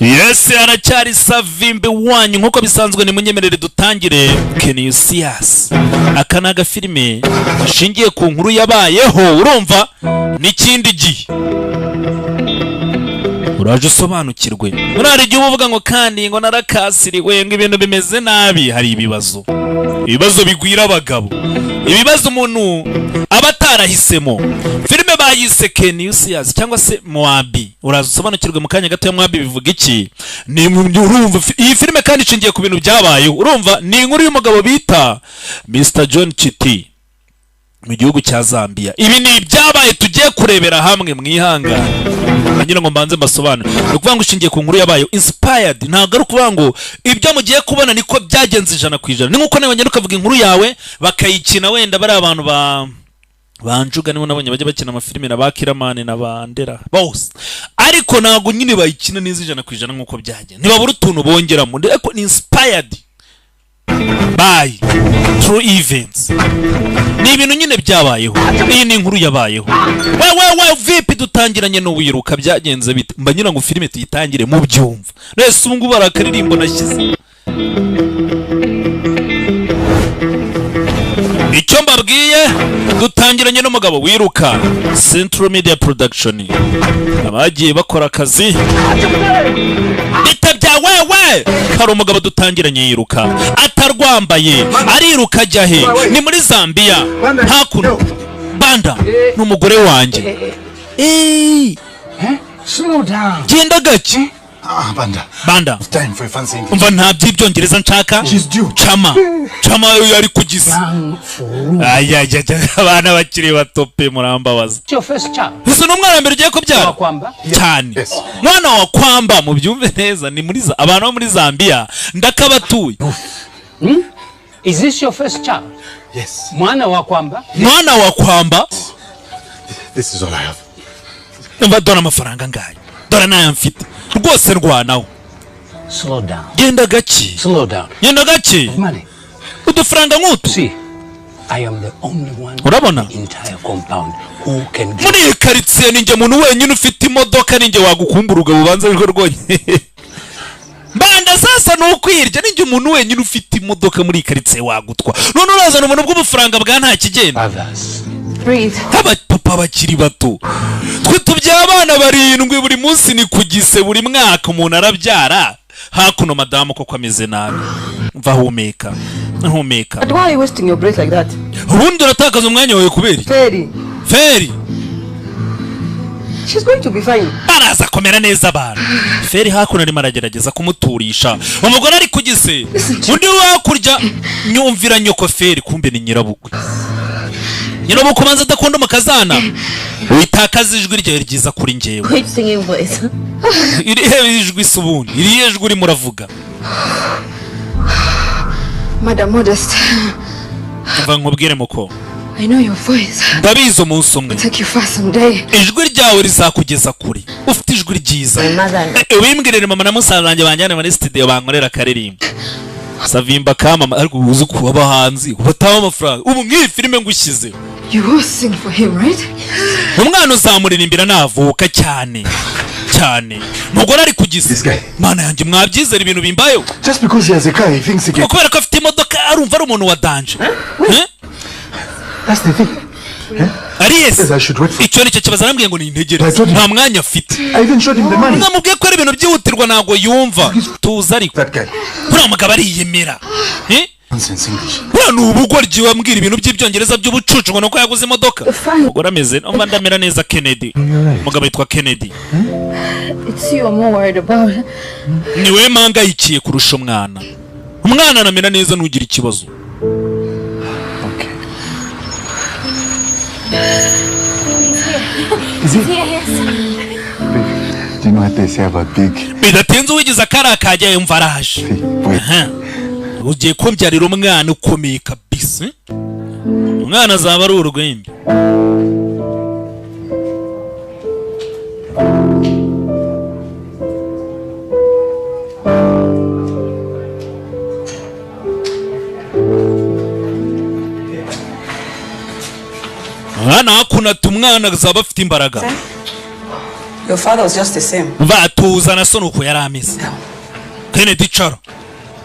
Yes, aracyari Savimbe wanyu nkuko bisanzwe ni munyemerere dutangire. Can you see us? Aka naga filime shingiye ku nkuru yabayeho, urumva n'ikindi gihe uraje usobanukirwe. Urari igihe uvuga ngo kandi ngo narakasiriwe ngo ibintu bimeze nabi, hari ibibazo bigwira abagabo, ibibazo umuntu abatarahisemo. Filime bayise Can you see us cyangwa se Moabi, uraza usobanukirwe mu kanya gato. Ya Moabi bivuga iki? Ni urumva iyi filime kandi ishingiye ku bintu byabayeho, urumva ni inkuru y'umugabo bita Mr. John Chiti mu gihugu cya Zambia. Ibi ni byabaye tugiye kurebera hamwe, mwihangane ngira ngo mbanze mbasobanure. Ukuvuga ngo ishingiye ku nkuru yabayeho, inspired. Ntabwo ari ukuvuga ngo ibyo mugiye kubona niko byagenze 100%. Ni nkuko nabonye ukavuga inkuru yawe bakayikina, wenda bari abantu banjuga nibo nabonye bajya bakina amafilime na bakiramane na bandera bose, ariko ntabwo nyine bayikina neza 100% nkuko byagenze. Ntibabura utuntu bongeramo, ariko ni inspired by true events. Ni ibintu nyine byabayeho. Iyi ni inkuru yabayeho. We vipi dutangiranye no wiruka byagenze bite? Mba nyira ngo filime tuyitangire mu byumva. Nese ubu barakaririmbo nashyize. Icyo mbabwiye dutangiranye n'umugabo wiruka. Central Media Production abagiye bakora akazi itabya wewe. Hari umugabo dutangiranye yiruka atarwambaye, ariruka ajya he? Ni muri Zambia. Hakuno Banda n'umugore wanjye. Slow down. Genda gake. Banda. Time for fancy. Umva nta by'ibyongereza nshaka. Chama yari kugisa. Aya abana bakiri batope murambabaza. Your first child. Ese n'umwana mbere ugiye kubyara cyane. Mwana wa kwamba mu byumve neza ni muri abantu bo muri Zambia ndakabatuye. Is this your first child? Yes. Mwana wa kwamba? Mwana wa kwamba? This is all I have. Mva dora amafaranga ngayo. Dora nayo mfite. Rwose rwanaho. Slow down. Genda gake. Slow down. Genda gake. Money. Udufaranga nk'utu. See, I am the only one urabona in the entire compound who can get. Muri karitsiye ninjye muntu wenyine ufite imodoka, ninjye wagukumburuga bubanza rwo rwonye. Banda sasa nukwirya ninjye umuntu wenyine ufite imodoka muri karitsiye wagutwa. None urazana umuntu bw'ubufaranga bwa nta kigenda. Haba papa bakiri bato. Twe tubyara abana 7 buri munsi ni kugise buri mwaka umuntu arabyara. Hakuno madamu koko ameze nabi. Mva humeka. But why are you wasting your breath like that? Ubundi uratakaza umwanya wawe kubera. Feri. She's going to be fine. Baraza komera neza abantu. Feri hakuno ari maragerageza kumuturisha. Umugore ari kugise. Undi wakurya nyumvira nyoko Feri kumbe ni nyirabukwe. Nyirabukwe banza adakunda umukazana. Uitakaza ijwi ryawe ryiza kuri njyewe. Quit singing voice. Iri ijwi subundi. Iri ijwi uri muravuga. Madam Modest. Mva nkubwire muko. I know your voice. Ndabizo umunsi umwe. Take you far someday. Ijwi ryawe rizakugeza kuri. Ufite ijwi ryiza. Wimbwirire mama na musaza wanjye banjyane muri studio bankorera karirimbo. Savimba kama ariko uzi kuba bahanzi ubataho amafaranga. Ubu ngiyi filime ngushyize. You will sing for him, right? Umwana uzamuririmbira navuka cyane. Mugore ari kugisa. Mana yanjye mwabyizera ibintu bimbayo. Just because he has a car he thinks he can. Kubera ko afite imodoka arumva ari umuntu wa danger. That's the thing. Yes. Icyo nicyo kibazo arambwiye ngo ni integereza. Nta mwanya afite. I even showed him the money. Namubwiye ko ari ibintu byihutirwa nago yumva. Tuza ariko. Buriya mugabo ariyemera. Nonsense English. Buriya ubugoryi wambwira ibintu by'ibyongereza by'ubucucu ngo nuko yaguze imodoka. Ubwo ameze umva ndamera neza Kennedy. Mugabo yitwa Kennedy. It's you I'm more worried about. Niwe mangayikiye kurusha umwana. Umwana anamera neza nugira ikibazo. Okay. Is he? Yes. Do you know what they say about big? Bidatenze wigiza karakajya yumva araje. Ugiye kumbyarira umwana ukomeye kabisa. Umwana azaba ari urugwembe. Ana hakuna tumwana azaba afite imbaraga. Your father was just the same. Tuza na so nuko yari ameze. Kennedy cara.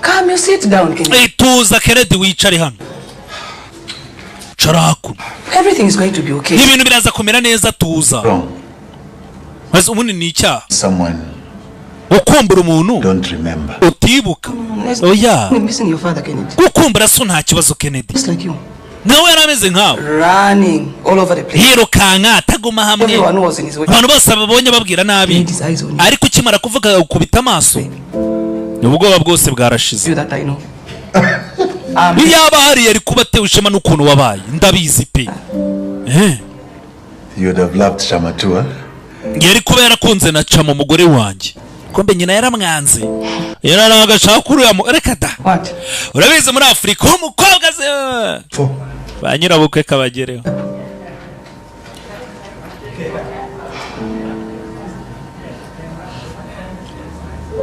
Come, you sit down, Kennedy. Tuza Kennedy wicare hano. Charaku. Everything is going to be okay. Ibintu biraza kumera neza tuza. Maze ubundi ni icyaha. Someone ukumbura umuntu don't remember. utibuka. Oya. We're missing your father, Kennedy. Ukumbura so nta kibazo Kennedy. Just like you. Nawe yarameze nkawe. Running all over the place. Yirukanka ataguma hamwe. Everyone was in his way. Abantu bose babonye babwira nabi. Ariko ukimara kuvuga ukubita amaso. Ubwoba bwose bwarashize. You that I know. Yaba hari yari kuba tewe ishema n'ukuntu wabaye. Ndabizi pe. You would have loved Shamatua. Yari kuba yarakunze na Chama umugore wanjye. Kombe nyina yaramwanze. Yaranaga shakuru ya reka da. What? Urabize muri Afrika umukobwa ze. Banyirabukwe kabagereho.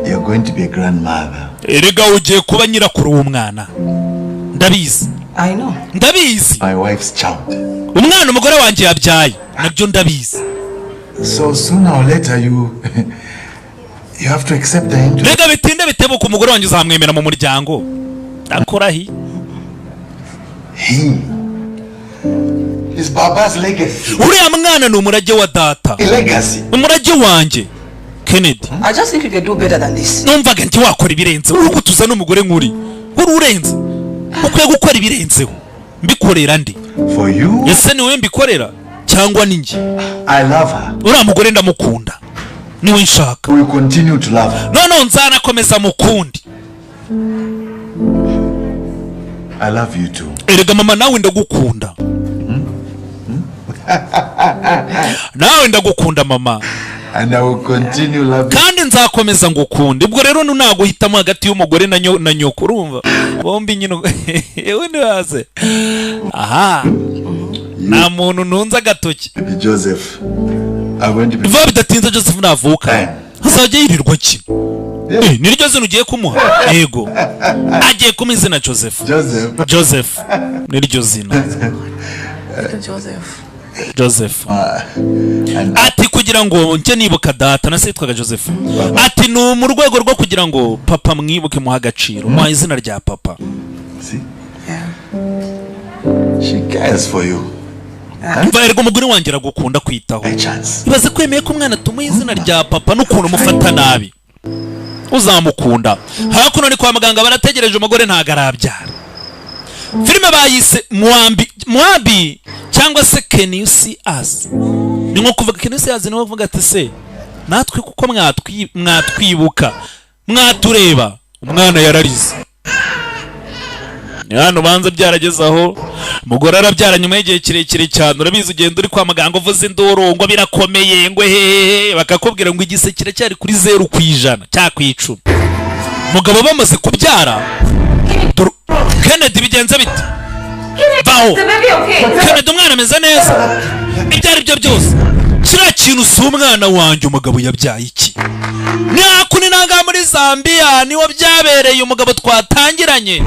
You're going to be a grandmother. Erega ugiye kuba nyirakuru w'umwana. Ndabizi. I know. My wife's child. Umwana umugore wanjye yabyaye. Nabyo ndabizi. So sooner or later you have to accept the end. Rega bitinde bitebuka umugore wanjye uzamwemera mu muryango. Akorahi. His baba's legacy. Uriya mwana ni umurage wa data. A legacy. Umurage wanjye. Kennedy. I just think you can do better than this. Numvaga nti wakora ibirenze. Uruko tuzana umugore nkuri. Ururenze. Ukwiye gukora ibirenzeho. Mbikorera ndi. For you? Yese niwe mbikorera cyangwa ninjye. I love her. Uriya mugore ndamukunda. Niwe nshaka. We will continue to love her. No nzanakomeza mukundi. I love you too. Erega mama nawe ndagukunda. Nawe ndagukunda mama. And I will continue loving. Kandi nzakomeza ngukunda. Ubwo rero nunaguhitamo hagati y'umugore na nyoko urumva. Bombi nyine yewe nibaze. Aha. Na muntu nunza agatoki. Joseph. I'm going to be. Bidatinze Joseph navuka. Hazajya yirirwa ki? Niryo zino ugiye kumuha. Yego. Agiye kumizina Joseph. Niryo zina. Joseph. Ati kugira ngo nje nibuka data nasitwaga Joseph. Ati no mu rwego rwo kugira ngo papa mwibuke muha agaciro. Muha izina rya papa. See? Yeah. She cares for you. Mvaherwa umugore wanjye aragukunda kwitaho. Ibaze kwemeye ko umwana tumuha izina rya papa n'ukuntu umufata nabi. Uzamukunda. Hakuno ni kwa muganga barategereje umugore ntago arabyara. Filime bayise Mwabi cyangwa se Can You See Us. Ni nko kuvuga Can You See Us ni bavuga ati se natwe kuko mwatwibuka mwatureba umwana yararize. Ni hano banza byarageze aho umugore arabyara nyuma y'igihe kirekire cyane. Urabizi ugenda uri kwa muganga uvuze induru ngo birakomeye ngo hehe bakakubwira ngo igise kiracyari kuri 0% cya ku 10. Mugabo bamaze kubyara Kennedy bigenze bite? Baho. Kennedy umwana ameze neza. Ibyari byo byose. Kira kintu si umwana wanjye umugabo yabyaye iki? Nakuni nanga muri Zambia niwo byabereye umugabo twatangiranye.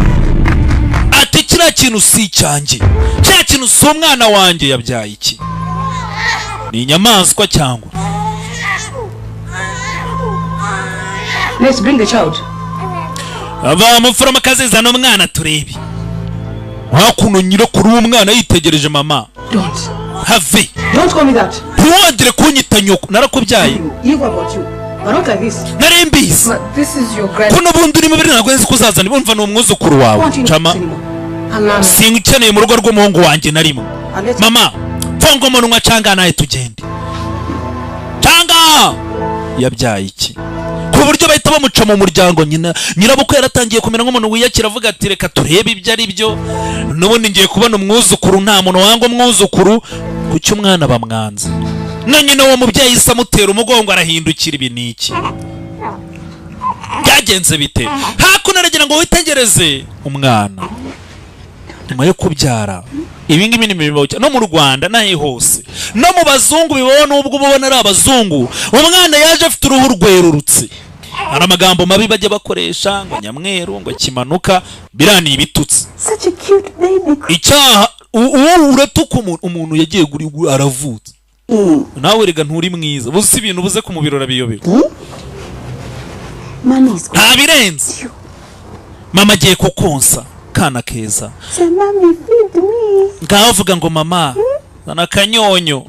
Ati kira kintu si cyanjye. Kira kintu si umwana wanjye yabyaye iki? Ni inyamaswa cyangwa? Let's bring the child. Aba mufurama kazizana umwana turebe. Hakuno nyiro kuri umwana yitegereje mama. Don't. Have. Don't call me that. Ntiwongere kunyita nyoko narakubyaye. You about you. But not like this. Narembizi. But this is your grand. Kuno bundi uri mubiri ntabwo nzi kuzazana bumva no umwuzukuru wawe. Chama. Singukeneye mu rugo rw'umuhungu wanjye narimo. Mama, fongo umunwa cyangwa naye tugende. Cyangwa yabyaye iki? Ku buryo bahita bamuca mu muryango nyirabukwe yaratangiye kumera nk'umuntu wiyakira avuga ati reka turebe ibyo ari byo. Nubundi ngiye kubona umwuzukuru nta muntu wanga umwuzukuru kucyo umwana bamwanza. Na nyina wo mubyeyi isa mutera umugongo arahindukira ibi niki. Byagenze bite? Hakuno aragira ngo witegereze umwana. Nyuma yo kubyara ibi ngibi ni bibaho no mu Rwanda nahe hose no mu bazungu bibaho nubwo ubona ari abazungu umwana yaje afite uruhu rwerurutse ara amagambo mabi bajya bakoresha ngo nyamweru ngo kimanuka birani ibitutsi. Icyaha uwo uratuka umuntu yagiye guri aravutse nawe rega nturi mwiza buze ibintu buze ku mubiri urabiyobera Mommy is nta birenze mama agiye kukonsa kana keza Say, Mommy, feed me. ngaho avuga ngo mama zana akanyonyo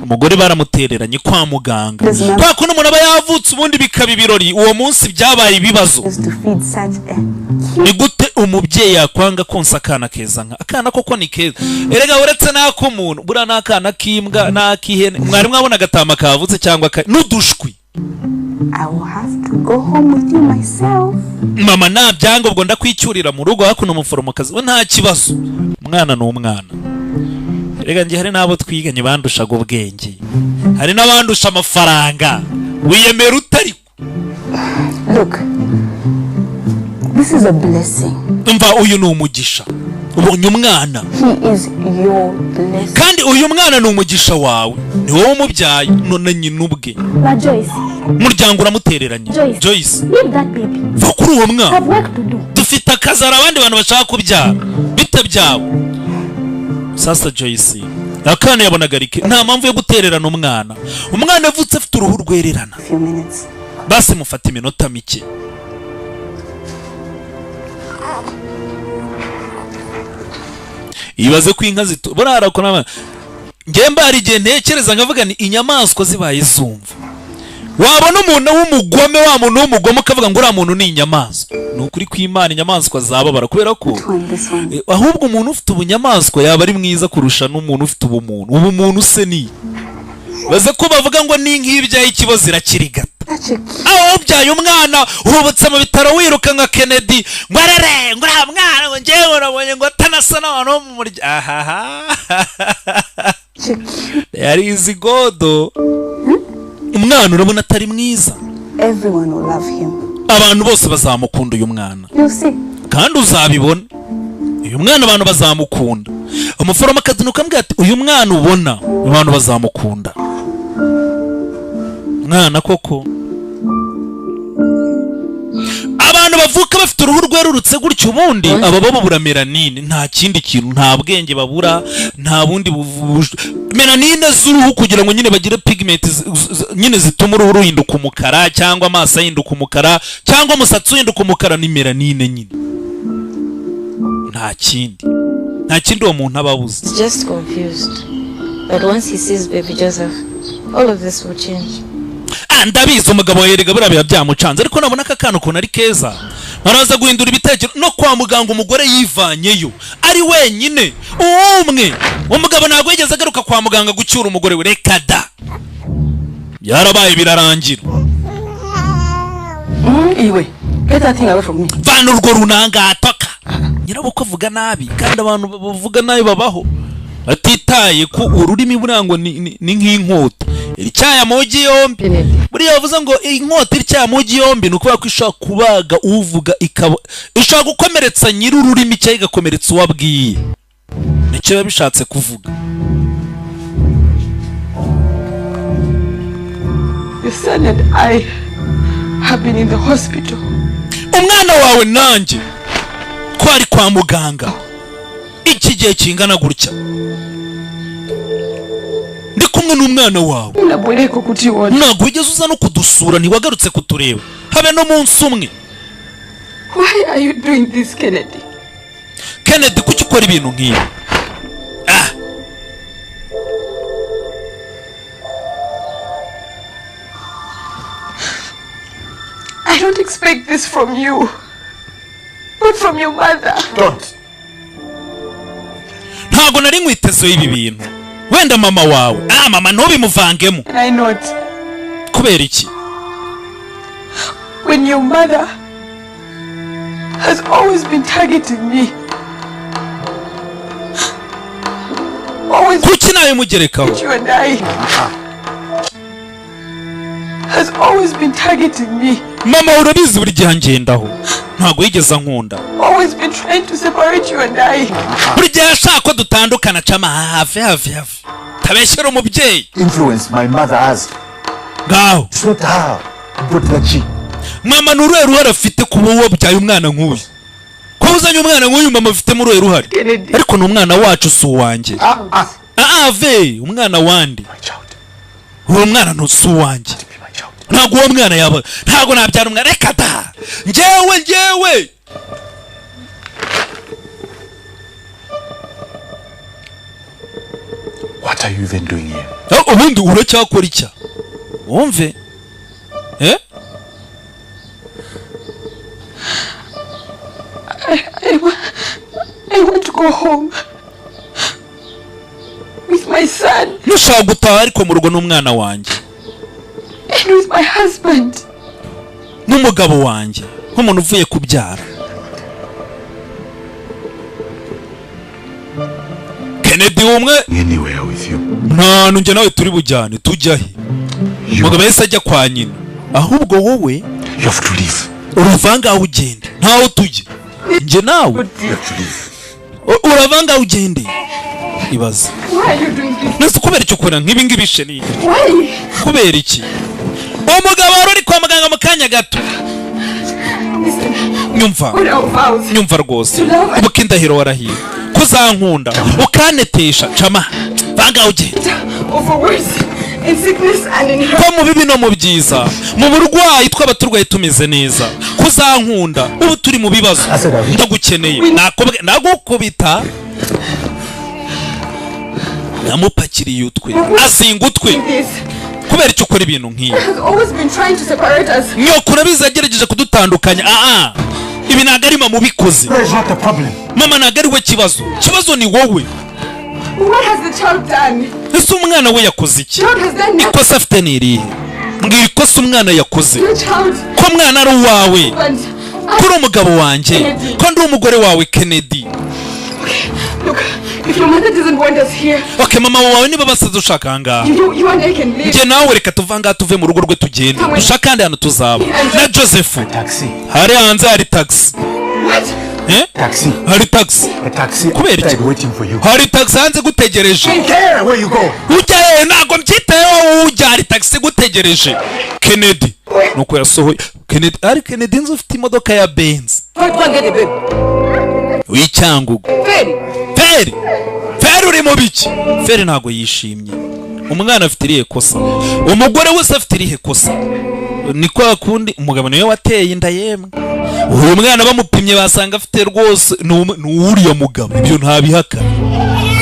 umugore baramutereranye kwa muganga kwa kuno umuntu aba yavutse ubundi bikaba ibirori uwo munsi byabaye ibibazo Just to feed such a ni gute umubyeyi yakwanga konsa akana keza nka akana koko ni keza erega uretse nako umuntu bura nakana kimbwa nakihene mwari mwabona agatama kavutse cyangwa n'udushwi I will have to go home with you myself. mama nta byangombwa ndakwicyurira mu rugo hakuno umuforomokazi we nta kibazo umwana ni umwana erega njye hari n'abo twiganye bandushaga ubwenge hari n'abandusha amafaranga wiyemera utari Look, this is a blessing. umva uyu ni umugisha ubonye umwana He is your blessing. kandi uyu mwana ni umugisha wawe ni wowe umubyaye none nyina ubwe But Joyce, umuryango uramutereranye Joyce leave that baby. va kuri uwo I mwana have work to do. dufite akazi hari abandi bantu bashaka kubyara bite byawe sasa Joyce akana yabonaga rike nta mpamvu yo gutererana umwana avutse afite uruhu rwererana A few minutes. basi mufata iminota mike ibaze ko inka zito burara ko nama ngemba hari igihe ntekereza nkavuga ni inyamaswa zibaye zumva wabona umuntu w'umugome wa muntu w'umugome ukavuga ngo uriya muntu ni inyamaswa ni ukuri kw'Imana inyamaswa zababara kubera ko This one. ahubwo umuntu ufite ubunyamaswa yaba ari mwiza kurusha n'umuntu ufite ubumuntu se ni baze ko bavuga ngo ni nk'ibyaye ikibazo irakirigata Such a cute. aho ubyaye umwana uhubutse mu bitaro wiruka nka Kennedy ngo arere ngo uriya mwana ngo ngewe urabonye ngo atanasa n'abantu bo mu muryango ahaha yari izi godo umwana urabona atari mwiza Everyone will love him. abantu bose bazamukunda uyu mwana You see, kandi uzabibona uyu mwana abantu bazamukunda umuforomokazi nukamubwira ati uyu mwana ubona abantu bazamukunda mwana koko abantu bavuka bafite uruhu rwerurutse gutyo ubundi aba babura melanine nta kindi kintu nta bwenge babura nta bundi melanine z'uruhu kugira ngo nyine bagire pigment nyine zituma uruhu ruhinduka umukara cyangwa amaso ahinduka umukara cyangwa umusatsi uhinduka umukara ni melanine nyine nta kindi uwo muntu aba abuze. Just confused. But once he sees baby Joseph, all of this will change. Ndabizi umugabo yerega buriya byamucanze ariko nabona aka kana ukuntu ari keza baraza guhindura ibitekerezo no kwa muganga umugore yivanyeyo ari wenyine umwe umugabo ntabwo yigeze agaruka kwa muganga gucyura umugore we reka da yarabaye birarangira. Iwe, get that thing away from me. Vana urwo runanga atoka nyirabukwe avuga nabi kandi abantu bavuga nabi babaho atitaye ko ururimi burango ni nk'inkota icyaya mugi yombi buriya bavuze ngo inkota icyaya mugi yombi nuko bakwishaka kubaga uvuga ikaba ishaka gukomeretsa nyiri ururimi cyayi gakomeretsa uwabwiye nicyo babishatse kuvuga. Your son and I have been in the hospital. Umwana wawe nanjye kwari kwa muganga iki gihe kingana gutya ndi kumwe n'umwana wawe ntabwo wigeze uza no kudusura ntiwagarutse kutureba habe no munsi umwe. Why are you doing this, Kennedy? Kennedy kuki ukora ibintu nk'ibi? I don't expect this from you, but from your mother. Don't. Ntabwo nari nkwitezeho ibi bintu wenda mama wawe mama ntubimuvangemo. And I know it. Kubera iki? When your mother has always been targeting me. Always kuki nawe mugerekaho? you and I has always been targeting me. Mama urabizi buri gihe ngendaho ntabwo yigeze nkunda. Always been trying to separate you and I. Buri gihe ashaka ko dutandukana cama hafi tabeshyera umubyeyi. Influence my mother has. Ngaho It's not her. But that mama nuruhe ruhare afite kuba wabyaye umwana nk'uyu ko uzanye umwana nk'uyu mama afite mu ruhe ruhare ariko ni umwana wacu si uwanjye. Ave umwana wandi. My child. Uwo mwana ntusu wanjye. Be my child. Ntago uwo mwana yaba. Ntago nabyara umwana reka da. Njyewe. What are you even doing here? Ubundi uracyakora iki? Wumve? I want to go home with my son Nushaka gutaha ariko mu rugo n'umwana wanjye. and with my husband. N'umugabo wanjye nk'umuntu uvuye kubyara. Kennedy umwe Anywhere with you. nta nunge nawe turi bujyane tujya he. Mugabo yese ajya kwa nyina. Ahubwo wowe You have to leave. uravanga ugende. Ntaho tujye. Nje nawe You have to leave. uravanga ugende. Ibaza. Why are you doing this? Nese kubera icyo kora nk'ibi ngibishe ni. Why? Kubera iki? Umugabo wari uri kwa muganga mu kanya gato. Nyumva. What our vows? Nyumva rwose. Ubuka indahiro warahiye. Kuzankunda ukanetesha cama. Vanga ugende. Over worse, in sickness and in health. Ko mu bibi no mu byiza mu burwayi tw'abaturwaye tumeze neza kuzankunda ubu turi mu bibazo ndagukeneye nagukubita namupakiriye utwe azinga utwe kubera icyo ukora ibintu nk'ibi Has always been trying to separate us. nyoko urabizi yagerageje kudutandukanya ibi ntabwo ari mama ubikoze That is not the problem. mama ntabwo ari we kibazo ni wowe What has the child done? ese umwana we yakoze iki Child has done nothing. ikosa afite ni irihe mbwira ikosa umwana yakoze Your child ko umwana ari uwawe and ko uri umugabo wanjye ko ndi umugore wawe Kennedy. look, if your mother doesn't want us here, Okay mama wawe niba basaza ushaka ahangaha you and I can leave. njye nawe reka tuva ngaha tuve mu rugo rwe tugende dushaka kandi hano tuzaba na Joseph Taxi. hari hanze hari taxi What? Taxi. hari taxi A taxi Kubera iki? outside waiting for you. hari taxi hanze gutegereje Care where you go. ujya ntabwo mbyitayeho ujya hari taxi gutegereje Kennedy nuko yasohoye Kennedy ari Kennedy nzi ufite imodoka ya Benz w'icyangugu Feri uri mu biki Feri ntabwo yishimye umwana afite irihe kosa umugore wese afite irihe kosa ni kwa kundi umugabo niwe wateye inda yemwe uyu mwana bamupimye basanga afite rwose ni uriya mugabo ibyo ntabihakana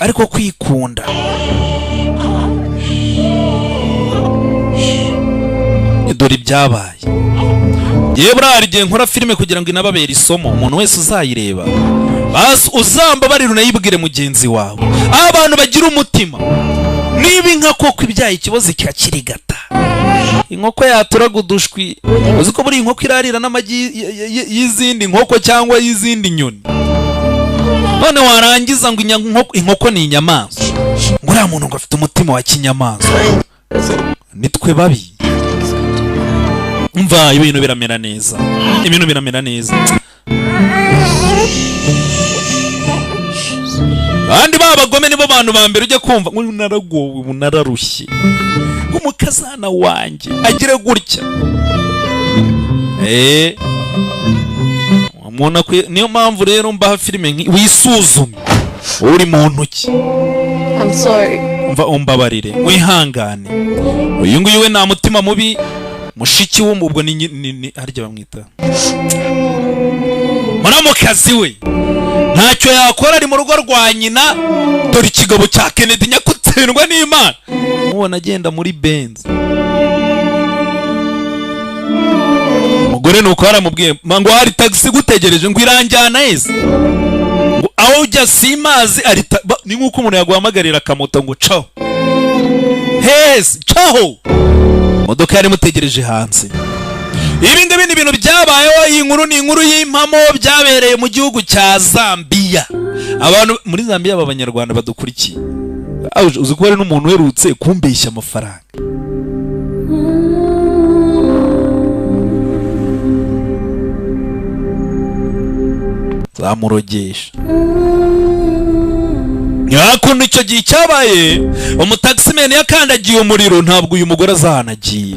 ariko kwikunda dore ibyabaye yewe buriya igihe nkora filime kugira ngo inababere isomo umuntu wese uzayireba uzamba barira unayibwire mugenzi wawe aho abantu bagira umutima niba inka koko ibyaye ikibazo kikakirigata inkoko yaturaga udushwi uzi ko buri inkoko irarira n'amagi y'izindi nkoko cyangwa y'izindi nyoni none warangiza ngo inkoko ni inyamaswa ngo uriya muntu ngo afite umutima wa kinyamaswa nitwe babi umva ibintu biramera neza Bandi babagome nibo bantu ba mbere ujye kumva ngo naragowe nararushye umukazana wanjye agire gutya umuntu niyo mpamvu rero mbaha filime wisuzume uri mu ntoki. I'm sorry. Umbabarire wihangane uyu nguyu we nta mutima mubi mushiki w'umubwo ni harya bamwita muramukazi we ntacyo yakora ari mu rugo rwa nyina dore ikigabo cya Kennedy nyakutsindwa n'Imana mubona agenda muri Benz umugore nuko yaramubwiye ngo hari taxi gutegereje ngo iranjyana ese ngo aho ujya simazi ari ni nkuko umuntu yaguhamagarira akamoto ngo caho caho modoka yari mutegereje hanze. Ibi ngibi ni ibintu byabayeho. Iyi nkuru ni inkuru y'impamo byabereye mu gihugu cya Zambia. Abantu muri Zambia b'abanyarwanda badukurikiye uzi ko hari n'umuntu uherutse kumbeshya amafaranga. Zamurogesha nyakundi icyo gihe cyabaye umutaximene yakandagiye umuriro ntabwo uyu mugore azahanagiye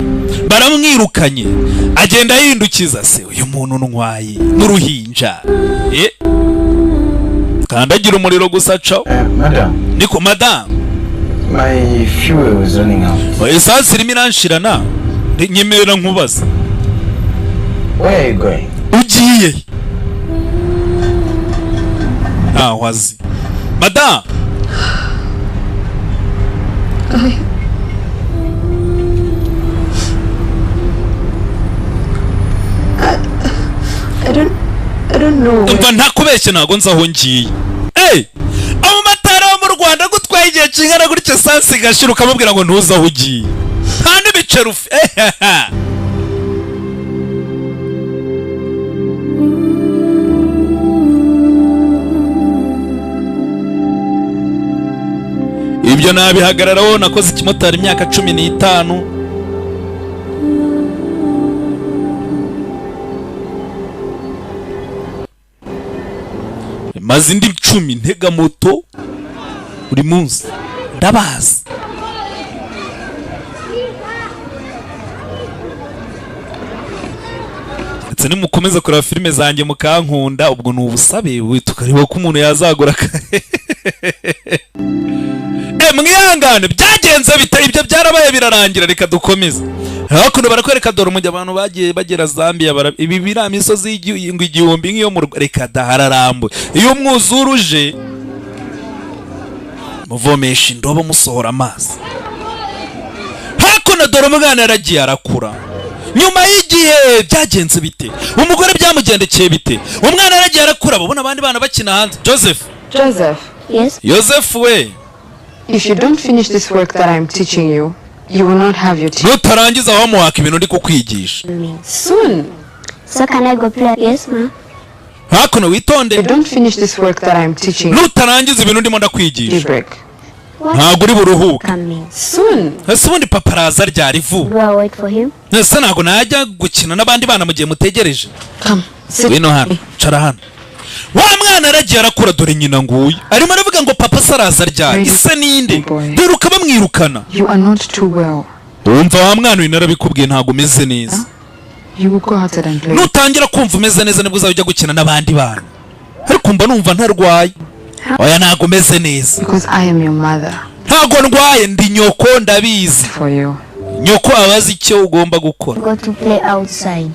baramwirukanye agenda yihindukiza se uyu muntu ntwaye n'uruhinja kandagira umuriro gusa caho madam niko madam My fuel is running out. Esansi irimo iranshirana. Nyemerera nkubaza. Where are you going? Ugiye. Wazi. Madam. I don't know. Umva ntakubeshye nago nzaho ngiye. Amatara wo mu Rwanda gutwaye igihe kingana gutyo sansi gashira ukamubwira ngo ntuzaho ugiye. Nta n'ibice rufi. Ibyo nabihagararaho nakoze ikimotari imyaka 15. Maze indi 10 ntega moto buri munsi ndabaza. Ndetse nimukomeza kureba filime zanjye mukankunda ubwo nubusabe tukareba ko umuntu yazagura mwihangane byagenze bitari ibyo byarabaye birarangira reka dukomeze. Hakuno barakwereka dore umujya abantu bagiye bagera Zambia ibi bira misozi y'igihumbi nk'iyo mu reka dahararambo iyo mwuzuruje muvomesha indobo musohora amazi. Hakuno dore umwana yaragiye arakura nyuma y'igihe byagenze bite umugore byamugendekeye bite umwana yaragiye arakura babona abandi bana bakina hanze. Joseph. Yes. Joseph we. If you don't finish this work that I'm teaching you, you will not have your teeth. Nutarangiza wamuhaka ibintu ndi kukwigisha. Soon. So can I go play? Yes, ma. Hakuno witonde. If you don't finish this work that I'm teaching you, nutarangiza ibintu ndimo ndakwigisha. break. Ntago uri buruhuka. Coming. Soon. Ese ubundi papa araza ryari vuba. Do I wait for him? Ese ntago najya gukina n'abandi bana mu gihe mutegereje. Come. Sit. Wino hano. Cara hano. Wa mwana aragiye arakura dore nyina nguye. Arimo aravuga ngo papa saraza ryari. Ise ninde? Dore ukaba mwirukana. You are not too well. Umva wa mwana narabikubwiye ntago umeze neza. You will go outside and play. Nutangira kumva umeze neza nibwo uzajya gukina n'abandi bana. Ariko mba numva ntarwaye. Oya ntago umeze neza. Because I am your mother. Ntago ndwaye ndi nyoko ndabizi. For you. Nyoko abazi icyo ugomba gukora. Go to play outside.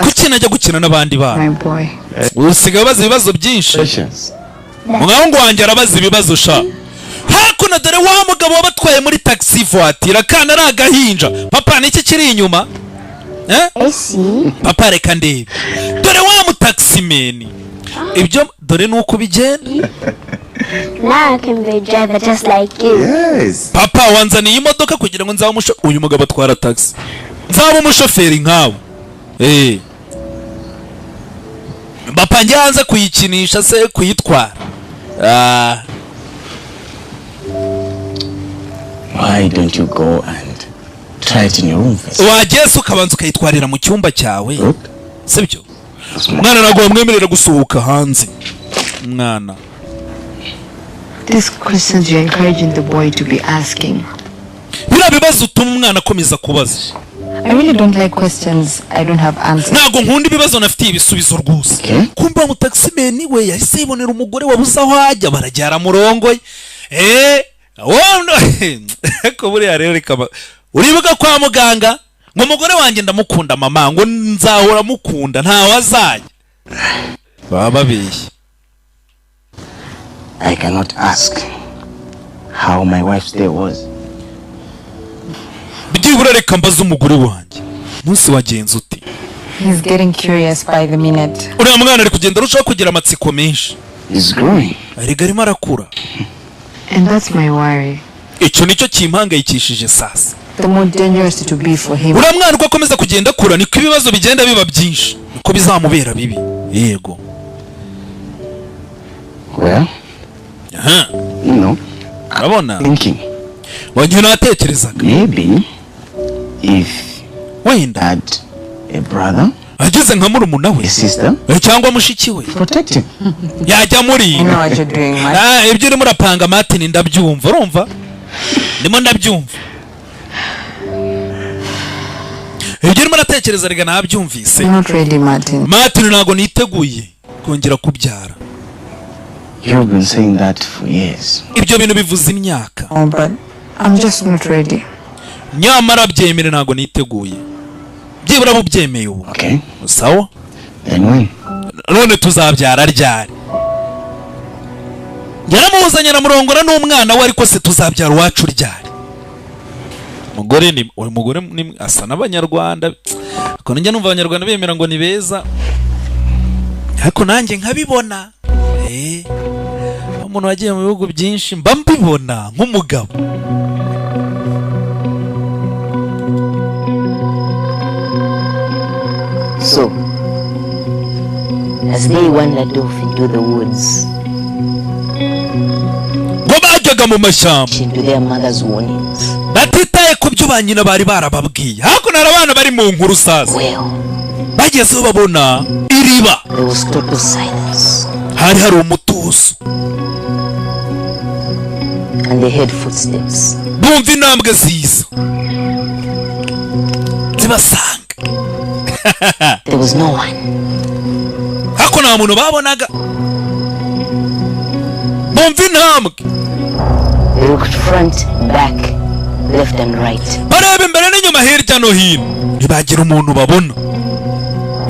Kuki najya gukina n'abandi bana? My boy. Usigaye baza ibibazo byinshi. Umwana wanjye arabaza ibibazo sha. Hakuno dore wa mugabo wabatwaye muri taxi voiture kana ari agahinja. Papa niki kiri inyuma? Papa reka ndebe. Dore wa mu taximeni. Ibyo dore nuko bigenda. Now I can be a driver just like you. Yes. Papa wanzaniye imodoka kugira ngo nzabe uyu mugabo atwara taxi. Nzabe umushoferi nkawe. Papa njyanze kuyikinisha se kuyitwara. Why don't you go and try it in your room first? Wageze ukabanza ukayitwarira mu cyumba cyawe. Sibyo? Mwana nago mwemerera gusohoka hanze. Mwana. These questions you're encouraging the boy to be asking. Bira bibazo utuma umwana akomeza kubaza. I really don't like questions I don't have answers. Nago nkunda ibibazo nafitiye ibisubizo rwose. Kumba mu taximeni we yahise yibonera umugore wabuze aho ajya barajyara murongo. Ko buriya rero reka uribuka kwa muganga ngo umugore wanjye ndamukunda mama ngo nzahora mukunda nta wazajya. Baba beshye. I cannot ask how my wife's day was. Byibura reka mbaza umugore wanjye munsi wagenze uti. He's getting curious by the minute. Uriya mwana ari kugenda arushaho kugira amatsiko menshi. He's growing. Ariko arimo arakura. And that's my worry. Icyo nicyo kimpangayikishije sasa. The more dangerous it will be for him. Uriya mwana uko akomeza kugenda akura niko ibibazo bigenda biba byinshi. Niko bizamubera bibi. Yego. Well, you know, urabona thinking. Wajya natekerezaga. Maybe if wenda had a brother, ageze nka murumuna we, a sister, cyangwa mushiki we, protect him. Yajya muri. You know what you're doing, man. Ibyo urimo urapanga Martin ndabyumva, urumva? Ndimo ndabyumva. Ibyo urimo uratekereza rega nabyumvise. Not really, Martin. Martin ntago niteguye kongera kubyara. You've been saying that for years. ibyo bintu bivuze imyaka. Oh, but I'm just not ready. Nyamara byemere ntago niteguye. Byibura bubyemeye ubu. Okay. Sawa? Then when? None tuzabyara ryari? Yaramuzanye na murongora n'umwana we ariko se tuzabyara wacu ryari? Umugore ni asa n'abanyarwanda. Ko njya numva abanyarwanda bemera ngo ni beza. Ariko nanjye nkabibona. Umuntu wagiye mu bihugu byinshi mba mbibona nk'umugabo. So, as they wandered off into the woods, bajyaga mu mashyamba into their mother's warnings, batitaye ku byo banyina bari barababwiye. Hakuno hari abana bari mu nkuru sasa. Bagezeho babona iriba. There was total silence. Hari umutuzo. And they heard footsteps. Bumva intambwe ziza. Zibasanga. There was no one. Hako nta muntu babonaga. Bumva intambwe. They looked front, back, left and right. Bareba imbere n'inyuma hirya no hino. Ntibagira umuntu babona.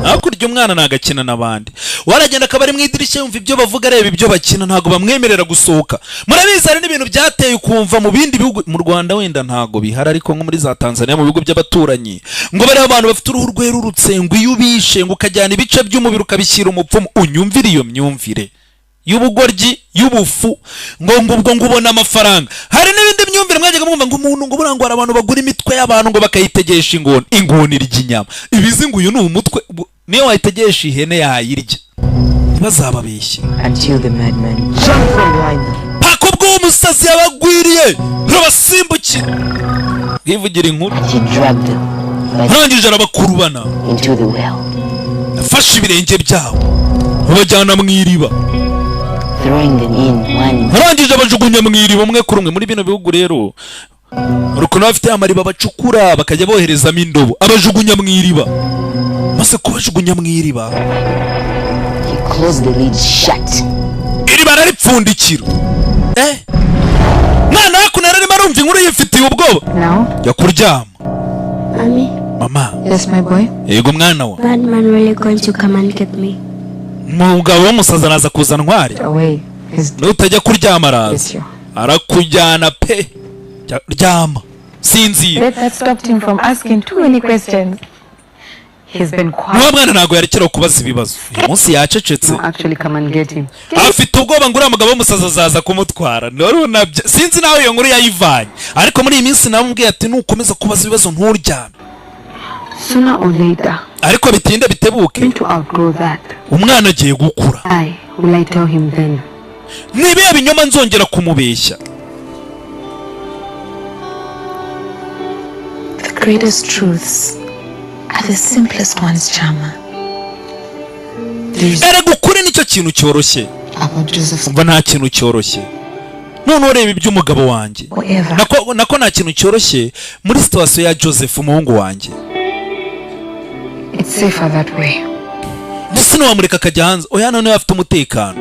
Hakurya umwana nagakina n'abandi. Waragenda akabari mu idirishya yumva ibyo bavuga areba ibyo bakina ntago bamwemerera gusohoka. Murabizi hari n'ibintu byateye ukumva mu bindi bihugu mu Rwanda wenda ntago bihara ariko nko muri za Tanzania mu bihugu by'abaturanyi ngo bari abantu bafite uruhu rwerurutse ngo iyo ubishe ngo ukajyana ibice by'umubiri ukabishyira umupfumu. Unyumvire iyo myumvire y'ubugoryi y'ubufu ngo ubona amafaranga. Hari n'ibindi myumvire mwajyaga mwumva ngo umuntu ngo burangwa abantu bagura imitwe y'abantu ngo bakayitegesha ingoni ry'inyama. Ibizi ngo uyu ni umutwe niyo wayitegesha ihene yayirya ntibazababeshye. Until the madman jumped from behind them. Pako bw'umusazi yabagwiriye urabasimbukira bwivugira inkuru. And he dragged them arangije arabakurubana into the well. Afashe ibirenge byabo babajyana mu iriba. Throwing them in one. Arangije abajugunya mu iriba umwe kuri umwe. Muri bino bihugu rero urukundo bafite amariba bacukura bakajya boherezamo indobo abajugunya mu iriba. Maze kubajugunya mu iriba He closed the lid shut. Iriba raripfundikira. Mwana hakuno arimo arumva inkuru yifitiye ubwoba. Now? Jya kuryama. Mommy? Mama. Yes, my boy? Yego mwana wa. Bad man really going to come and get me? Mugabo w'umusaza araza kuza ntwari. Away. Nutajya kuryama araza. Arakujyana pe. Ryama. Sinzira. That stopped him from asking too many questions. He's been quiet. Mwana ntago yarekera kubaza ibibazo. Uyu munsi yacecetse. No, actually come and get him. Afite ubwoba ngo uriya mugabo w'umusaza azaza kumutwara. Sinzi nawe iyo nkuru yayivanye. Ariko muri iyi minsi namubwiye ati nukomeza kubaza ibibazo nturyame. Sooner or later. Ariko bitinde bitebuke. Going to outgrow that. Umwana agiye gukura. Will I tell him then? Nibiye binyoma nzongera kumubeshya. The greatest truths are the simplest ones, Chama. Erega ukuri nicyo kintu cyoroshye. Umva nta kintu cyoroshye. None ureba iby'umugabo wanjye. Nako nta kintu cyoroshye muri situation ya Joseph umuhungu wanjye. It's safer that way. Ndetse wamureka akajya hanze. Oya none afite umutekano.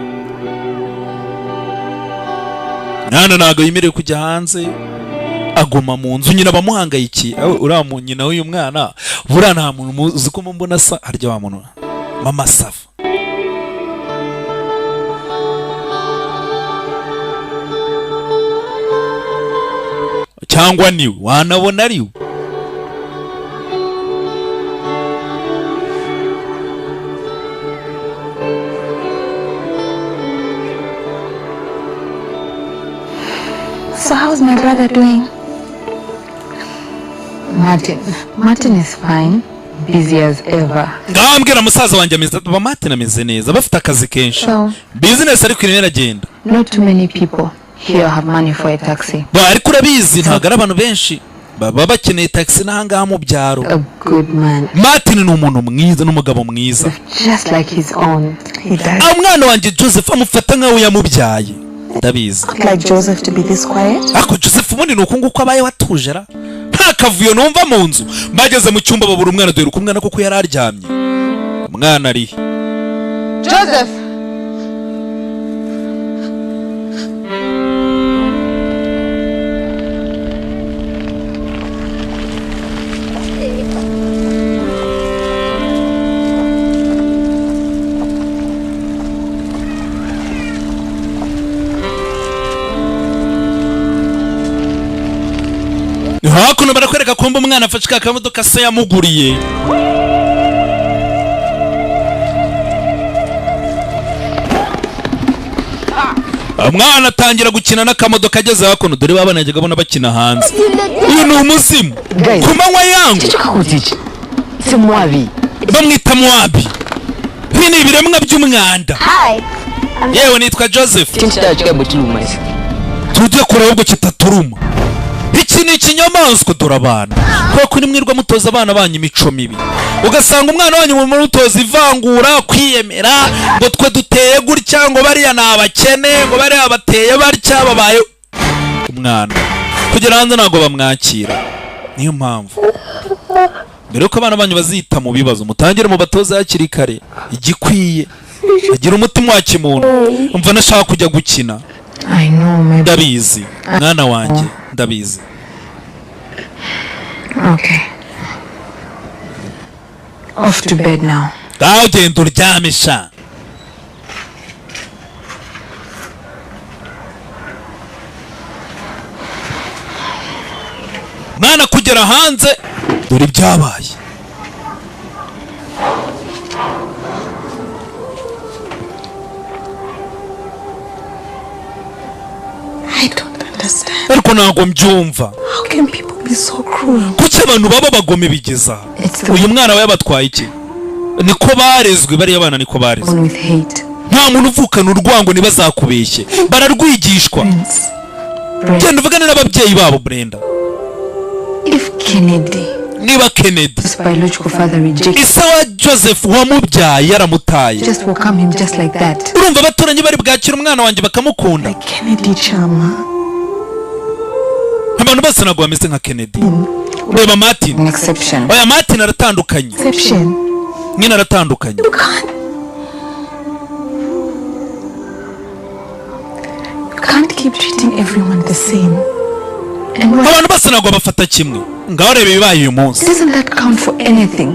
Nana ntago yemerewe kujya hanze. Aguma mu nzu nyina bamuhangayikiye. Uriya nyina w'uyu mwana buriya nta muntu uzi ko mbona asa harya wa muntu mama Safa. Cyangwa niwe wanabona ariwe. So how's my brother doing? Martin is fine, busy as ever. Ngambwira musaza wanjye ameze ati Martin ameze neza bafite akazi kenshi. Business ariko irimo iragenda. Not too many people here have money for a taxi. Ariko urabizi ntago ari abantu benshi baba bakeneye taxi n'ahangaha mu byaro. A good man. Martin ni umuntu mwiza n'umugabo mwiza. Just like his own. He does. Umwana wanjye Joseph amufata nkaho yamubyaye. Ndabizi. Like Joseph to be this quiet? Ako Joseph ubundi nuko nguko abaye watujera. Nta kavuyo numva mu nzu. Bageze mu cyumba babura umwana dore umwana kuko yari aryamye. Umwana ari. Joseph! kumba umwana afashe ka kamodoka se yamuguriye. Umwana atangira gukina n'akamodoka ageze hakuno, dore babana yajyaga abona bakina hanze. Uyu ni umuzimu ku manywa yangu. Bamwita Moabi. Ibi ni ibiremwa by'umwanda. Yewe nitwa Joseph. Tujye kure ahubwo kitaturuma. Iki ni ikinyamaswa dore abana. Kuko ni mwirwa mutoza abana banyu imico mibi. Ugasanga umwana wanyu mu mutoza ivangura, kwiyemera, ngo twe duteye gutya, ngo bariya nabakene, ngo bariya bateye barya babaye umwana. Kugera hanze ntago bamwakira. Niyo mpamvu mbere ko abana banyu bazita mu bibazo mutangire mu batoza yakiri kare igikwiye. Agira umutima wa kimuntu. Umva nashaka kujya gukina. I know, my Ndabizi mwana wanjye, ndabizi. Okay. Off to bed now. Gaho genda uryamisha. Mwana kugera hanze dore byabaye. I don't understand. Ariko ntago mbyumva. How can people be so cruel? Kuki abantu baba bagome bigeza? It's Uyu mwana we yabatwaye iki? Niko barezwe bari abana, niko barezwe. with hate. Nta muntu uvukana urwango ntibazakubeshye. Bararwigishwa. Genda uvugane n'ababyeyi babo Brenda. If Kennedy, Niba Kennedy, his biological father, rejects, isawa Joseph wamubyaye yaramutaye. just welcome him just like that. Urumva abaturanyi bari bwakira umwana wanjye bakamukunda. Kennedy Chama. Abantu bose ntabwo bameze nka Kennedy. Reba Martin. An exception. Oya Martin aratandukanye. Exception. Nyina aratandukanye. You can't keep treating everyone the same. And what Abantu bose ntabwo bafata kimwe. Ngaho reba ibibaye uyu munsi. doesn't that count for anything?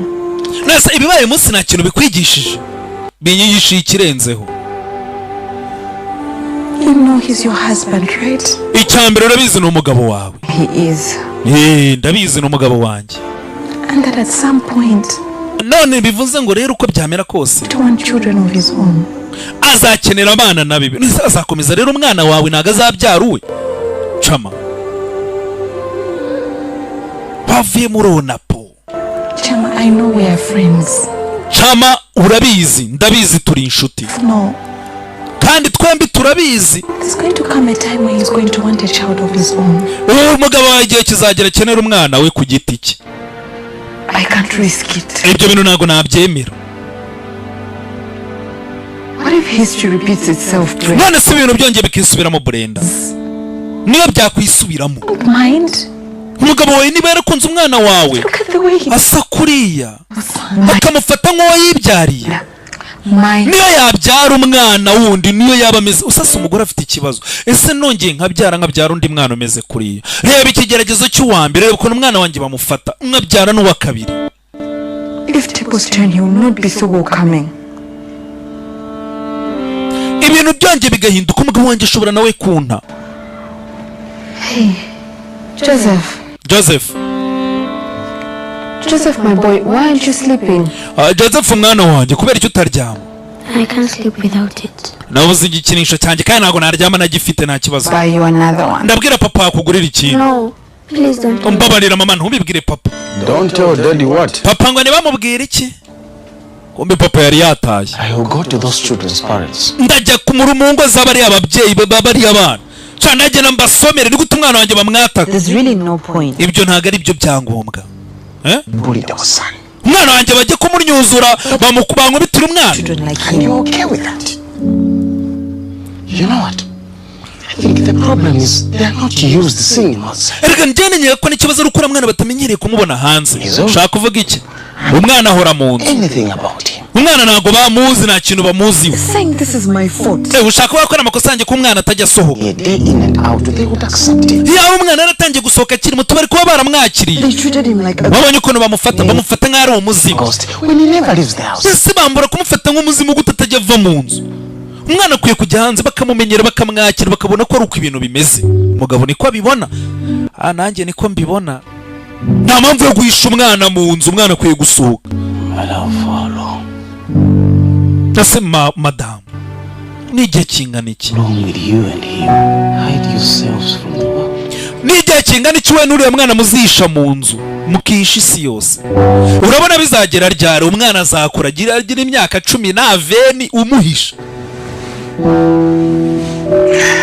Nese ibibaye uyu munsi nta kintu bikwigishije. Binyigishije ikirenzeho. You know he's your husband, right? Icyambere urabizi ni umugabo wawe. He is. Ndabizi ni umugabo wanjye. And that at some point, None bivuze ngo rero uko byamera kose he want children of his own. azakenera abana nabibi. Azakomeza rero umwana wawe ntago azabyara uwe. Chama. Bavuye muri Onapo. Chama, I know we are friends. Chama urabizi, ndabizi turi inshuti. No, Kandi twembi turabizi. there's going to come a time when he's going to want a child of his own. Uwo mugabo wawe igihe kizagera akenera umwana we ku giti cye. I can't risk it. Ibyo bintu ntago nabyemera. What if history repeats itself, Brent? None se ibintu byongeye bikisubiramo Brenda. Niyo byakwisubiramo. Mind? Umugabo wawe niba yarakunze umwana wawe Look at the way he asa kuriya akamufata nk'uwo yibyariye. Niyo yabyara umwana wundi niyo yaba ameze usasa umugore afite ikibazo. Ese nongeye nkabyara undi mwana umeze kuriya. Reba ikigeragezo cy'uwambere, reba ukuntu umwana wanjye bamufata nkabyara n'uwa kabiri. If tables turn, he will not be so welcoming. Ibintu byongeye bigahinduka, umugabo wanjye ashobora nawe kunta. Hey, Joseph, my boy, why aren't you sleeping? Joseph mwana wanjye kubera icyo utaryama? I can't sleep without it. Nabuze igikinisho cyanjye kandi ntago naryama nagifite nta kibazo. Buy you another one. Ndabwira papa akugurira ikintu. No, please don't. Umbabarira mama, ntubibwire papa. Don't tell daddy what? Papa ngo ntibamubwire iki? Kumbe papa yari yataye. I will go to those children's parents. Ndajya kumura mu ngo z'abari ababyeyi bari abana. Cyane najye mbasomere ni gute umwana wanjye bamwataka. There's really no point. Ibyo ntago ari byo byangombwa. Bullied our son. Umwana wanjye bajye kumurnyuzura bamukubangubitira umwana. Children like And you. you're okay with that? You know what? I think the problem is they're not used to seeing him outside. Erega njye ko n'ikibazo ari ukura mwana batamenyereye kumubona hanze. Izo? Ushaka kuvuga iki? Umwana ahora mu nzu. Anything about him. Umwana ntago bamuzi, nta kintu bamuziho. Saying this is my fault. Ushaka wakora amakosa yanjye ko umwana atajya asohoka. A day in and out, they would accept it. Yawe umwana yaratangiye gusohoka akiri muto bari kuba baramwakiriye. They treated him like a Wabonye ukuntu bamufata nk'aho ari umuzimu. Ghost, when he never leaves the house. Ese bambura kumufata nk'umuzimu gute atajya ava mu nzu. Umwana akwiye kujya hanze bakamumenyera bakamwakira bakabona ko ari uko ibintu bimeze. Umugabo niko abibona. Nanjye niko mbibona. nta mpamvu yo guhisha umwana mu nzu, umwana akwiye gusohoka. Ese madamu, ni igihe kingana iki? Ni igihe kingana iki we n'uriya mwana muzihisha mu nzu mukihisha isi yose? Urabona bizagera ryari umwana azakura agira imyaka 10 na veni umuhisha?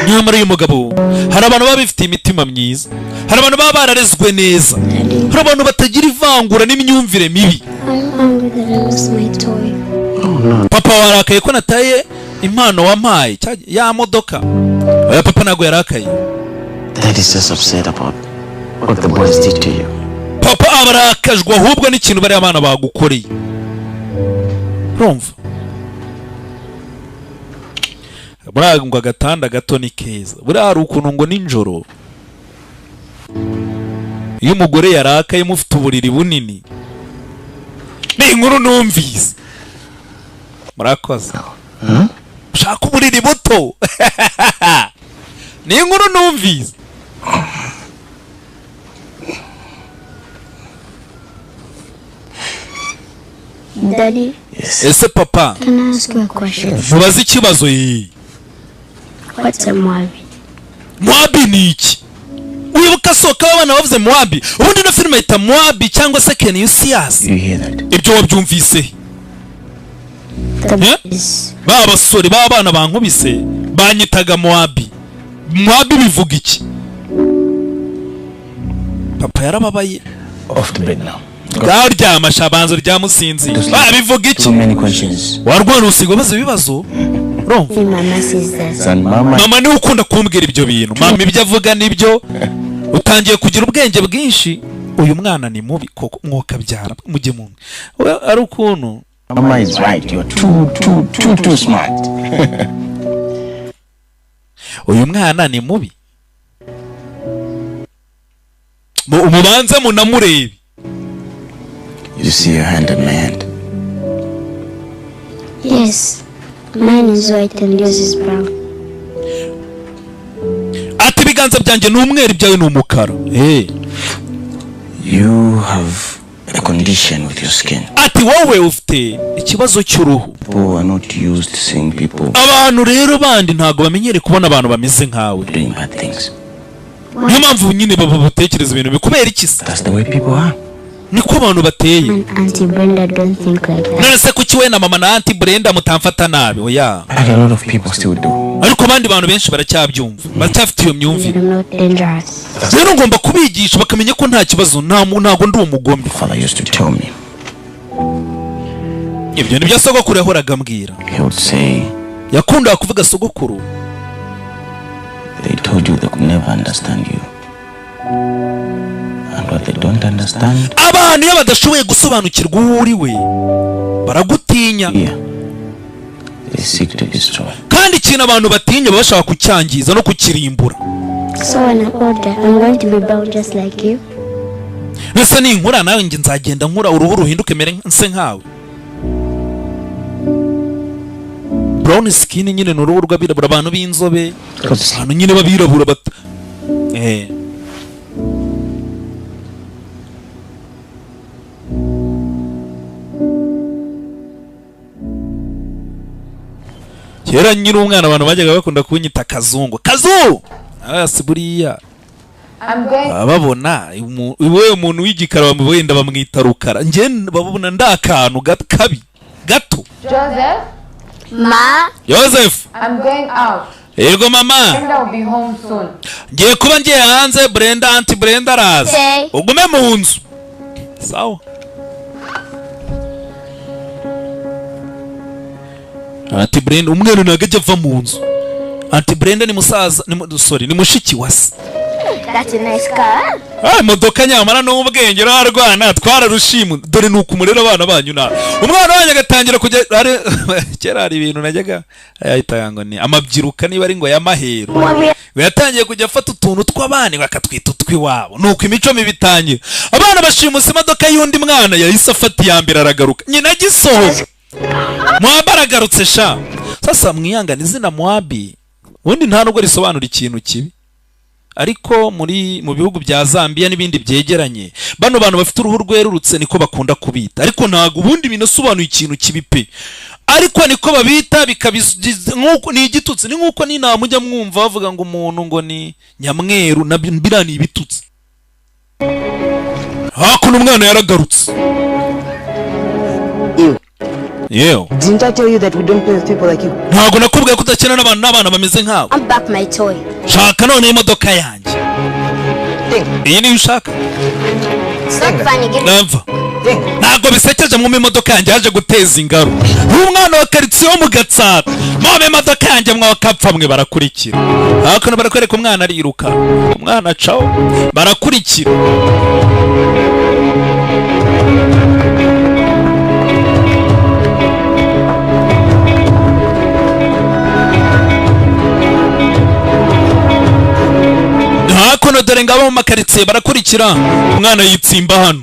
Nyamara uyu mugabo, hari abantu baba bifite imitima myiza, hari abantu baba bararezwe neza, hari abantu batagira ivangura n'imyumvire mibi. Papa warakaye ko nataye impano wampaye ya modoka. Oya, papa ntago yarakaye. Dad is just upset about what the boys did to you. Papa abarakajwe ahubwo n'ikintu bari abana bagukoreye. Urumva? Burangwa gatanda gato ni keza. Burari ukuntu ngo ninjoro iyo umugore yarakaye mufite uburiri bunini. Ni inkuru numvise. Murakoze. Ushaka uburiri buto. Ni inkuru numvise. Daddy, Ese papa, can I ask you a question? mubaze ikibazo yi. What's a Moabi? Moabi ni iki? Wibuka soka abana bavuze Moabi. Ubundi no filime yita Moabi cyangwa se Can You See Us? You hear that? Ibyo wabyumvise? Ba basore ba bana bankubise banyitaga Moabi. Moabi bivuga iki? Papa yarababaye. Off the bed now. Garyama shabanzo ryamusinzi. Ba bivuga iki? Too many questions. Warwana usigo baze bibazo. Mama says that. Son, mama ni ukunda kumbwira ibyo bintu. Mama ibyo avuga nibyo. Utangiye kugira ubwenge bwinshi. Uyu mwana ni mubi koko mwoka byara mujye mu. Ari ukuntu. Mama is right. You're too smart. Uyu mwana ni mubi. Umubanza munamurebe. You see your hand in my hand? Yes. Mine is white and yours is brown. Ati ibiganza byanjye ni umweru byawe ni umukara. You have a condition with your skin. Ati wowe ufite ikibazo cy'uruhu. People are not used to seeing people Abantu rero bandi ntago bamenyere kubona abantu bameze nkawe. doing bad things. Niyo mpamvu nyine batekereza ibintu bikubera iki se? That's the way people are. Niko abantu bateye. And Auntie Brenda don't think like that. None se kuki we na mama na Auntie Brenda mutamfata nabi? Oya. But a lot of people still do. Ariko abandi bantu benshi baracyabyumva. Baracyafite iyo myumvire. I'm not dangerous. Rero ngomba kubigisha bakamenya ko nta kibazo ntago ndi umugombe. Father used to tell me. Ibyo nibyo sogokuru yahoraga ambwira. He would say, Yakundaga kuvuga sogokuru. they told you they could never understand you. And what they don't understand, Abantu iyo badashoboye gusobanukirwa uwo uri we baragutinya. yeah, they seek to destroy. Kandi ikintu abantu batinya bashaka kucyangiza no kukirimbura. So when I'm older, I'm going to be brown just like you. Nese ni inkura nawe nge nzagenda nkura uruhu ruhinduke mere nse nkawe. Brown skin nyine n'uruhu rw'abirabura abantu b'inzobe. Abantu nyine babirabura bat. Kera nyiri umwana abantu bajyaga bakunda kunyita kazungu. Kazu! Buriya. Babona iwe umuntu w'igikara wenda bamwita rukara. Nge babona ndakantu kabi gato. Joseph? Ma? Joseph. I'm going out. Yego mama. Brenda will be home soon. Ngiye kuba ngiye hanze Brenda Auntie Brenda araza. Okay. Ugume mu nzu. Sawa. Auntie Brenda umwana nagajya ava mu nzu. Auntie Brenda ni musaza ni mushiki wase. That's a nice car. Modoka nyamara n'ubwenge rarwana twararushimu dore nuko umurera abana banyu na. Umwana wanyu agatangira kujya kera hari ibintu najyaga ayita ngo ni amabyiruka niba ari ngo ya mahero. Yatangiye kujya afata utuntu tw'abana bakatwita utwiwabo. Nuko imico mibitangira. Abana bashimusa imodoka y'undi mwana yahise afata yambira aragaruka. Nyina gisohoka. Moabi aragarutse sha. Sasa mwiyangana izina Moabi. Ubundi nta nubwo risobanura ikintu kibi. ariko mu bihugu bya Zambia n'ibindi byegeranye bano bantu bafite uruhu rwerurutse niko bakunda kubita, ariko ntago ubundi binasobanuye ikintu kibipe, ariko niko babita bikabigize nkuko ni igitutsi, ni nkuko ni namujya mwumva bavuga ngo umuntu ngo ni nyamweru na birani ibitutsi. Hakuno umwana yaragarutse. Yeo. Didn't I tell you that we don't play with people like you? Ntago nakubwiye kudakina n'abana bameze nkawe. I'm back my toy. Shaka none imodoka yanjye. Iyi ni ushaka? Stop funny, give Nava. Ntago bisekeje mu imodoka yanjye haje guteza ingaro. Umwana wa karitsiye wo mu Gatsata. Mu imodoka yanjye mwakapfa mwe barakurikira. Hakuno barakwereka umwana ariruka. Umwana cawo barakurikira. Hakuno dore ngabo mu makaritsiye barakurikira umwana yitsimba hano.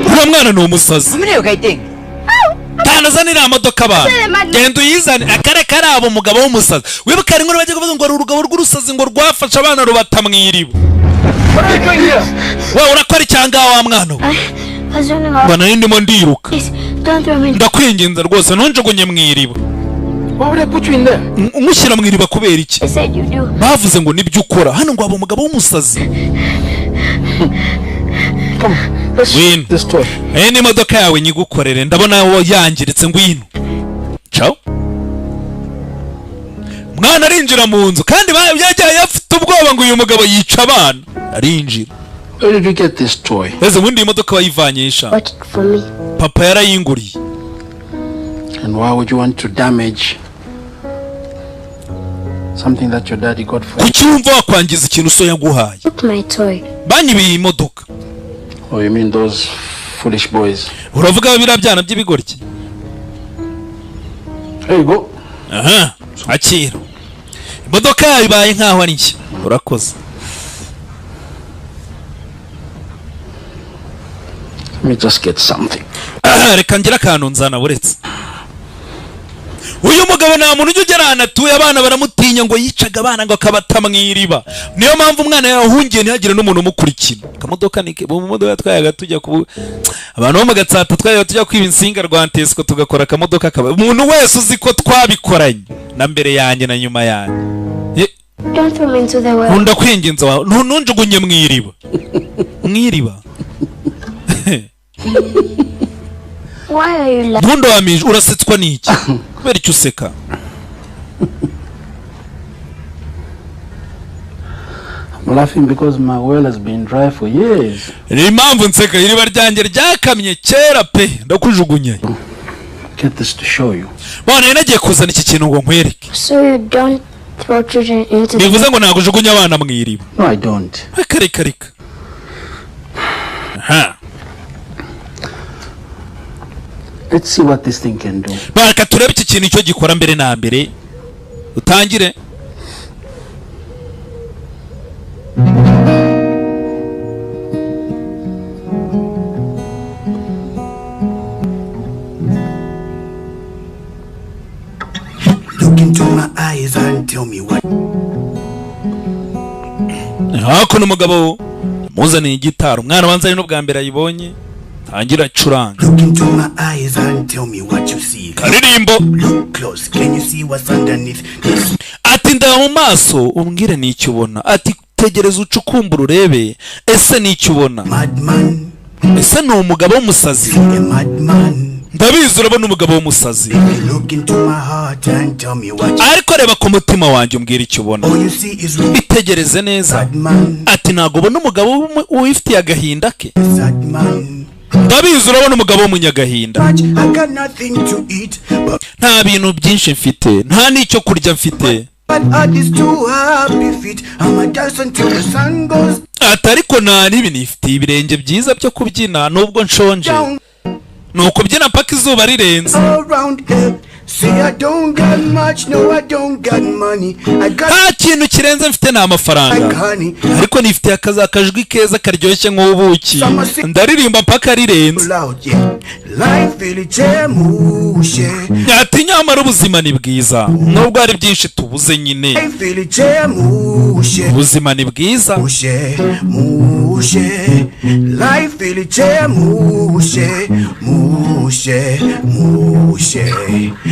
Uwo mwana ni umusazi. Tanazanira imodoka abantu. Genda uyizane akare karabo umugabo w'umusazi. Wibuka ari ngo bajye kuvuga ngo urugabo rw'urusazi ngo rwafasha abana rubatamwiribo. Wowe urakora cyanga wa mwana we. Bana ndimo ndiruka. Ndakwinginze rwose ntunjugunye mwiribo. Why would I put you in there? Umushyira mwiriba kubera iki? Bavuze ngo nibyo ukora hano ngo abo umugabo w'umusazi. Win. This toy. Ni modoka yawe nyigukorere ndabona wo yangiritse ngwino. Ciao. Mwana arinjira mu nzu kandi yagiye afite ubwoba ngo uyu mugabo yica abana. Arinjira. Where did you get this toy? Eze ubundi imodoka wayivanyisha. Watch it for me. Papa yarayinguriye. And why would you want to damage something that your daddy got for you? Kuki wumva wakwangiza ikintu so yaguhaye? Took my toy. Banyibiye imodoka. Oh, you mean those foolish boys? Uravuga bira byana by'ibigoryi. Here you go. Aha. Akira. Imodoka yawe ibaye nkaho ari nshya. Urakoze. Let me just get something. Reka ngira akantu nzana buretse. Uyu mugabo nta muntu ujya agerana atuye abana baramutinya ngo yicaga abana ngo akabatamwiriba. Niyo mpamvu umwana yahungiye ntihagire n'umuntu umukurikira. Kamodoka nike mu modoka twayaga tujya ku abantu bo mu Gatsata twayaga tujya kwiba insinga rwa Antesco tugakora kamodoka kaba. Umuntu wese uzi ko twabikoranye na mbere yanjye na nyuma yanjye. Don't throw me into the well. Nkunda kwinginza wawe ntunjugunye mwiriba. Mwiriba. Why are you laughing? Ntundo wamije urasetswa niki? Kubera icyo useka? I'm laughing because my well has been dry for years. Ni impamvu nseka iriba ryanjye ryakamye kera pe ndakujugunye. Get this to show you. Bwana nagiye kuzana iki kintu ngo nkwereke. So you don't throw children into the Bivuze ngo nagujugunya abana mwiriba. No, I don't. Kareka. Aha. Let's see what this thing can do. Baraka turebe iki kintu cyo gikora mbere na mbere. Utangire. Look into my eyes and tell me what. Hakuno umugabo muzaniye igitaro umwana wanzanye no bwa mbere ayibonye. Tangira curanga. Look into my eyes and tell me what you see. Karirimbo. Look close, can you see what's underneath this? Ati ndaba mu maso umbwire n'icyo ubona. Ati tegereza ucukumbura urebe ese n'icyo ubona. Madman. Ese ni umugabo w'umusazi. Madman. Ndabizi urabona umugabo w'umusazi. Look into my heart and tell me what you ariko reba ku mutima wanjye umbwira icyo ubona. All you see is itegereze neza. Ati ntago ubona umugabo wifitiye agahinda ke. Ndabizi urabona umugabo w'umunyagahinda. Nta bintu byinshi mfite nta n'icyo kurya mfite. Atariko nta n'ibi nifitiye ibirenge byiza byo kubyina nubwo nshonje. Nuko byina paka izuba rirenze. See, I don't got much, no, I don't got money. I got nta kintu kirenze mfite na amafaranga, honey. ariko nifite akajwi keza karyoshye nk'ubuki, ndaririmba mpaka rirenze. Loud, yeah. Life ilichemushe. Ati nyamara ubuzima ni bwiza nubwo hari byinshi tubuze nyine. Life ilichemushe. Ubuzima ni bwiza. Mushe, mushe. Life ilichemushe. Mushe, mushe.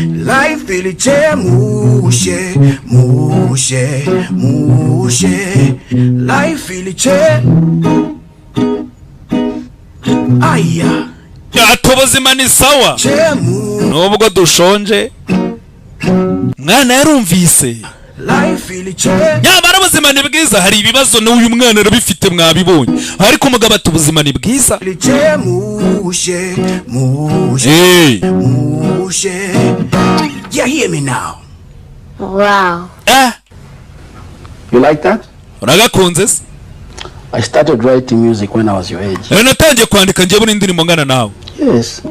Life ilichemushe. Mushe, mushe. Life iliche. Aya. Ati ubuzima ni sawa nubwo dushonje. Mwana yarumvise. Nyamara ubuzima ni bwiza, hari ibibazo n'uyu mwana arabifite mwabibonye, ariko umugabo ati ubuzima ni bwiza. Hey. You hear me now? Wow. You like that? Uragakunze se? I started writing music when I was your age. Natangiye kwandika njye buri indirimbo ngana nawe. Yes.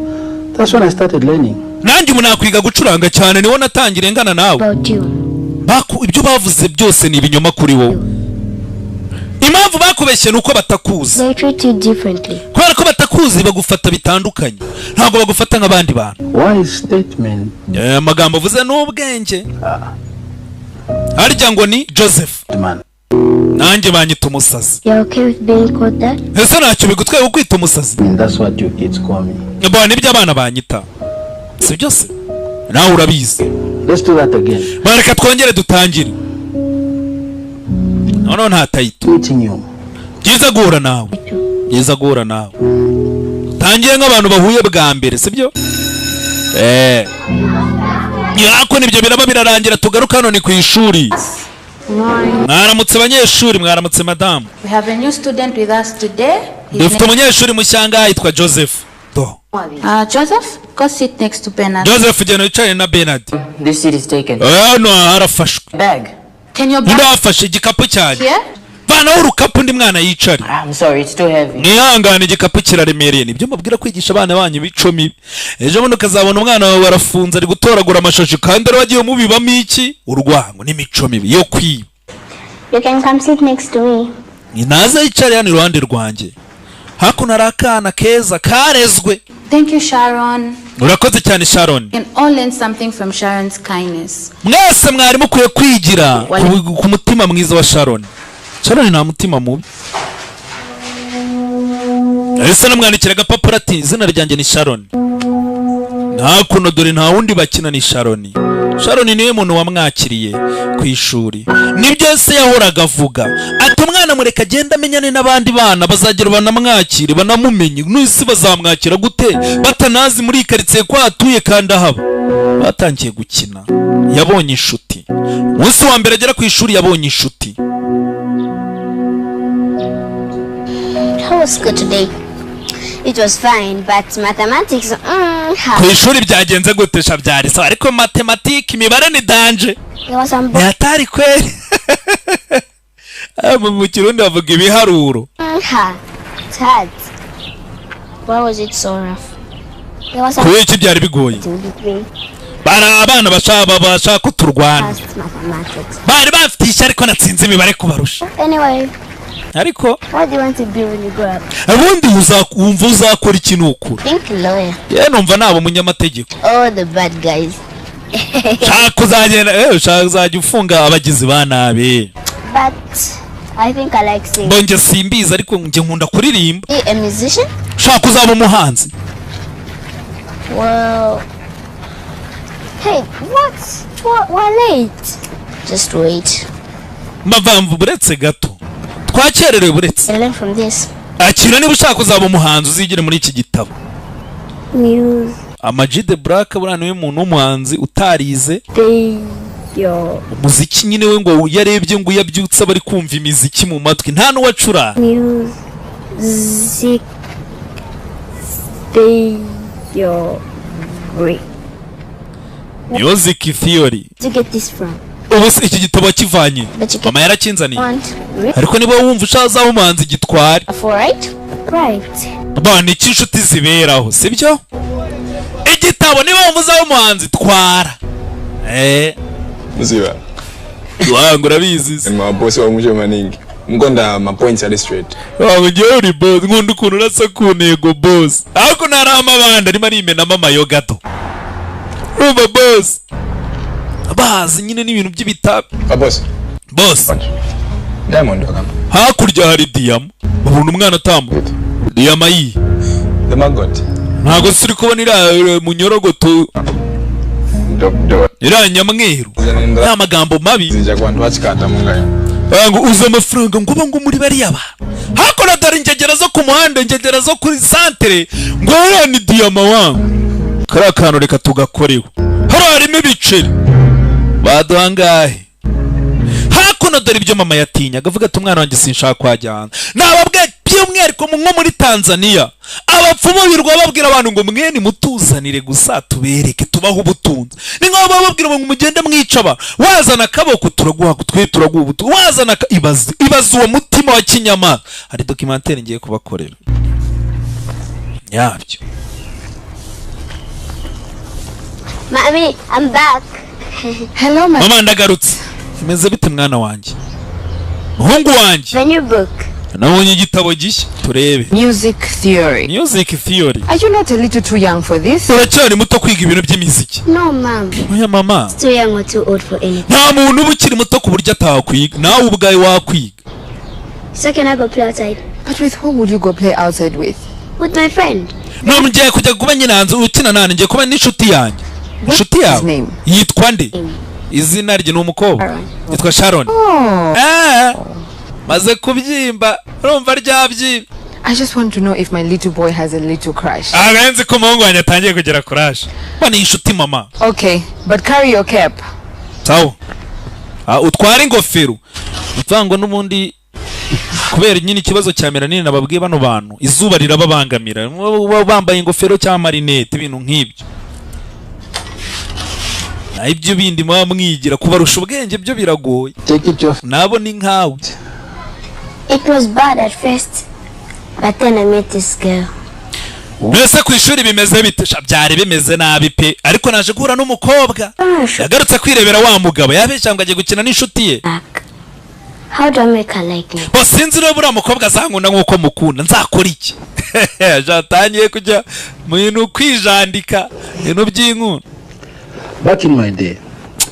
That's when I started learning. Nanjye ubu nakwiga gucuranga cyane, niwo natangire ngana nawe. About you. Ibyo bavuze byose ni ibinyoma kuri wowe. Impamvu bakubeshye nuko batakuzi. They treat you differently. Kubera ko batakuzi bagufata bitandukanye, ntabwo bagufata nk'abandi bantu. Why statement? Amagambo uvuze n'ubwenge. Harya ngo ni Joseph. Man. Nanjye banyita umusazi. You're okay with being called that? Ese ntacyo bigutwaye ukwita umusazi? That's what you kids call me. Bwana ibyo abana banyita. Si byose. Nawe urabizi. Let's do that again. Bareka twongere dutangire. None ntatayito. Meeting you. Byiza guhura nawe. Byiza guhura nawe. Tangiye nk'abantu bahuye bwa mbere, sibyo? Yako nibyo biraba birarangira tugaruka hano ni ku ishuri. Mwaramutse abanyeshuri, mwaramutse madam. We have a new student with us today. Dufite umunyeshuri mushyanga yitwa Joseph. Joseph, go sit next to Bernard. Joseph jeno yicaye na Bernard. This seat is taken. No harafashwe. Bag. Can you Nda afashe igikapu cyane. here? Bana urukapu ndi mwana yicari. I'm sorry, it's too heavy. Mwihangane igikapu kiraremereye. Nibyo mabwira kwigisha abana banyu bicomi. Ejo bundi ukazabona umwana wawe warafunze ari gutoragura amashashi kandi aragiye mubibamo iki? Urwango n'imico mibi yo kwiba. You can come sit next to me. Ninaza yicari hano iruhande rwanjye. Hakuno arakana keza karezwe. Thank you, Sharon. Urakoze cyane Sharon. We can all learn something from Sharon's kindness. Mwese mwari mukwiye kwigira ku mutima mwiza wa Sharon. Sharon nta mutima mubi. Ese namwandikira agapapuro ati izina ryanjye ni Sharon. Hakuno dore nta wundi bakina ni Sharon. Sharon niwe muntu wamwakiriye ku ishuri. Nibyo se yahoraga avuga. Ati umwana mureka agenda amenyane n'abandi bana bazagira banamwakire banamumenye. N'isi bazamwakira gute batanazi muri karitsiye kwa atuye kandi ahaba. Batangiye gukina. Yabonye inshuti. Umunsi wa mbere agera ku ishuri yabonye inshuti. How was school today? It was fine, but mathematics, Ku ishuri byagenze gute sha byari so ariko mathematics imibare ni danger. There was some Yatari kweli. Mu Kirundi bavuga ibiharuro. It's hard. Why was it so rough? There was some Kuki byari bigoye. Bara abana bashaka kuturwana. mathematics. Bari bafite ariko natsinze imibare kubarusha. Anyway, Ariko what do you want to be when you grow up? ubundi uzakumva uzakora ikintu ukura. Think lawyer. Numva nabo munyamategeko. Oh, the bad guys. Shaka uzagenda uzajya ufunga abagizi ba nabi. But I think I like singing. Bonje simbiza ariko nje nkunda kuririmba. Be a musician? Shaka uzaba umuhanzi. Well, hey, what? We're late. Just wait. Mavamvu buretse gato. Twakererewe buretse. I learn from this. Akira niba ushaka uzaba umuhanzi uzigire muri iki gitabo. Muse. Amag the Black burana niwe muntu w'umuhanzi utarize. Yo. Umuziki nyine we ngo yarebye ngo yabyutse bari kumva imiziki mu matwi nta n'uwacura. Music. Theory. Music theory. To get this from? Ubu iki gitabo kivanye. Mama yarakinzaniye. Ariko niba wumva ushaza umuhanzi gitware. Right. Bana iki inshuti ziberaho, sibyo? Igitabo niba mvuze umuhanzi twara Muziba wangu urabizi ma boss wa muje maningi ngonda ma points ari straight wangu ngiye uri boss nkunda ukuntu urasa ku ntego boss ariko narama abandi arimo arimena mama yo gato urumva boss bazi nyine n'ibintu by'ibitabi boss Diamond wakama hakurya hari diyama ubuntu umwana atambuka diyama yi the maggot ntago siri kubona ira munyorogoto ira nyamweru nta magambo mabi zija kwantu bacikata mungaye ngo uza amafaranga ngo ngo muri bari yaba hakora dare ingegera zo ku muhanda ingegera zo kuri santere ngo ni diyama wangu kara kantu reka tugakoreho harimo ibiceri baduhangahe hakuno dore ibyo mama yatinya gavuga ati umwana wanjye sinshaka kwajyana nababwe by'umwihariko nko muri Tanzania abapfumu birwa babwira abantu ngo mwene mutuzanire gusa tubereke tubaho ubutunzi ni nko bababwira ngo mugende mwica wazana akaboko turaguha twe turaguha ubutunzi wazana ibaza uwo mutima wa kinyama hari documentaire ngiye kubakorera yabyo. Mommy, I'm back. Hello, mama ndagarutse kimeze bite mwana wanjye muhungu wanjye The new book. nabonye igitabo gishya turebe Music theory. Music theory. Are you not a little too young for this? uracyari muto kwiga ibintu by'imiziki No, Mom. oya mama Too young or too old for anything. nta muntu uba ukiri muto ku buryo atakwiga nawe ubwawe wakwiga. So can I go play outside? But with whom would you go play outside with? With my friend. none ngiye kujya kuba nyine hanze ukina nane ngiye kuba n'inshuti yanjye. inshuti yawe yitwa nde? izina rye ni umukobwa yitwa Sharon. maze kubyimba urumva ryabyiba. I just want to know if my little boy has a little crush. Agenze ko umuhungu wanjye atangiye kugira crush. Bani inshuti mama. Okay, but carry your cap. Sawa. Utwara ingofero. Utvango n'ubundi kubera nyine ikibazo cya melanine nababwiye bano bantu izuba rirababangamira bambaye ingofero cyangwa marinette ibintu nk'ibyo. Na ibyo bindi mwigira kubarusha ubwenge byo biragoye. Nabo ni nkawe. It was bad at first, but then I met this girl. Mbese ku ishuri bimeze bite? Byari bimeze nabi pe ariko naje guhura n'umukobwa yagarutse kwirebera wa mugabo yabeshya ngo agiye gukina n'inshuti ye. How do I make her like me? Bo sinzi no bura mukobwa azankunda nkuko mukunda nzakora iki? Jatangiye kujya mu bintu kwijandika ibintu by'inkuru. Back in my day,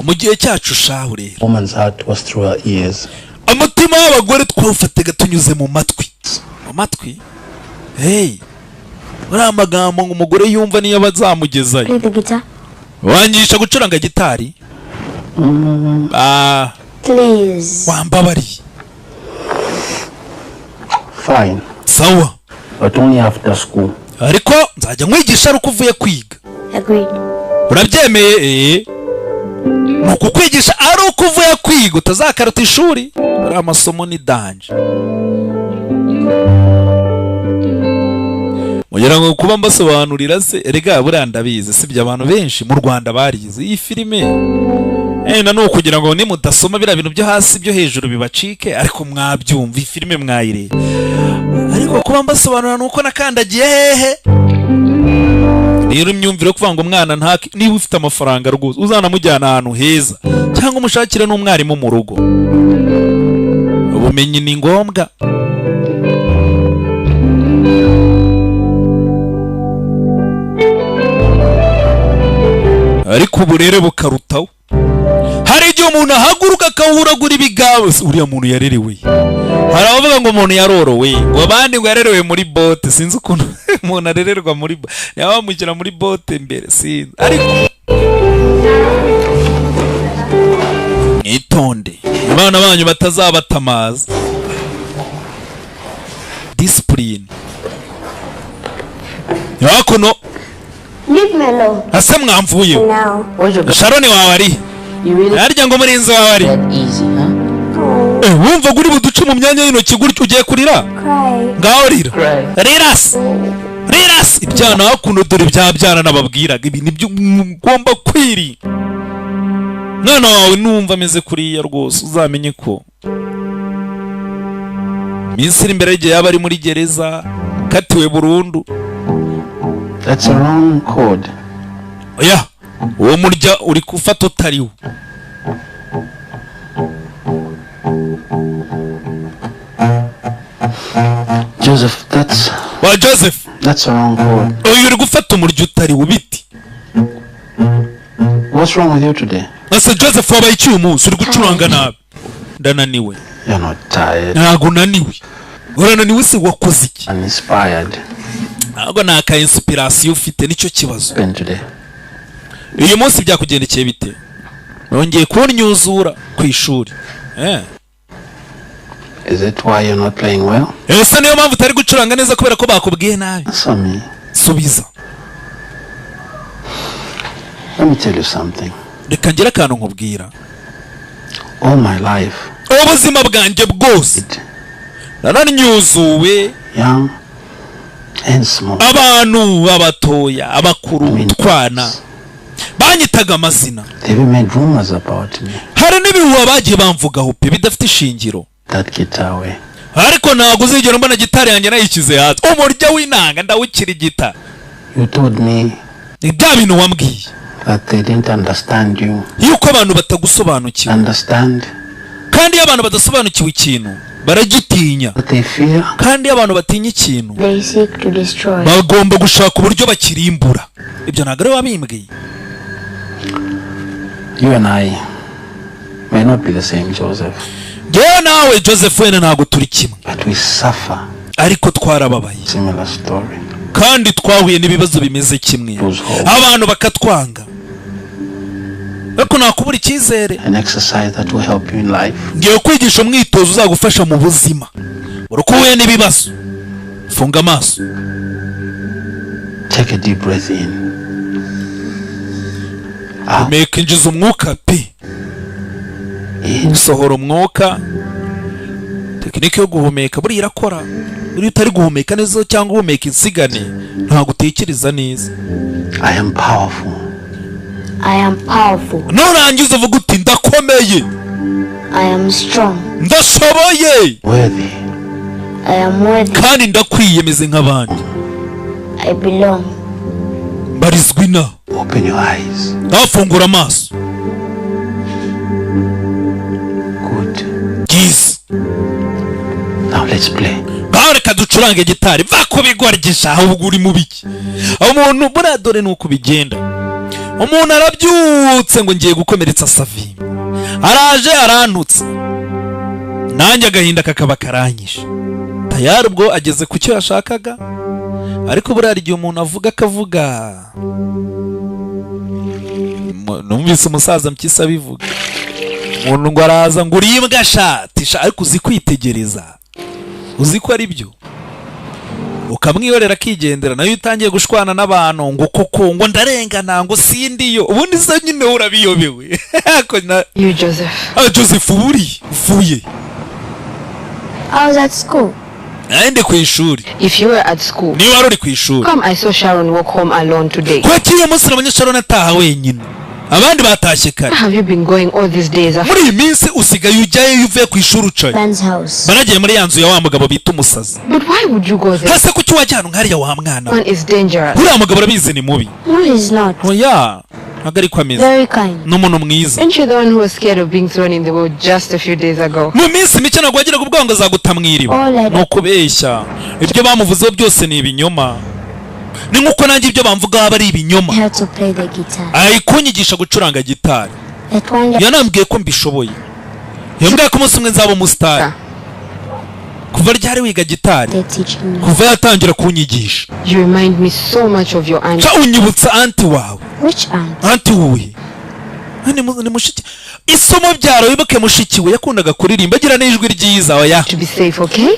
mu gihe cyacu shahure woman's heart was through her ears. Umutima w'abagore twawufataga tunyuze mu matwi. Mu matwi? Hey. Ura amagambo ngo umugore yumva niyo bazamugezayo. Play the guitar. Wangisha gucuranga gitari? Please. Wambabari. Fine. Sawa. But only after school. Ariko nzajya nkwigisha ari uko uvuye kwiga. Agreed. Urabyemeye? Nuko kwigisha ari uko uvuye kwiga utazakarata ishuri. Ari amasomo ni danje. Mugira ngo kuba mbasobanurira se erega burandabize sibye abantu benshi mu Rwanda barize iyi filime na no kugira ngo nimudasoma bira bintu byo hasi byo hejuru bibacike ariko mwabyumva iyi filime mwayire ariko kuba mbasobanurira nuko nakandagiye hehe rero imyumvire kuvuga ngo umwana ntaki niba ufite amafaranga rwose uzanamujyana ahantu heza cyangwa umushakire n'umwarimu mu rugo ubumenyi ni ngombwa. Ariko uburere bukarutaho hari igihe umuntu ahaguruka akawuragura ibigabo uriya muntu yarerewe hari abavuga ngo umuntu yarorowe ngo abandi ngo yarerewe muri bote sinzi ukuntu umuntu arererwa muri yaba bamushyira muri bote mbere sinzi ariko mwitonde abana banyu batazabatamaza discipline yakono. Leave me alone. Ase mwamvuye. Sharoni wawe ari. Narya ngo murinzi wawe ari. Wumva guri buduce mu myanya y'intoki gutyo ugiye kurira? Ngaho rira. Riras. Riras. Ibyana hakuno dore byabyana nababwiraga ibi nibyo ngomba kwiri. None wawe numva ameze kuriya rwose uzamenye ko Misiri imbere igihe yaba ari muri gereza katiwe burundu. That's a wrong code. oya uwo murya uri kufata utariwo. Joseph, that's a wrong word. Oya uri gufata umurya utariwo biti. What's wrong with you today? Asa Joseph wabaye iki uyu munsi uri gucuranga nabi? Ndananiwe. You're not tired. Ntago naniwe. Urananiwe se wakoze iki? Uninspired. Ntago naka inspiration ufite nicyo kibazo. Today. Uyu munsi byakugendekeye bite? Nongeye kunyuzura ku ishuri. Is it why you're not playing well? Ese niyo mpamvu utari gucuranga neza kubera ko bakubwiye nabi? Subiza. Let me tell you something. Reka ngira akantu nkubwira. All my life. Ubuzima bwanjye bwose. Naranyuzuwe. Young and small. Abantu abatoya, abakuru, twana. Banyitaga amazina. They made rumors about me. Hari n'ibihuha bagiye bamvugaho pe bidafite ishingiro. That guitar way. Ariko ntago uzigera mbona gitari yanjye nayikize hasi. Umurya w'inanga ndawukirigita. You told me. Ibya bintu wambwiye. That they didn't understand you. Yuko abantu batagusobanukiwe. Understand. Kandi abantu badasobanukiwe ikintu baragitinya. They fear. Kandi abantu batinya ikintu. They seek to destroy. Bagomba gushaka uburyo bakirimbura. Ibyo ntago ari wabimbwiye. You and I may not be the same, Joseph. Yewe nawe Joseph wena ntago turi kimwe. But we suffer. Ariko twarababaye. Similar story. Kandi twahuye n'ibibazo bimeze kimwe. Abantu bakatwanga. Ariko nakubura icyizere. An exercise that will help you in life. Ngiye kwigisha umwitozo uzagufasha mu buzima. Urukuye n'ibibazo. Funga amaso. Take a deep breath in. Make injiza umwuka pe. Sohora umwuka. Tekinike yo guhumeka buri irakora. Uri utari guhumeka neza cyangwa uhumeka insigane ntago utekereza neza. I am powerful. I am powerful. Nurangiza uvuga uti ndakomeye. I am strong. Ndashoboye. Worthy. I am worthy. Kandi ndakwiyemeze nk'abandi. I belong. Barizwi na. Open your eyes. Afungura amaso. Good. Yes. Now let's play. Reka ducurange gitari va kubigwargisha ahubwo uri mubiki. Umuntu buradore nuko bigenda. Umuntu arabyutse ngo ngiye gukomeretsa Savi. Araje arantutse. Nanjye agahinda kakaba karanyishe. Tayari ubwo ageze ku cyo yashakaga. Ariko burari igihe umuntu avuga akavuga. Numvise umusaza mpyisa bivuga. Umuntu ngo araza ngo urimbwa shatisha ariko uzi kwitegereza. Uzi ko ari byo. Ukamwiyorera akigendera nayo utangiye gushwana n'abantu ngo koko ngo ndarengana ngo sindiyo. Ubundi se nyine urabiyobewe. You Joseph. Joseph uri ufuye. I was at school. Aende ku ishuri. If you were at school. Ni wari uri ku ishuri. Come I saw Sharon walk home alone today. Kwa kiyo munsi nabonye Sharon ataha wenyine. Abandi batashye kare. Have you been going all these days? Muri iyi minsi usigaye ujyayo uvuye ku ishuri ucaye. Friend's house. Baragiye muri yanzu ya wa mugabo bita umusazi. But why would you go there? Hase kuki wajyana nkariya wa mwana? One is dangerous. Uriya mugabo arabizi ni mubi. No, he's not. Oya. Ntabwo ari kwameza. Very kind. N'umuntu mwiza. Aren't you the one who was scared of being thrown in the well just a few days ago? Mu minsi mike ntabwo wagira ubwoba ngo azagutamwiriba. No kubeshya. Ibyo bamuvuzeho byose ni ibinyoma. Ni nkuko nanjye ibyo bamvuga aba ari ibinyoma. I had to play the guitar. Ari kunyigisha gucuranga gitari. Yanambwiye ko mbishoboye. Yambwiye ko umunsi umwe nzaba umusitari. Kuva ryari wiga gitari? Kuva yatangira kunyigisha. You remind me so much of your aunt. Unyibutsa auntie wawe. Which aunt? Auntie wuye. Ni mushiki. Isomo byaro wibuke mushiki we yakundaga kuririmba agira n'ijwi ryiza oya. To be safe, okay?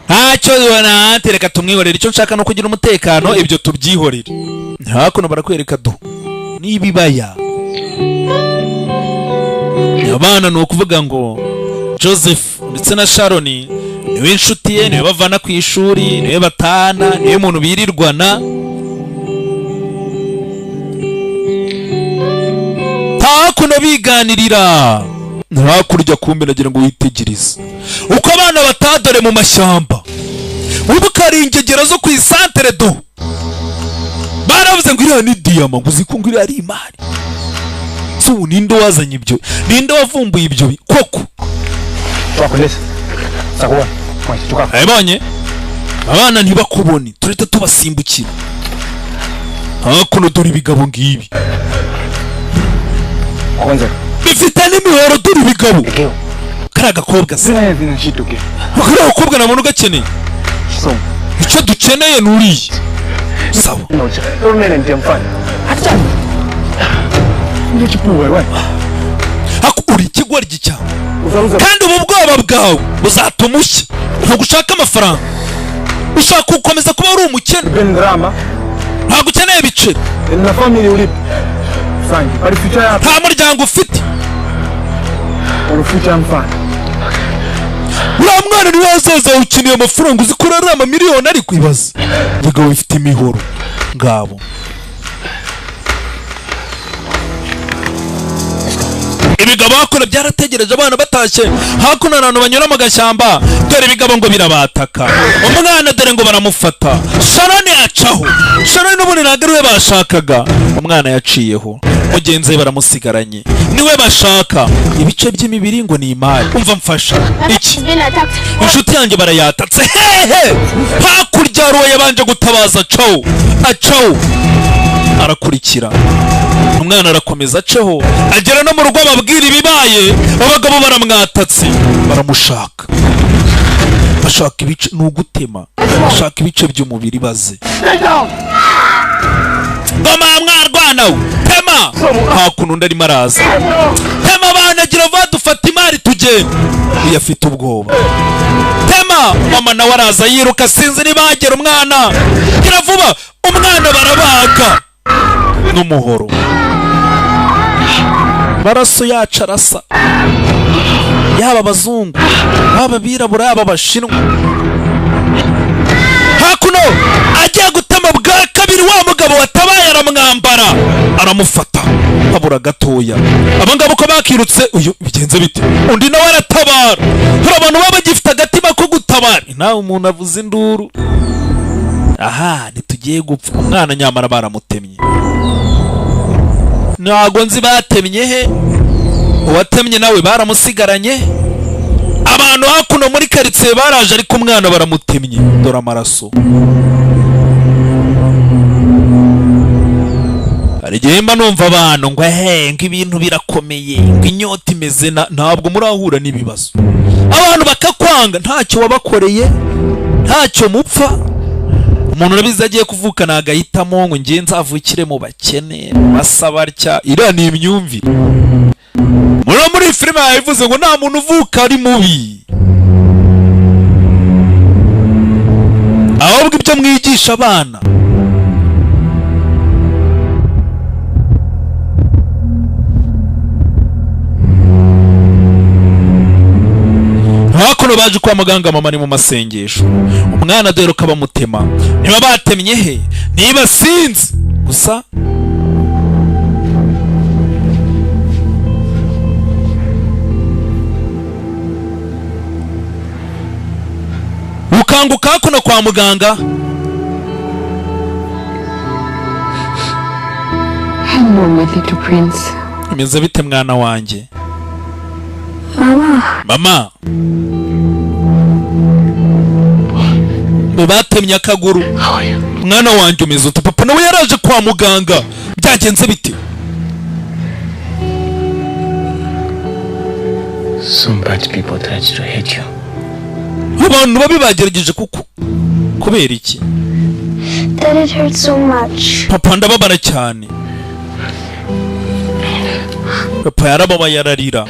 Ntacyo yona tereka tumwihorera icyo nshaka no kugira umutekano ibyo tubyihorera. Ntakuno barakwereka do. Nibibaya. Abana no kuvuga ngo Joseph ndetse na Sharon niwe inshuti ye niwe bavana ku ishuri niwe batana niwe muntu birirwana. Takuno biganirira. Ntakurya kumbe nagira ngo witegereze. Uko abana batadore mu mashyamba. Wibuka ari ingegera zo ku isantere do. Baravuze ufite ngo iriya ni diyama ngo uzi ko ngo iriya ari imari. So ninde wazanye ibyo? Ninde wavumbuye ibyo koko? Abanye abana ntibakubone turete tubasimbukira. Hakuno dore ibigabo ngibi. Bifite n'imihoro dore ibigabo. Karaga kobwa se. Karaga kobwa na muntu gakeneye. Icyo dukeneye nuriye. Sawa. Hakuri ikigoryi cyawe. Kandi ubu bwoba bwawe buzatuma ushya. Ntabwo ushaka amafaranga. Ushaka gukomeza kuba uri umukene. Ntabwo ukeneye ibiceri. Nta muryango ufite. Uriya mwana niwe wazaza ukeneye amafaranga uzi ko ari amamiliyoni ari kwibaza. Ibigabo bifite imihoro ngabo. Ibigabo hakuna byarategereje abana batashye. Hakuna abantu banyura mu gashyamba. Dore ibigabo ngo birabataka. Umwana dore ngo baramufata. Sharoni acaho. Sharoni n'ubundi ntabwo we bashakaga. Umwana yaciyeho. Mugenzi we baramusigaranye. Niwe bashaka. Ibice by'imibiri ngo ni imari. Umva mfasha. Iki? Inshuti yanjye barayatatse. Hehe. Hakurya ruwe yabanje gutabaza acaho. Acaho. Arakurikira. Umwana arakomeza aceho. Agera no mu rugo babwira ibibaye. Abagabo baramwatatse. Baramushaka. Bashaka ibice n'ugutema. Bashaka ibice by'umubiri baze. Goma mwarwana we. Tema. Hakuno ndarimo araza. Tema banagira vadufata imari tugenda. Uyafite ubwoba. Tema. Mama nawe araza yiruka sinzi nibagera umwana. Gira vuba. Umwana barabaga. N'umuhoro. Baraso yacu arasa. Yaba abazungu, yaba abirabura, yaba abashinwa. Hakuno agiye gutema bwa kabiri wa mugabo watabaye aramwambara. Aramufata. Habura gatoya. Abangabo ko bakirutse uyu bigenze bite? Undi nawe aratabara. Hari abantu baba gifite agatima ko gutabara. Nawe umuntu avuze induru. Aha ntitugiye gupfa. Umwana nyamara baramutemye. Ntago nzi batemye he. Uwatemye nawe baramusigaranye. Abantu hakuno muri karitsiye baraje ariko umwana baramutemye. Dore amaraso. Hari igihe mba numva abantu ngo ngo ibintu birakomeye, ngo inyota imeze ntabwo murahura n'ibibazo. Abantu bakakwanga ntacyo wabakoreye, ntacyo mupfa. Umuntu urabizi agiye kuvuka nagahitamo ngo ngiye nzavukire mu bakene basabarya. Iriya ni imyumvire. Muri filime yavuze ngo nta muntu uvuka ari mubi. Ahubwo ibyo mwigisha abana. Hakuno baje kwa muganga mama ni mu masengesho. Umwana dore ukabamutema. Niba batemye he? Niba sinzi. Gusa ukanguka hakuno kwa muganga. Hello, my little prince. Imeze bite mwana wanjye? Mama. Batemye akaguru. Mwana wanjye umeze ute? Papa nawe yaraje kwa muganga. Byagenze bite? Some bad people tried to hate you. Abantu babi bagerageje kubera iki? That it hurts so much. Papa ndababara cyane. Papa yarababaye yararira.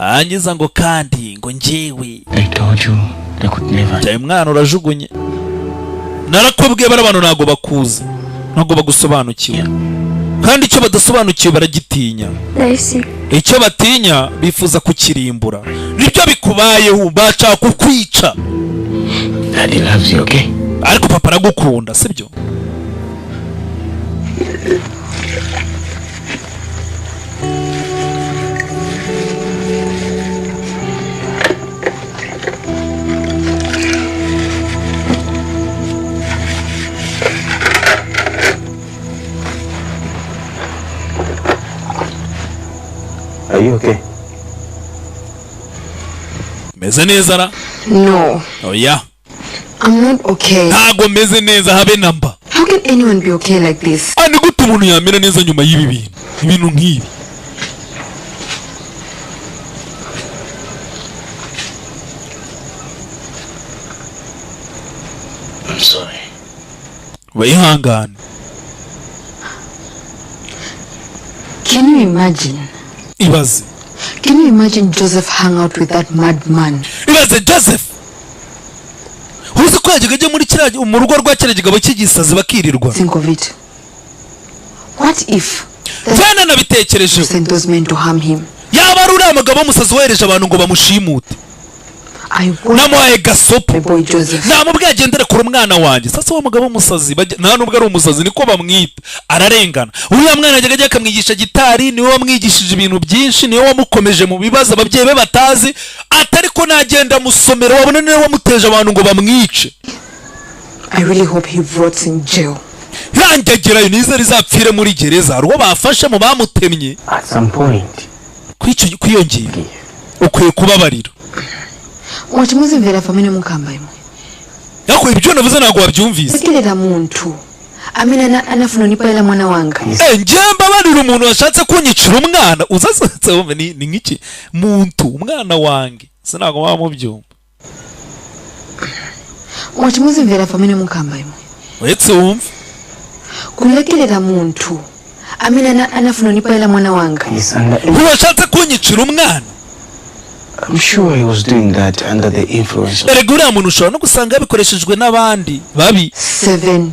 Angiza ngo kandi ngo njyewe. I told you they could never. Jya mwana urajugunye. Narakubwiye bara abantu nago bakuze. Nago bagusobanukiwe. Kandi icyo badasobanukiwe baragitinya. Icyo batinya bifuza kukirimbura. Nibyo bikubayeho baca kukwica. Daddy loves you, okay? Ariko papa aragukunda, sibyo? you okay? Meze neza ra? No. Oh yeah. I'm not okay. Ntago meze neza habe namba. How can anyone be okay like this? Ani gute umuntu yamera neza nyuma y'ibi bintu nk'ibi? I'm sorry. Bayihangane. Can you imagine? Ibaze. Can you imagine Joseph hang out with that madman? Ibaze Joseph. Uzi ko yajyaga muri kiriya mu rugo rwa kiriya gigabo cy'igisazi bakirirwa. Think of it. What if Jana nabitekereje. sent those men to harm him? Yaba ari uriya mugabo w'umusazi wohereje abantu ngo bamushimute. Namuhaye gasopo. Boy Joseph. Namubwiye agendere kure umwana wanjye. Sasa wa mugabo w'umusazi nta nubwo ari umusazi niko bamwita. Ararengana. Uriya mwana yajyaga akamwigisha gitari, niwe wamwigishije ibintu byinshi, niwe wamukomeje mu bibazo ababyeyi be batazi. Atari ko nagenda musomero wabona niwe wamuteje abantu ngo bamwice. I really hope he rots in jail. Yangegerayo nize rizapfire muri gereza. Ruwo bafashe mu bamutemye. At some point. Kwiyongera. Ukwiye kubabarira. Wachimuzi mvera famine mukamba imwe. Yako ibyo navuze ntago wabyumvise. Sekirera muntu. Amina anafuna nipaela mwana wanga. Njemba barira umuntu washatse kunyicira umwana. Uzasatse wumve ni nkiki muntu umwana wange. Sinago wamubyumva. Wachimuzi mvera famine mukamba imwe. Wetse wumve. Kulekerera muntu. Amina anafuna nipaela mwana wanga. Washatse kunyicira umwana. I'm sure he was doing that under the influence of... Uriya muntu ushobora no gusanga yabikoreshejwe n'abandi babi. 17.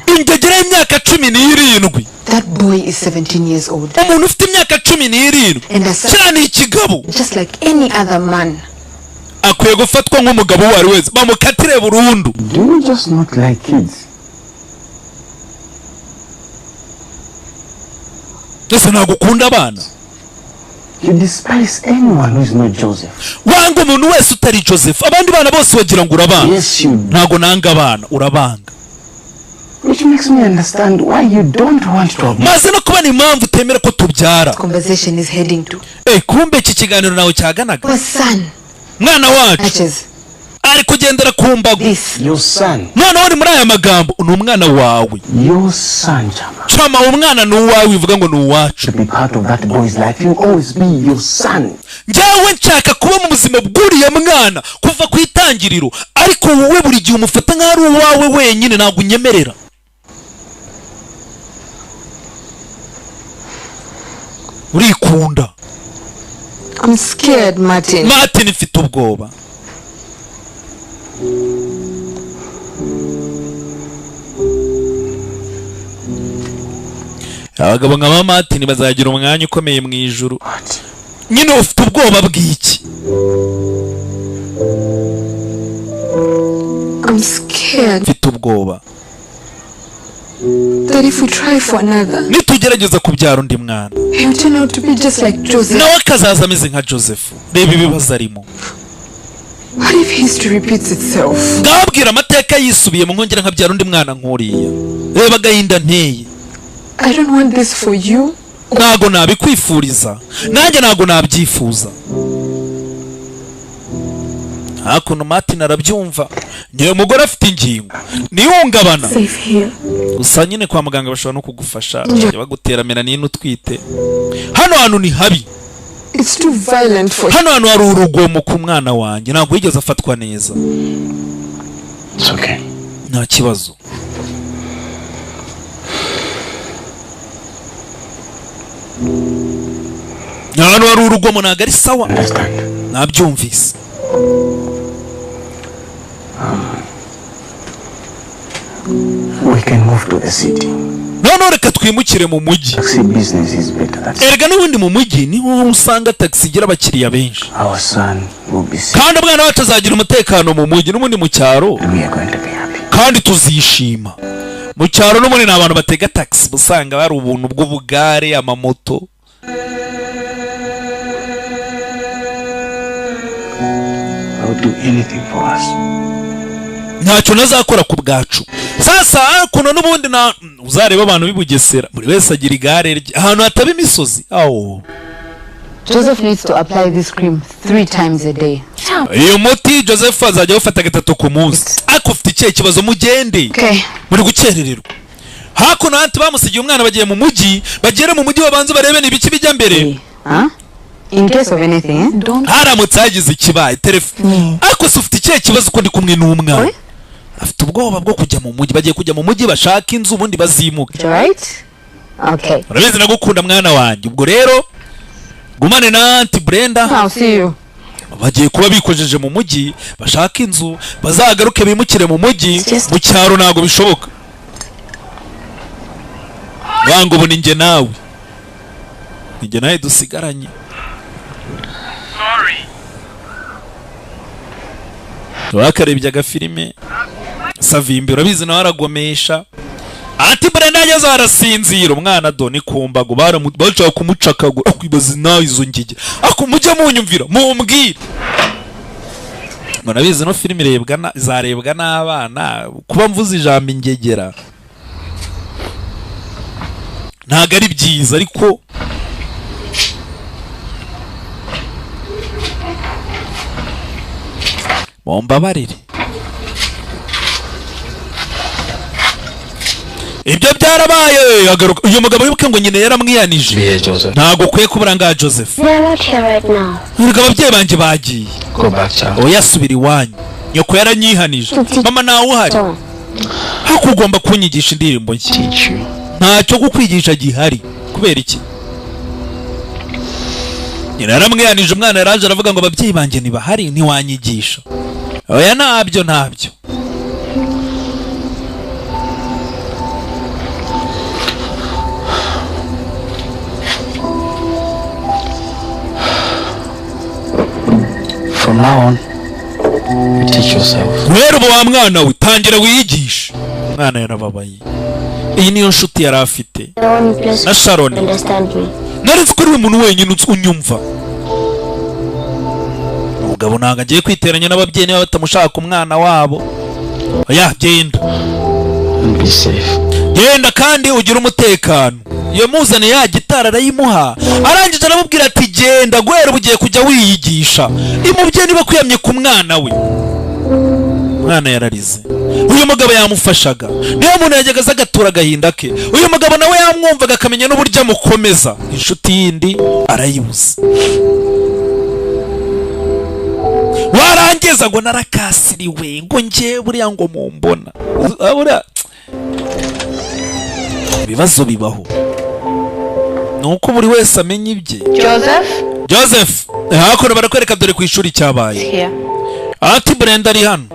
Ingegera y'imyaka 17. That boy is 17 years old. Umuntu ufite imyaka 17. Cyane ikigabo. Just like any other man. Akwiye gufatwa nk'umugabo wari wese bamukatire burundu. Do you just not like kids? Ese nagukunda abana. You despise anyone who is not Joseph. Wanga umuntu wese utari Joseph. Abandi bana bose bagira ngo urabanga. Yes, you do. Ntago nanga abana urabanga. Which makes me understand why you don't want to have... Maze no kuba ni impamvu utemera ko tubyara. Conversation is heading to. Kumbe iki kiganiro nawe cyaganaga. Our son. Mwana wacu. Ari kugendera ku mbago. Your son. Mwana wari muri aya magambo ni umwana wawe. Your son, Chama umwana ni uwawe uvuga ngo ni uwacu. To be part of that boy's life, you always be your son. Njyewe nshaka kuba mu buzima bw'uriya mwana kuva ku itangiriro, ariko wowe buri gihe umufata nk'ari uwawe wenyine ntabwo unyemerera. Urikunda. I'm scared, Martin. Martin mfite ubwoba. Abagabo nka Martin bazagira umwanya ukomeye mu ijuru. Nyine ufite ubwoba bw'iki? I'm scared. Mfite ubwoba. That if we try for another, nitugerageza kubyara undi mwana, he will turn out to be just like Joseph. nawe akazaza ameze nka Joseph. Reba ibibazo arimo. What if history repeats itself? Ngabwira amateka yisubiye mu nkongera nkabyara undi mwana nkuriya. Reba agahinda nteye. I don't want this for you. Ntago nabikwifuriza, nanjye ntago nabyifuza. Hakuno Martin arabyumva. Ngiye mugore afite ingingo nihungabana. Gusa nyine kwa muganga bashobora no kugufasha bagutera melanine utwite. Hano hantu ni habi. It's too violent for hano hantu hari urugomo ku mwana wanjye, ntabwo yigeze afatwa neza. It's okay. Nta kibazo. Hano hari urugomo ntabwo ari sawa. Nabyumvise. We can move to the city. None reka twimukire mu mujyi. Taxi business is better. Erega n'ubundi mu mujyi niho usanga taxi igira abakiriya benshi. Our son will be safe. Kandi umwana wacu azagira umutekano mu mujyi, n'ubundi mu cyaro. We are going to be happy. Kandi tuzishima. Mu cyaro n'ubundi n'abantu batega taxi usanga bari ubuntu bw'ubugare, amamoto. I will do anything for us. Ntacyo nazakora ku bwacu. Sasa kuno n'ubundi na uzareba abantu bibugesera, buri wese agira igare rye ahantu hataba imisozi. Joseph needs to apply this cream 3 times a day. Iyo muti Joseph azajya ufata 3 ku munsi. Akufite ikihe kibazo mugende. Muri gukerererwa. Hakuno hantu bamusigiye umwana bagiye mu mujyi, bagere mu mujyi babanze barebe nibiki bijya mbere. In case of anything, don't. Haramutse hagize ikibaye telefone. Ako ufite ikihe kibazo ko ndi kumwe n'umwana. Afite ubwoba bwo kujya mu mujyi, bagiye kujya mu mujyi bashaka inzu ubundi bazimuka. Right? Okay. Urabizi nagukunda mwana wanjye. Ubwo rero gumane na Auntie Brenda. I'll see you. Bagiye kuba bikojeje mu mujyi bashaka inzu bazagaruke bimukire mu mujyi mu cyaro nago bishoboka. Wango ubu ninjye nawe. Ninjye nawe dusigaranye. Wakarebye agafilime Savimbi urabizi nawe aragomesha. Ati Brenda yageze arasinzira umwana doni kumbago baramuca kumucakagura akwibaza nawe izo ngige akumujya munyumvira mumbwira. Murabizi no filime zarebwa n'abana kuba mvuze ijambo ingegera ntago ari byiza ariko mumbabarire. Ibyo byarabaye agaruka uyu mugabo wibuke ngo nyine yaramwiyanije. Ntago kwiye kuburanga Joseph. Urugabo ababyeyi banje bagiye. Oya subira iwanyu. Nyoko yaranyihanije. Mama nawe uhari. Hakugomba kunyigisha indirimbo nshya. Ntacyo gukwigisha gihari. Kubera iki? Nyine yaramwiyanije umwana yaraje aravuga ngo ababyeyi banje ntibahari ntiwanyigisha. Oya ntabyo. From now on, you teach yourself. Rero wa mwana we tangira wiyigisha. Mwana yarababaye. Iyi niyo nshuti yari afite. Na Sharon. Narinzi ko ari umuntu wenyine unyumva. Umugabo ntago agiye kwiteranya n'ababyeyi niba batamushaka umwana wabo. Oya genda. And be safe. Genda kandi ugira umutekano. Iyo muzane ya gitara arayimuha. Arangije aramubwira ati genda gwera bugiye kujya wiyigisha. Imubyeyi niba kwiyamye ku mwana we. Mwana yararize. Uyu mugabo yamufashaga. Niyo muntu yajyaga agatura agahinda ke. Uyu mugabo nawe yamwumvaga akamenya n'uburyo amukomeza. Inshuti yindi arayibuza. Warangiza ngo narakasiriwe ngo nje buriya ngo mumbona. Abura ibibazo bibaho. Nuko buri wese amenya ibye. Joseph hakono barakwereka dore ku ishuri cyabaye. Ati Brenda ari hano.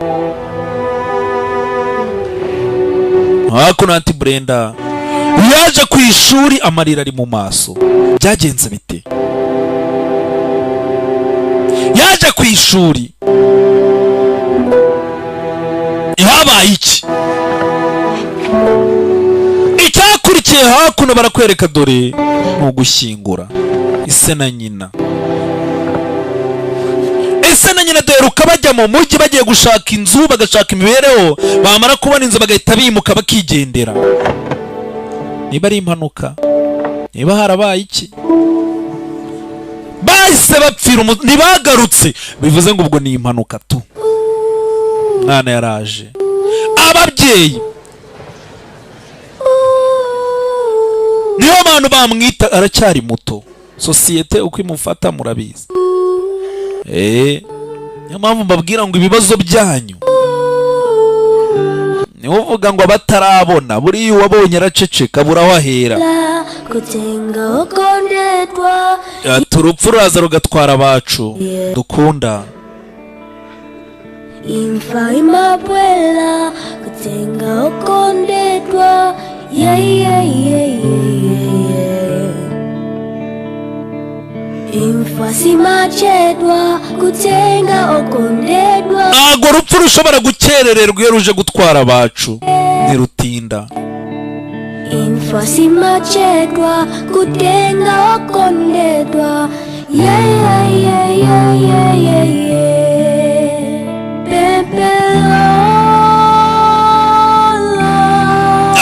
Hakono Ati Brenda yaje ku ishuri amarira ari mu maso. Byagenze bite? Yaje ku ishuri habaye iki? Icyakurikiye hakuno barakwereka dore no gushyingura ise na nyina. Ese na nyina deruka bajya mu mujyi bagiye gushaka inzu bagashaka imibereho bamara kubona inzu bagahita bimuka bakigendera. Niba ari impanuka niba harabaye iki bahise bapfira ntibagarutse bivuze ngo ubwo ni impanuka tu. Mwana yaraje ababyeyi niyo abantu bamwita aracyari muto. Sosiyete uko imufata murabizi. Niyo mpamvu mbabwira ngo ibibazo byanyu niwe uvuga ngo abatarabona buriya uwabonye araceceka buraho ahera. Turupfu ruraza rugatwara abacu dukunda. Imfa imabwela kutenga okondedwa Imfa simachedwa kutenga okondedwa. Ntago urupfu rushobora gukerererwa iyo ruje gutwara abacu ntirutinda. Imfa simachedwa kutenga okondedwa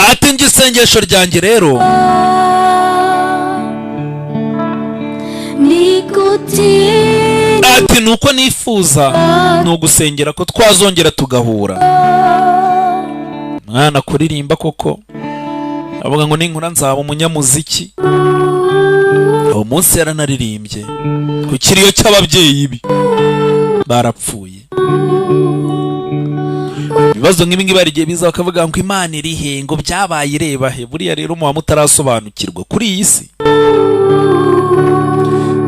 Ati njye isengesho ryanjye rero nuko nifuza ni ugusengera ko twazongera tugahura. Mwana kuririmba koko avuga ngo ninkura nzaba umunyamuziki. Uwo munsi yaranaririmbye ku kiriyo cy'ababyeyi bi barapfuye. Ibibazo nk'ibi ngibi barigiye biza bakavuga ngo Imana iri he, ngo byabaye ireba he. Buriya rero muba mutarasobanukirwa kuri iyi si.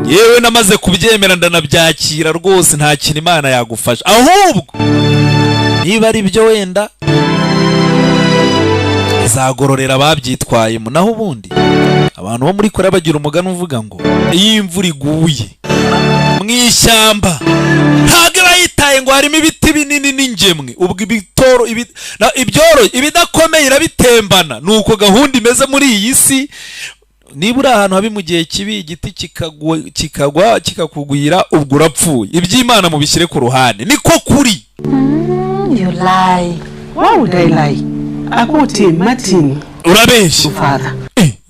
Yewe namaze kubyemera ndanabyakira rwose, nta kintu Imana yagufasha. Ahubwo niba ari byo wenda izagororera ababyitwayemo. Naho ubundi abantu bo muri Korea bagira umugani uvuga ngo iyo imvura iguye mu ishyamba ntabwo bayitaye ngo harimo ibiti binini n'ingemwe, ubwo ibitoro ibyoro ibidakomeye irabitembana. Nuko gahunda imeze muri iyi si. Niba uri ahantu habi mu gihe kibi igiti kikagwa kikakugwira, ubwo urapfuye. Iby'Imana mubishyire ku ruhande. Niko kuri. You lie. Why would I lie? Akuti Martin. Urabeshya. Father.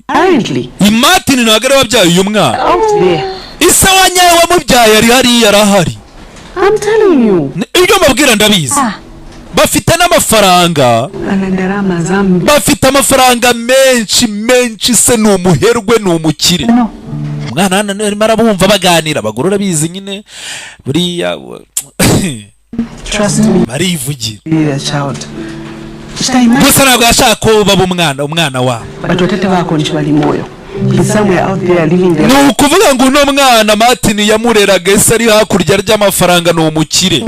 Apparently. Martin ntabwo ari wabyaye uyu mwana. Out there. Ise wanyaye wamubyaye ari hariya arahari. I'm telling you. Ibyo mbabwira ndabizi. Bafite n'amafaranga. Bafite amafaranga menshi se ni umuherwe ni umukire. Umwana hano arimo arabumva baganira, bagorora bizi nyine buriya. Trust me. Barivugira. Gusa ntabwo yashaka ko baba umwana wabo. Batotete bako nchi bali moyo. He's somewhere out there living there. Ni ukuvuga ngo uno mwana Martin yamureraga ese ari hakurya ry'amafaranga ni umukire.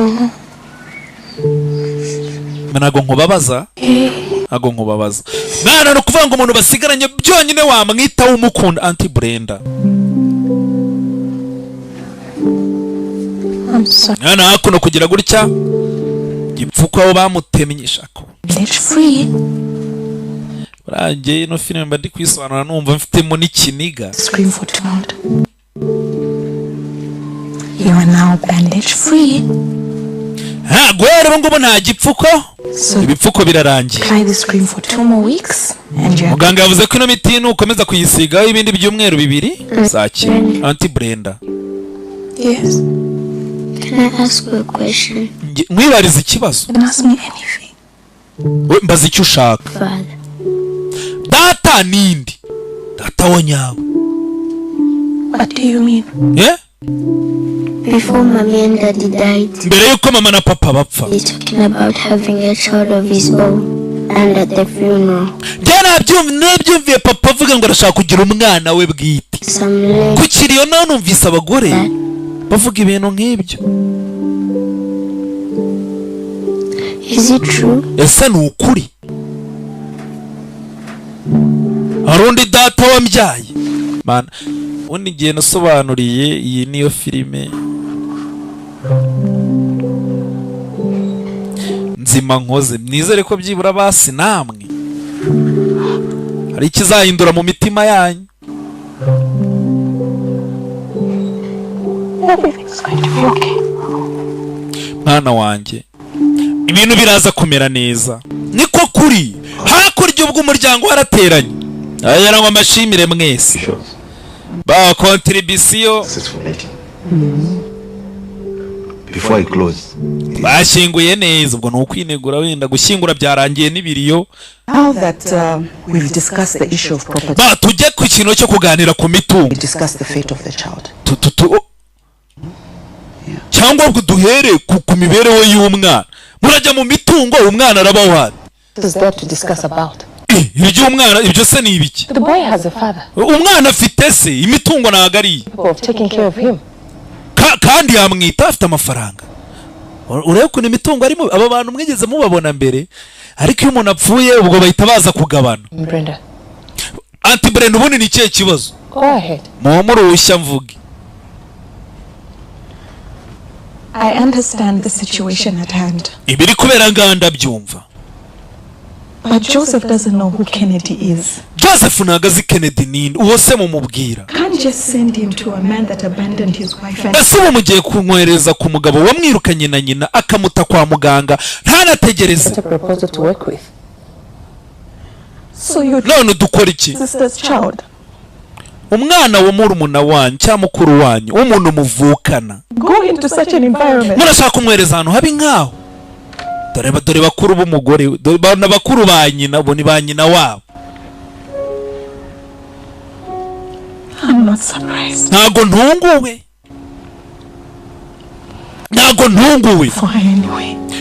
Ntago nkubabaza. Mwana no kuvuga ngo umuntu basigaranye byonyine wamwita w'umukunda Auntie Brenda. Nana hakuno kugira gutya gipfuko aho bamutemye shako. Let free. Barangiye ino filime mba ndi kwisobanura numva mfitemo n'ikiniga. Scream for child. You are now bandage free. Gwere ngo nta gipfuko. Ibipfuko birarangiye. Try the scream for 2 more weeks and you. Muganga yavuze ko ino miti nukomeza kuyisigaho ibindi byumweru 2 zakira. Auntie Brenda. Yes. Can I ask you a question? Mwibariza ikibazo. You can ask me anything. Mbaza icyo ushaka. Father. Data nindi? Data wanyawe. What do you mean? Yeah? Before Mommy and Daddy died, mbere yuko mama na papa bapfa, he's talking about having a child of his own and at the funeral. Nabyumviye papa avuga ngo arashaka kugira umwana we bwite. Kukiri yo naho numvise abagore bavuga ibintu nk'ibyo. Is it true? Ese ni ukuri? Harundi data wambyaye mana undi gihe nasobanuriye iyi niyo filime nzima nkoze, nizere ko byibura basi namwe hari ikizahindura mu mitima yanyu. Mwana wanjye ibintu biraza kumera neza, niko kuri. Hakurya ubwo umuryango warateranye ayarangwa amashimire mwese ba contribution before I close. Bashyinguye neza, ubwo nukwinegura wenda gushyingura byarangiye n'ibiriyo. Now that we've discussed the issue of property, ba tujye ku kintu cyo kuganira ku mitungo, we discuss the fate of the child. Cyangwa ubwo duhere ku mibereho y'umwana, murajya mu mitungo umwana araba wari. What is there to discuss about? Ibyo umwana ibyo se ni ibiki? The boy has a father. Umwana afite se, imitungo nagari. Of taking care of him. Kandi yamwita afite amafaranga. Urebe ko imitungo arimo aba bantu mwigeze mubabona mbere, ariko iyo umuntu apfuye ubwo bahita baza kugabana. Brenda. Auntie Brenda, ubundi ni ikihe kibazo? Go ahead. Murushya mvuge. I understand the situation at hand. Ibiri kubera nganda byumva. But Joseph doesn't know who Kennedy is. Joseph nagazi Kennedy nini? Uwo se mumubwira. Can't just send him to a man that abandoned his wife and. Ese mugiye kumwereza ku mugabo wamwirukanye na nyina akamuta kwa muganga ntanategereze. It's a proposal to work with. So you none dukora iki? Sister's child. umwana wo murumuna wanyu cyangwa mukuru wanyu umuntu muvukana Go into such an environment. murashaka kumwereza ahantu habi nkaho dore bakuru b'umugore bana bakuru ba nyina bo ni ba nyina wabo. I'm not surprised. Ntago ntunguwe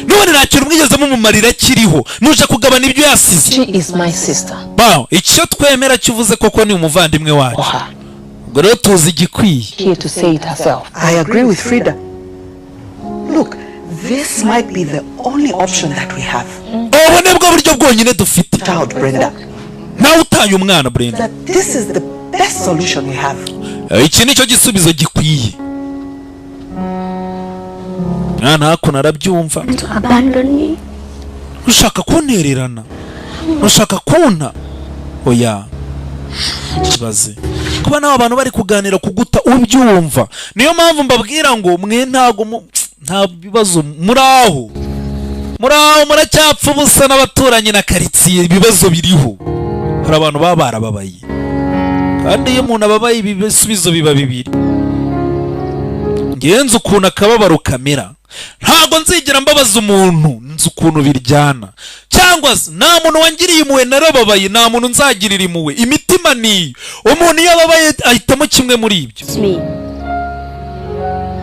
none nta kintu mwigeze mumumarira kiriho nuje kugabana ibyo yasize. She is my sister. Bao icyo twemera kivuze koko ni umuvandimwe wacu ubwo rero tuzi igikwiye. Here to say it herself. I agree with Frida. Look, this might be the only option that we have. ubu nibwo buryo bwonyine dufite. Child Brenda. nawe utaye umwana Brenda. That this is the best solution we have. Iki nicyo gisubizo gikwiye. Mwana hakuno arabyumva. Abandon me. Ushaka kuntererana. Ushaka kunta. Oya. Kibaze. Kuba nawe abantu bari kuganira kuguta ubyumva. Niyo mpamvu mbabwira ngo mwe ntago nta bibazo muraho. Muracyapfa ubusa n'abaturanyi na karitsiye ibibazo biriho. Hari abantu baba barababaye. Kandi iyo umuntu ababaye ibisubizo biba bibiri. Ngenze ukuntu akababaro kamera. Ntago nzigera mbabaza umuntu nzi ukuntu biryana. Cyangwa nta muntu wangiriye impuhwe narababaye nta muntu nzagirira impuhwe. Imitima ni umuntu iyo ababaye ahitamo kimwe muri ibyo.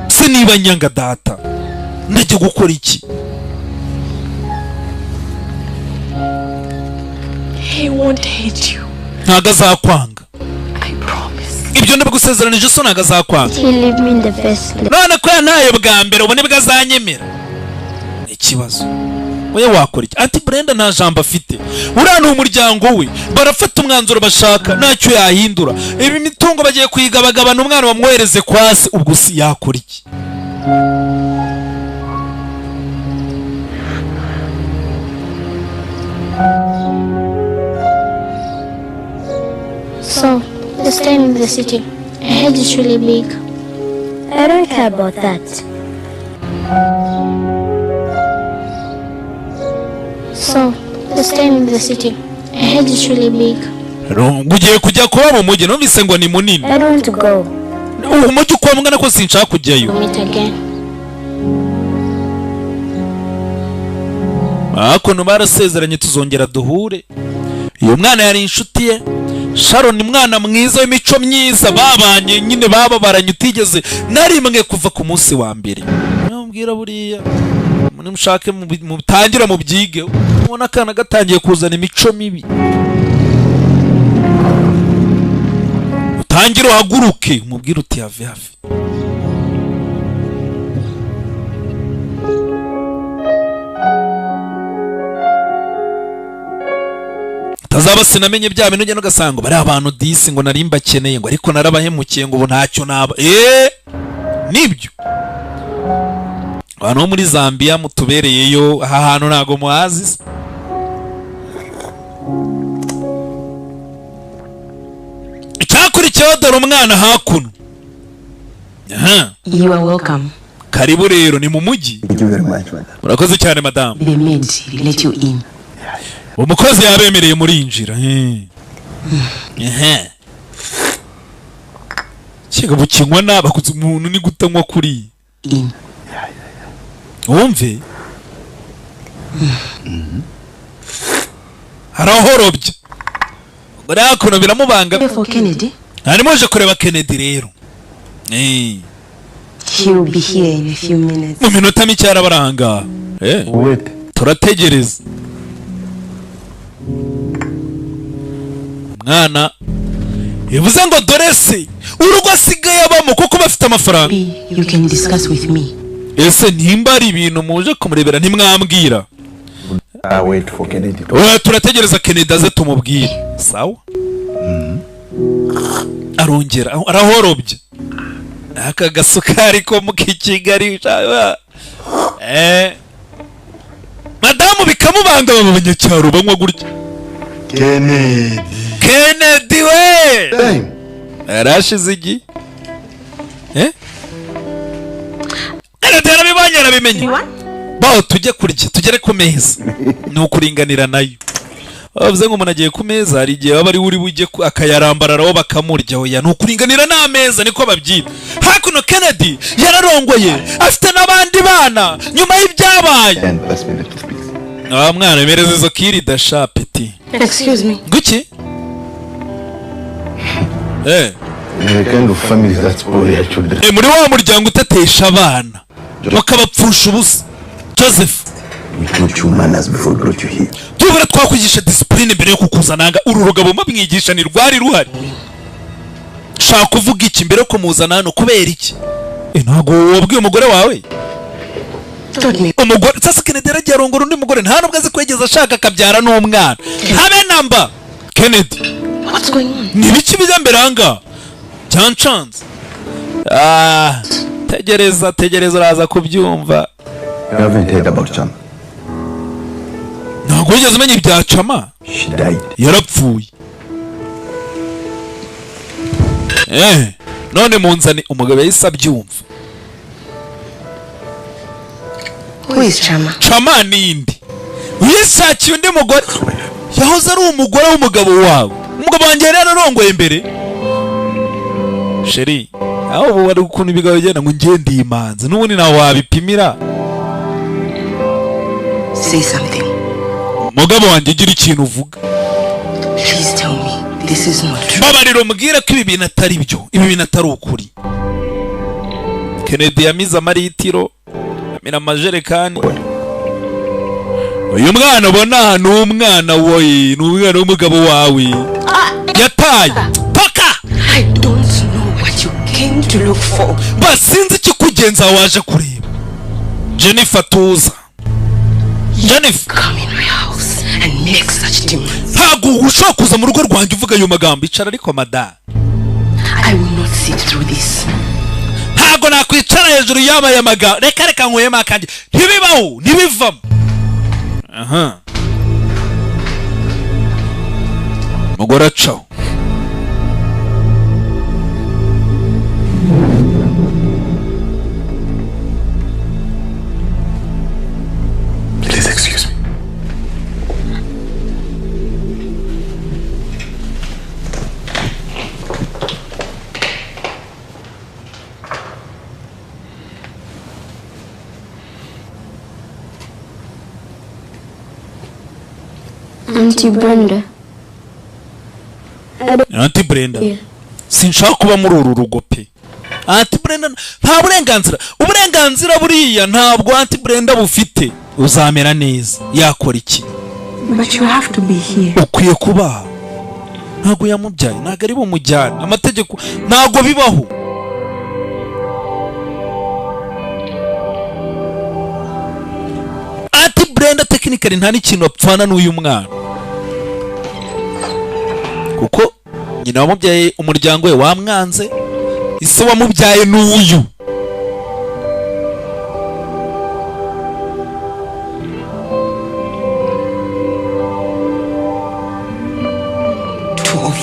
Siniba nyanga data. Ndajya gukora iki? He won't hate you. Ntago azakwanga. I promise. Ibyo ndabigusezeranije so ntago azakwanga. He leave me in the first place. None ko yantaye bwa mbere ubone bwazanyemera. Ikibazo. Oya wakora iki? Ati Brenda nta jambo afite. Uriya ni umuryango we. Barafata umwanzuro bashaka ntacyo yahindura. Ibi mitungo bagiye kuyigabagabana umwana bamwohereze kwase ubwo si yakora iki? So, this time in the city, I heard it's really big. I don't care about that. So, this time in the city, I heard it's really big. Ugiye kujya kuba mu mujyi numvise ngo ni munini. I don't want to go. Umujyi uko mungana ko sinshaka kujyayo. Meet again. Akono barasezeranye tuzongera duhure. Iyo mwana yari inshuti ye. Sharon ni mwana mwiza w'imico myiza babanye nyine bababaranye utigeze narimwe kuva ku munsi wa mbere. Nambwira buriya muri mushake mutangira mu byige ubona kana gatangiye kuzana imico mibi. Utangira uhaguruke umubwira uti have have. Tazaba sinamenye bya bintu ugenda ugasanga bari abantu disi ngo narimba akeneye ngo ariko narabahemukiye ngo ubu ntacyo naba nibyo abantu bo muri Zambia mutubereyeyo aha hantu ntago muhazi. Icyakurikiyeho dore umwana hakuno. You are welcome. Karibu rero ni mu mujyi. Murakoze cyane madam. The maid let you in. Umukozi yabemereye muri injira. Kiga bukinywa nabakuze umuntu ni gutanywa kuri. Wumve? Harahorobye. Buriya kuno biramubanga. For Kennedy? Ari muje kureba Kennedy rero. He will be here in a few minutes. Mu minota mike arabaranga. Wait. Turategereza. Mwana bivuze ngo dore se urugo asigaye abamo kuko bafite amafaranga. You can discuss with me. Ese nimba ari ibintu muje kumurebera ntimwambwira. Wait for Kennedy. Turategereza Kennedy aze tumubwire. Sawa? Arongera arahorobye. Aka gasukari ko mu Kigali. Madamu bikamubanga babanyacyaro banywa gutya. Kennedy we. Arashize igi. Kennedy arabibanye arabimenye. Baho tujye kurya tugere ku meza. Ni ukuringanira nayo. bavuze ngo umuntu agiye ku meza hari igihe baba ari uri bujye akayarambararaho bakamurya oya ni ukuringanira n'ameza niko babyita. Hakuno Kennedy yararongoye afite n'abandi bana nyuma y'ibyabaye. Mwana mereza izo kiri dasha peti. Excuse me. Guki? Muri wa muryango utetesha abana bakabapfusha ubusa. Joseph, tubura twakwigisha discipline mbere yo kukuzananga uru rugabo mabwigisha ni rwari ruhari. Shaka kuvuga iki mbere ko muzana hano kubera iki? Ntago wabwiye umugore wawe? Umugore sasa Kennedy aragiye arongora undi mugore nta nubwo azi kwegeza ashaka akabyara n'umwana. Habe namba Kennedy. What's going on? Ni biki bijya mbere anga? Chance. Tegereza uraza kubyumva. You haven't heard about Chama. Ntabwo wigeze umenya ibya Chama? She died. Yarapfuye. None munzani umugabo yahise abyumva. Who is Chama? Chama nindi? Wishakiye undi mugore. Yahoze ari umugore w'umugabo wawe. Umugabo wanjye yari yararongoye mbere. Sheri, aho wari ukuntu ibigaho bigenda ngo ngende imanze. N'ubundi nawe wabipimira. Say something. Mugabo wanjye gira ikintu uvuga. Please tell me this is not true. Babariro mbwira ko ibi bintu atari byo. Ibi bintu atari ukuri. Kennedy yamize amaritiro. Amina amajerekani. Uyu mwana ubona ni umwana wowe, ni umwana w'umugabo wawe. Yataye. Toka! I don't know what you came to look for. Basinzi ikikugenza waje kureba. Jennifer tuza. Jennifer, come in my house and make such demands. Ntago ushaka kuza mu rugo rwanjye uvuga ayo magambo. Icara ariko mada. I will not sit through this. Ntago nakwicara hejuru y'aya magambo. Reka nkweye makanje. Ntibibaho, ntibivamo. Mugore acaho. Please excuse me. Auntie Brenda. Auntie Brenda. Sinshaka kuba muri uru rugo pe. Auntie Brenda nta uburenganzira buriya ntabwo Auntie Brenda bufite. Uzamera neza yakora iki? But you have to be here. Ukwiye kuba. Ntago yamubyaye, ntago ari bumujyane. Amategeko ntago bibaho. Auntie Brenda technically nta n'ikintu apfana n'uyu mwana. Kuko nyina wamubyaye umuryango we wamwanze, ise wamubyaye n'uyu.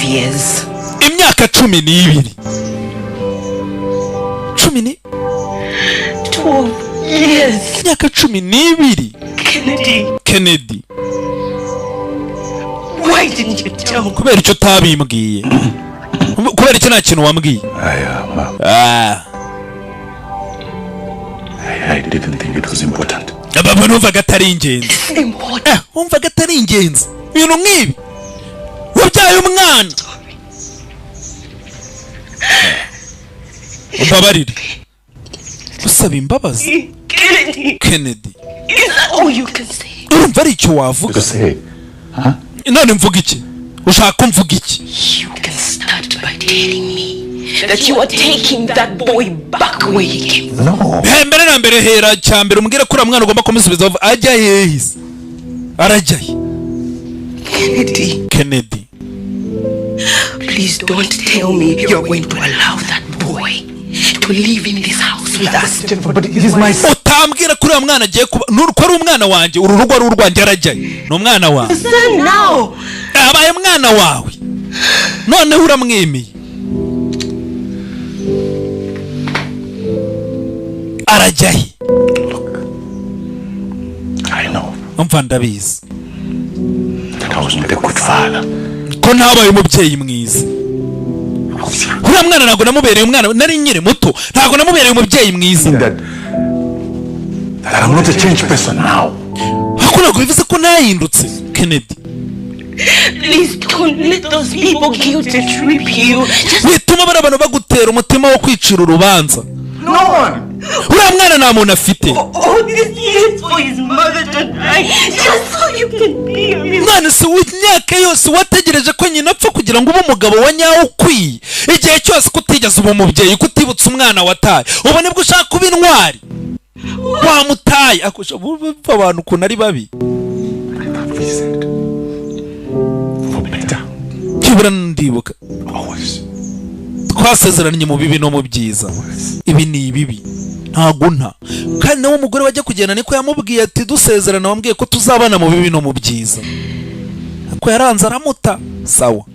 Years. Imyaka 12. 12 years. Imyaka 12. Kennedy. Why didn't you tell me? Kubera icyo tabimbwiye. Kubera icyo nta kintu wambwiye. I didn't think it was important. Baba numvaga atari ingenzi. Umvaga atari ingenzi. Ibintu nk'ibi. Wabyaye umwana. Ubabarire. Usaba imbabazi. Kennedy. Is that all you can say? Urumva ari icyo wavuga. None mvuga iki? Ushaka mvuga iki? You can start by telling me that you are taking that boy back where he came from. No. Mbere na mbere hera cyambere umbwire ko mwana ugomba kumusubiza ajya yehise. Arajyaye. Kennedy. Please don't tell me you're going to allow that boy to live in this house with us. But it is my son. Utambwira kuri mwana agiye kuba nuko ari umwana wanjye uru rugo ari urwanjye arajyaye. Ni umwana wawe. Son now. Abaye mwana wawe. None uramwemeye. Arajyaye. I know. Umva ndabizi. That I was not a good father. Ko ntabaye umubyeyi mwiza. Uriya mwana ntabwo namubereye umwana, nari nkiri muto, ntabwo namubereye umubyeyi mwiza. That I'm not a changed person now. Ako ntabwo bivuze ko nahindutse, Kennedy. Please don't let those people guilt trip you. Wituma bari abantu bagutera umutima wo kwicira urubanza. No one. Uriya mwana nta muntu afite. All these years for his mother to die, just so you can be with him. Mwana se w'imyaka yose wategereje ko nyina apfa kugira ngo ube umugabo wa nyawo ukwiye. Igihe cyose kutigeze uba umubyeyi, kutibutsa umwana wataye. Ubu nibwo ushaka kuba intwari. Wamutaye. Akusha abantu ukuntu ari babi. Kibura ndibuka. Twasezeranye mu bibi no mu byiza. Ibi ni ibibi. Ntago nta. Kandi nawe umugore wajya kugenda niko yamubwiye ati dusezerana wambwiye ko tuzabana mu bibi no mu byiza. Ko yaranze aramuta. Sawa.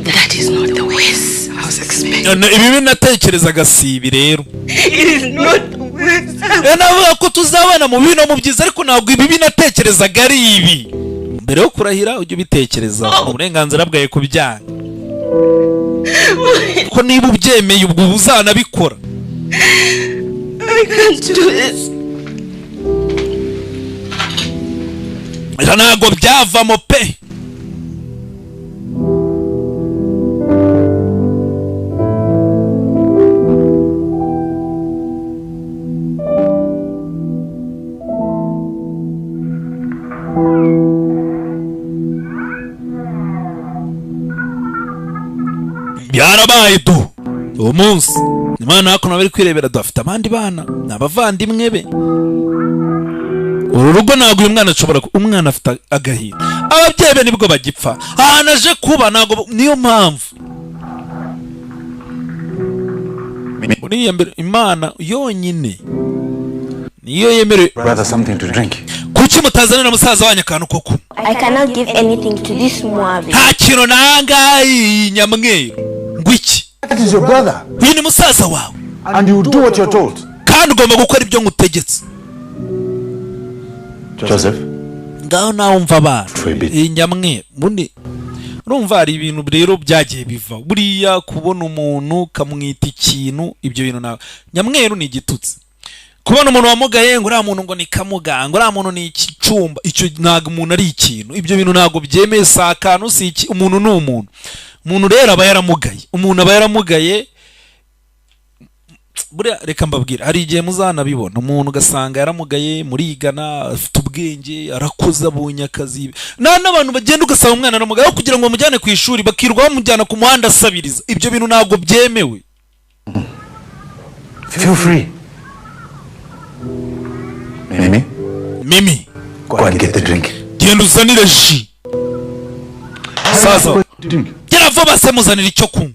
That is not the worst I was expecting. Ibi natekerezaga si ibi rero. It is not the worst. Navuga ko tuzabana mu bibi no mu byiza ariko ntabwo ibi natekerezaga ari ibi. Mbere yo kurahira ujye ubitekereza uburenganzira bwawe kubyanga. Ko niba ubyemeye ubwo uzanabikora. I can't do this. Ntabwo byavamo pe. Byarabaye tu uwo munsi Imana hako nabari kwirebera dufite abandi bana n'abavandimwe be. Uru rugo ntabwo uyu mwana ashobora umwana afite agahinda. Ababyeyi be nibwo bagipfa. Naje kuba ntabwo niyo mpamvu. Uriya mbere Imana yonyine niyo yemerewe. Rather something to drink. Kuki mutazanira musaza wanyu akantu koko? I cannot give anything to this Moabi. Nta kintu nangaye nyamweru. Ngwiki. That is your brother. Uyu ni musaza wawe. And you do what you're told. Kandi ugomba gukora ibyo ngutegetse. Joseph. Ngaho nawe umva abantu. Nyamweru. Bundi urumva hari ibintu rero byagiye biva. Buriya kubona umuntu kamwita ikintu ibyo bintu nawe. Nyamweru ni igitutsi. Kubona umuntu wamugaye ngo uriya muntu ngo ni kamuga, ngo uriya muntu ni ikicumba, icyo ntabwo umuntu ari ikintu. Ibyo bintu ntabwo byemeye sakano si iki, umuntu ni umuntu. Umuntu rero aba yaramugaye. Umuntu aba yaramugaye. Buriya reka mbabwira hari igihe muzanabibona umuntu ugasanga yaramugaye murigana afite ubwenge arakoze abonye akazi. N'abantu bagenda ugasanga umwana aramugaye kugira ngo bamujyane ku ishuri bakirwa bamujyana ku muhanda asabiriza. Ibyo bintu ntabwo byemewe. Feel free. Mimi, go and get the drink. Genda uzanire ji. Sasa gera vuba se muzanire icyo kunywa.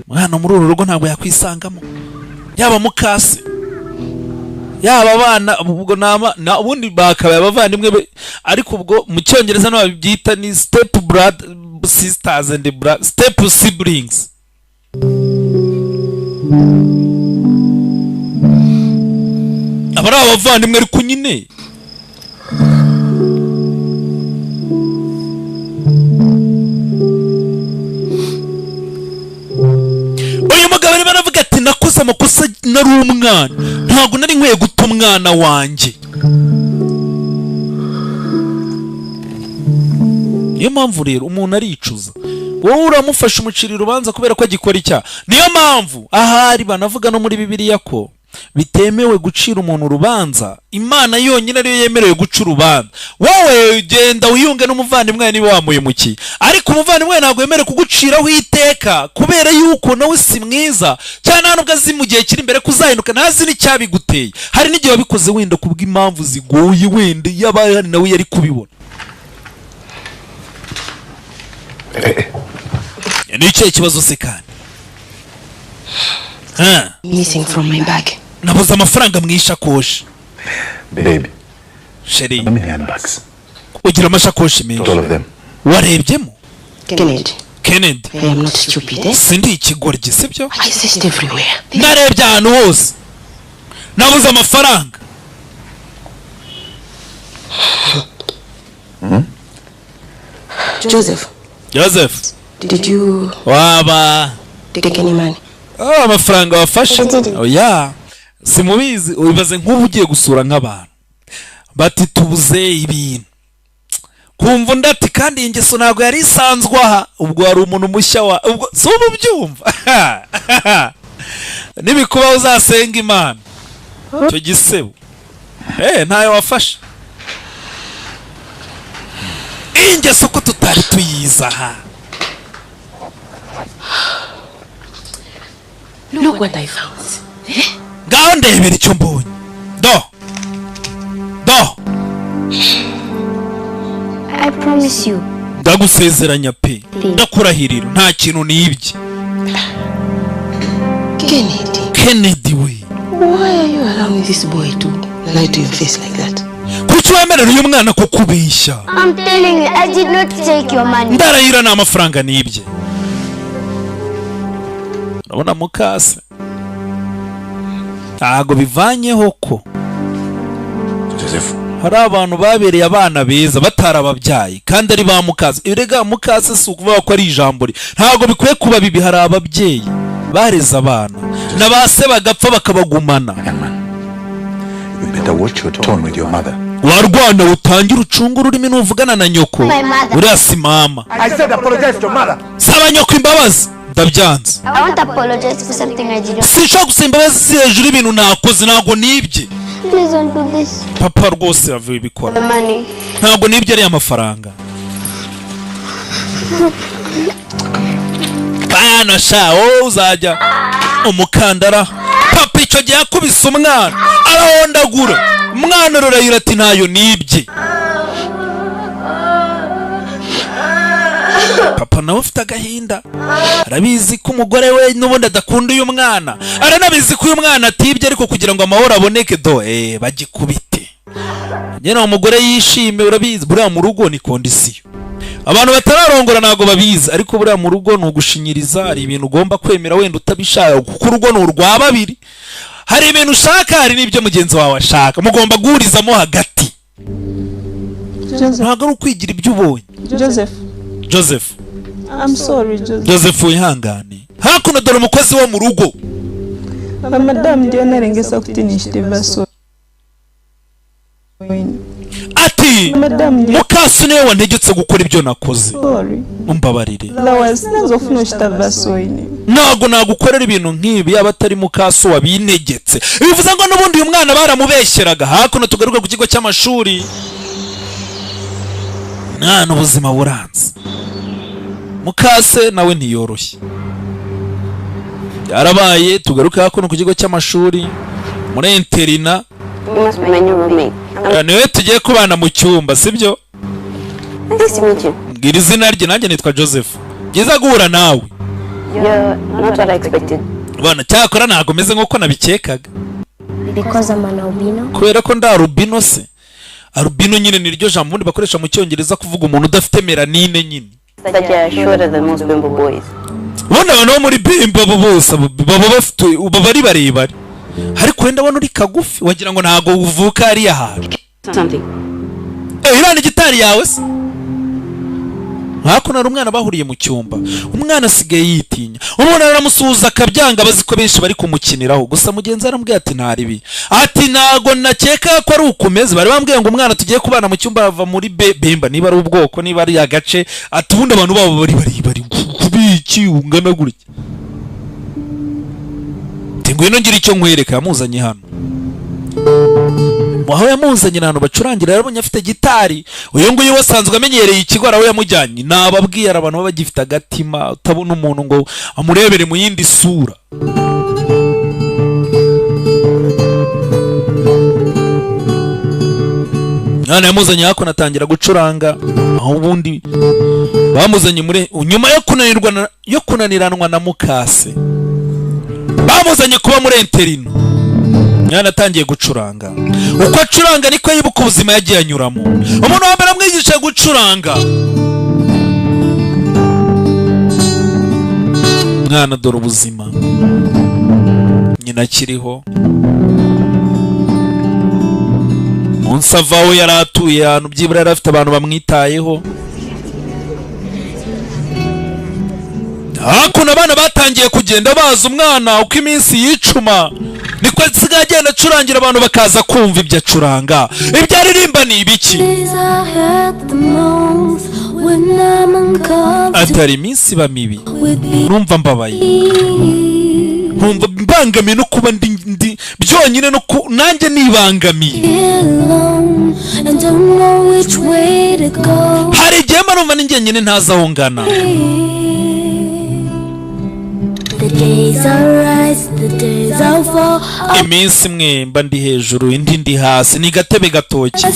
Mwana muri uru rugo ntabwo yakwisangamo. Yaba mukase yaba abana ubwo na ubundi bakabaye abavandimwe be ariko ubwo mu cyongereza no babyita ni step brother sisters and step siblings. Abari abavandimwe ariko nyine uyu mugabo arimo aravuga ati nakoze amakosa nari umwana ntabwo nari nkwiye guta umwana wanjye. Niyo mpamvu rero umuntu aricuza. Wowe uramufasha umuciri urubanza kubera ko agikora icyaha. Niyo mpamvu ahari banavuga no muri Bibiliya ko bitemewe gucira umuntu urubanza. Imana yonyine ariyo yemerewe guca urubanza. Wowe genda wiyunge n'umuvandimwe niba wamuhemukiye, ariko umuvandimwe ntabwo yemerewe kuguciraho iteka kubera yuko nawe si mwiza cyane nubwo azi mu gihe kiri imbere kuzahinduka ntazi n'icyabiguteye. Hari n'igihe wabikoze wenda kubw'impamvu zigoye wenda yabaye nawe yari kubibona. Ni icyo kibazo se kandi Missing from my bag. Nabuze amafaranga mu ishakoshi. Baby. Sheri. How many handbags? Ugira amashakoshi menshi. All of them. Warebyemo? Kennedy. I am not stupid, eh? Sindi ikigoryi sibyo? I searched everywhere. Narebye ahantu hose. Nabuze amafaranga. Joseph. Did you waba take any money? amafaranga wafashe? Oya, simubizi. Ubibaze nk'ubu ugiye gusura nk'abantu bati tubuze ibintu, kumva ndati kandi ingeso ntabwo yari isanzwe aha, ubwo hari umuntu mushya wa ubwo so mubyumva. Nibikuba uzasenga Imana cyo gisebo ntayo wafashe. Ingeso ko tutari tuyiza aha. Look what I found. Ngaho ndebera icyo mbonye. Do I promise you. ndagusezeranya pe, ndakurahirira nta kintu nibye. Kennedy we, Why are you allowing this boy to lie to your face like that? kuki wemerera uyu mwana ko kubeshya? I'm telling you, I did not take your money. Ndarahira nta mafaranga nibye. Urabona mukase ntago bivanyeho ko Joseph, hari abantu babereye abana beza batarababyaye kandi ari ba mukase. Irega mukase si ukuvuga ko ari ijambo ntago bikwiye kuba bibi. Hari ababyeyi bareze abana na base bagapfa bakabagumana. you better watch your tone with your mother. Warwana utangira ucunga ururimi n'uvugana na nyoko. Uriya si mama. I said apologize to mother. Saba nyoko imbabazi. Ndabyanze. I want to apologize for something I did not. Sinshaka gusaba imbabazi hejuru ibintu nakoze, ntago nibye. Please don't do this. Papa rwose yavuye The bikora. money. Ntago nibye ari amafaranga. Bana sha uzajya umukandara. Papa icyo gihe yakubise umwana arahondagura. Umwana rurayira ati ntayo nibye. Papa nawe ufite agahinda, arabizi ko umugore we n'ubundi adakunda uyu mwana, aranabizi ko uyu mwana atibye, ariko kugira ngo amahoro aboneke bagikubite. Nyene umugore yishime, urabizi buriya mu rugo ni kondisiyo. Abantu batararongora ntago babizi, ariko buriya mu rugo ni ugushinyiriza. Hari ibintu ugomba kwemera wenda utabishaka, kuko urugo ni urwa babiri. Hari ibintu ushaka, hari n'ibyo mugenzi wawe ashaka, mugomba guhurizamo hagati. Ntago ari ukwigira ibyo ubonye. Joseph, I'm sorry, Joseph. Joseph wihangane. Hakuno dore umukozi wo mu rugo. Madame ndiyo narengesa kutinishite baso. Ati mukasi niwe wantegetse gukora ibyo nakoze. Umbabarire. Ntago nagukorera ibintu nk'ibi yaba atari mukasi wabintegetse. Bivuze ngo n'ubundi uyu mwana baramubeshyeraga. Hakuno tugaruka ku kigo cy'amashuri. Mwana ubuzima buranze. Mukase nawe ntiyoroshye. Yarabaye tugaruka hakuno ku kigo cy'amashuri muri interina. Niwe tugiye kubana mu cyumba, sibyo? Ngira izina rye, nanjye nitwa Joseph. Byiza guhura nawe. Not what I expected. Bana cyakora ntago meze nk'uko nabikekaga. Because I'm an albino. Kubera ko nda albino se. Albino nyine niryo jambo ubundi bakoresha mu cyongereza kuvuga umuntu udafite melanine nyine. That you're shorter than most bimbo boys. Ubona abantu bo muri bimbo bose baba bafite ubabari barebare. Ariko wenda abona uri kagufi wagira ngo ntago uvuka ari ahantu. Something. Irani gitari yawe se. Hakuno ari umwana bahuriye mu cyumba. Umwana asigaye yitinya. Umuntu aramusuhuza akabyanga baziko benshi bari kumukiniraho. Gusa mugenzi arambwiye ati ntaribi. Ati nago nakeka ko ari ukumeze. Bari bambwiye ngo umwana tugiye kubana mu cyumba ava muri bemba niba ari ubwoko niba ari agace. Ati ubundi abantu babo bari kubiki ungana gutya. Ngwino ngira icyo nkwereka yamuzanye hano. Aho yamuzanye hano bacurangira yarabonye afite gitari. Uyu nguyu wasanzwe amenyereye ikigo araho yamujyanye. Nababwiye abantu baba bagifite agatima utabona umuntu ngo amurebere mu yindi sura. None yamuzanye hako natangira gucuranga. Aho ubundi bamuzanye muri nyuma yo kunaniranwa na mukase. Bamuzanye kuba muri interino. Mwana atangiye gucuranga. Uko acuranga niko yibuka ubuzima yagiye anyuramo. Umuntu wa mbere amwigisha gucuranga. Mwana dore ubuzima. Nyina akiriho. Unsavaho yaratuye ahantu byibura yari afite abantu bamwitayeho. hakuno abana batangiye kugenda baza umwana uko iminsi yicuma niko asigaye agenda acurangira abantu bakaza kumva ibyo acuranga. Ibyo aririmba ni ibiki? Atari iminsi iba mibi numva mbabaye, nkumva mbangamiye no kuba ndi byonyine no nanjye nibangamiye. Hari igihe mba numva ninjye nyine ntazi aho ngana. Iminsi imwe mba ndi hejuru indi ndi hasi, ni gatebe gatoki.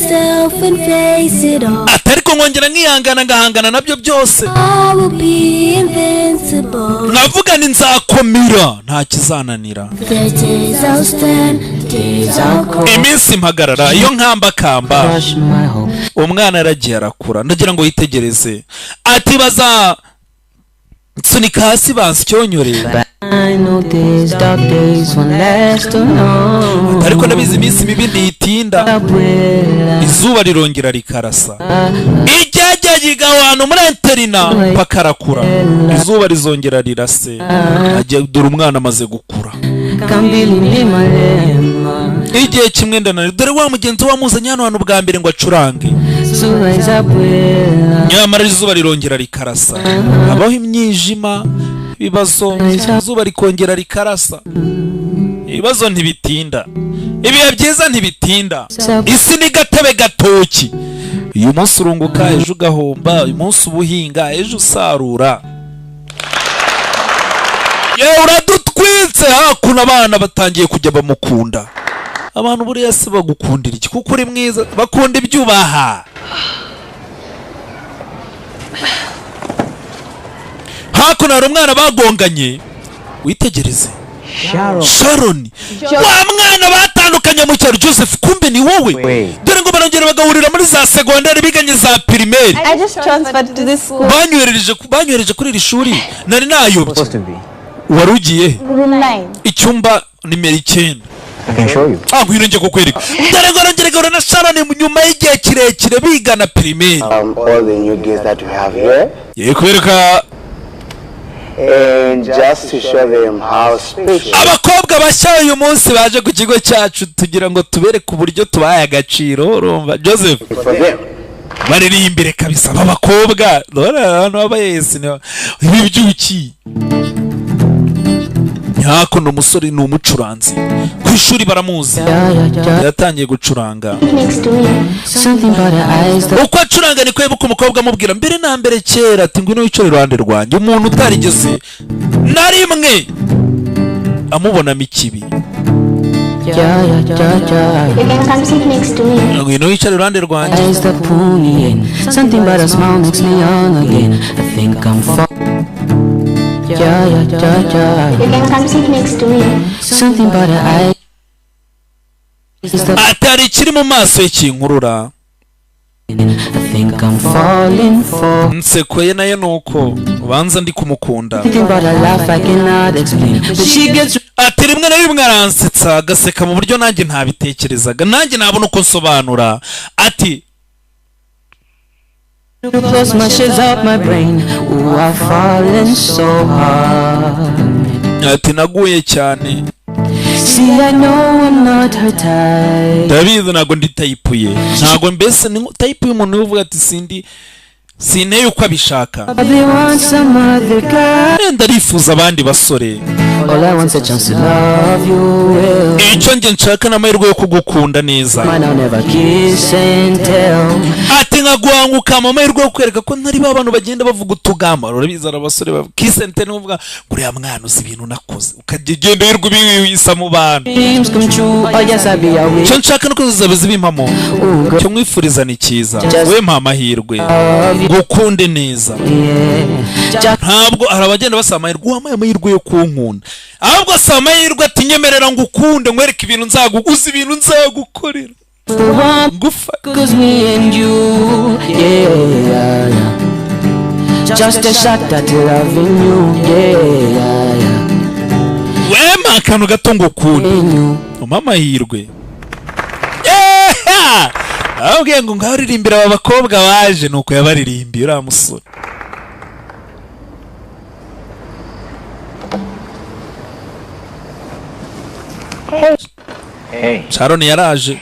Atariko nkongera nkihangana ngahangana nabyo byose, navuga ni nzakomera nta kizananira. Iminsi mpagarara iyo nkambakamba, umwana aragiye arakura, ndagira ngo yitegereze. Ati baza nsunika hasi bansyonyorera, ariko ndabizi iminsi mibi ntitinda, izuba rirongera rikarasa. Ijyajya yiga ahantu muri interina pakarakura, izuba rizongera rirase, dore umwana amaze gukura. Igihe kimwe ndananiwe, dore wa mugenzi wamuzanye hano hantu bwa mbere ngo acurange, nyamara izuba rirongera rikarasa. Habaho imyijima, ibibazo, izuba rikongera rikarasa. Ibibazo ntibitinda, ibihe byiza ntibitinda. Isi ni gatebe gatoki, uyu munsi urunguka ejo ugahomba, uyu munsi ubuhinga ejo usarura. Yewe uradutwitse. Hakuno abana batangiye kujya bamukunda. Abantu buriya se bagukundira iki? Kuko uri mwiza, bakunda ibyubaha. Hakuno hari umwana bagonganye, witegereze. Sharon, wa mwana batandukanye mu cyaro Joseph, kumbe ni wowe. Dore ngo barongera bagahurira muri za segondari biganye za primaire. I just transferred to this school. Banyohereje kuri iri shuri nari nayobye. Warugiye icyumba nimero 9. I can show you. Ngwino nje kukwereka. Dore ngo barongera na Sharon nyuma y'igihe kirekire bigana primaire. All the new gears that we have here. Yekwereka. And just to show them how special. Abakobwa bashya uyu munsi baje ku kigo cyacu tugira ngo tubereke uburyo tubaye agaciro. Urumva Joseph? Baririmbire kabisa abakobwa. Dore abantu babayesi ibi byuki. Hakuno umusore ni umucuranzi ku ishuri baramuzi, yatangiye gucuranga. Uko acuranga niko yibuka umukobwa amubwira mbere na mbere kera ati ngwino wicare iruhande rwanjye. Umuntu utarigeze na rimwe amubonamo ikibi. Ngwino wicare iruhande rwanjye. You can come sit next to me. Something about her eyes. Atari kiri mu maso y'inkurura. Nseko ye nayo nuko ubanza ndi kumukunda. Ati rimwe na rimwe aransetsa agaseka mu buryo nanjye ntabitekerezaga, nanjye nabona uko nsobanura. Ati You close my shades up my brain. Ooh, I've fallen so hard. Ati naguye cyane. See, I know I'm not her type. David nago ndi type ye. Nago mbese ni type y'umuntu uvuga ati sinteye uko abishaka. Ndarifuza abandi basore. All I want a chance to love you well. Icyo nge nshaka n'amahirwe yo kugukunda neza. Ati nkaguhanguka amahirwe yo kwereka ko ntari ba bantu bagenda bavuga utugamba. Urabizi abasore ba kiss and tell uvuga ngo uriya mwana uzi ibintu nakoze ukagenda yirwa ibisa mu bantu. Cyo nshaka no kuzabaza ibimpamo. Cyo mwifuriza ni cyiza. We mpa amahirwe. Gukunde neza. Ntabwo arabagenda basaba amahirwe amahirwe yo kunkunda. Ahubwo asaba amahirwe ati nyemerera ngukunde nkwereke ibintu nzaguguza ibintu nzagukorera. Cause me and you, yeah. Just a shot at loving you, yeah. Wema akantu gato ngukunde. Umpa amahirwe. Ahubwo ngo ngaririmbira aba bakobwa baje nuko yabaririmbiye uriya musore. Sharon yaraje.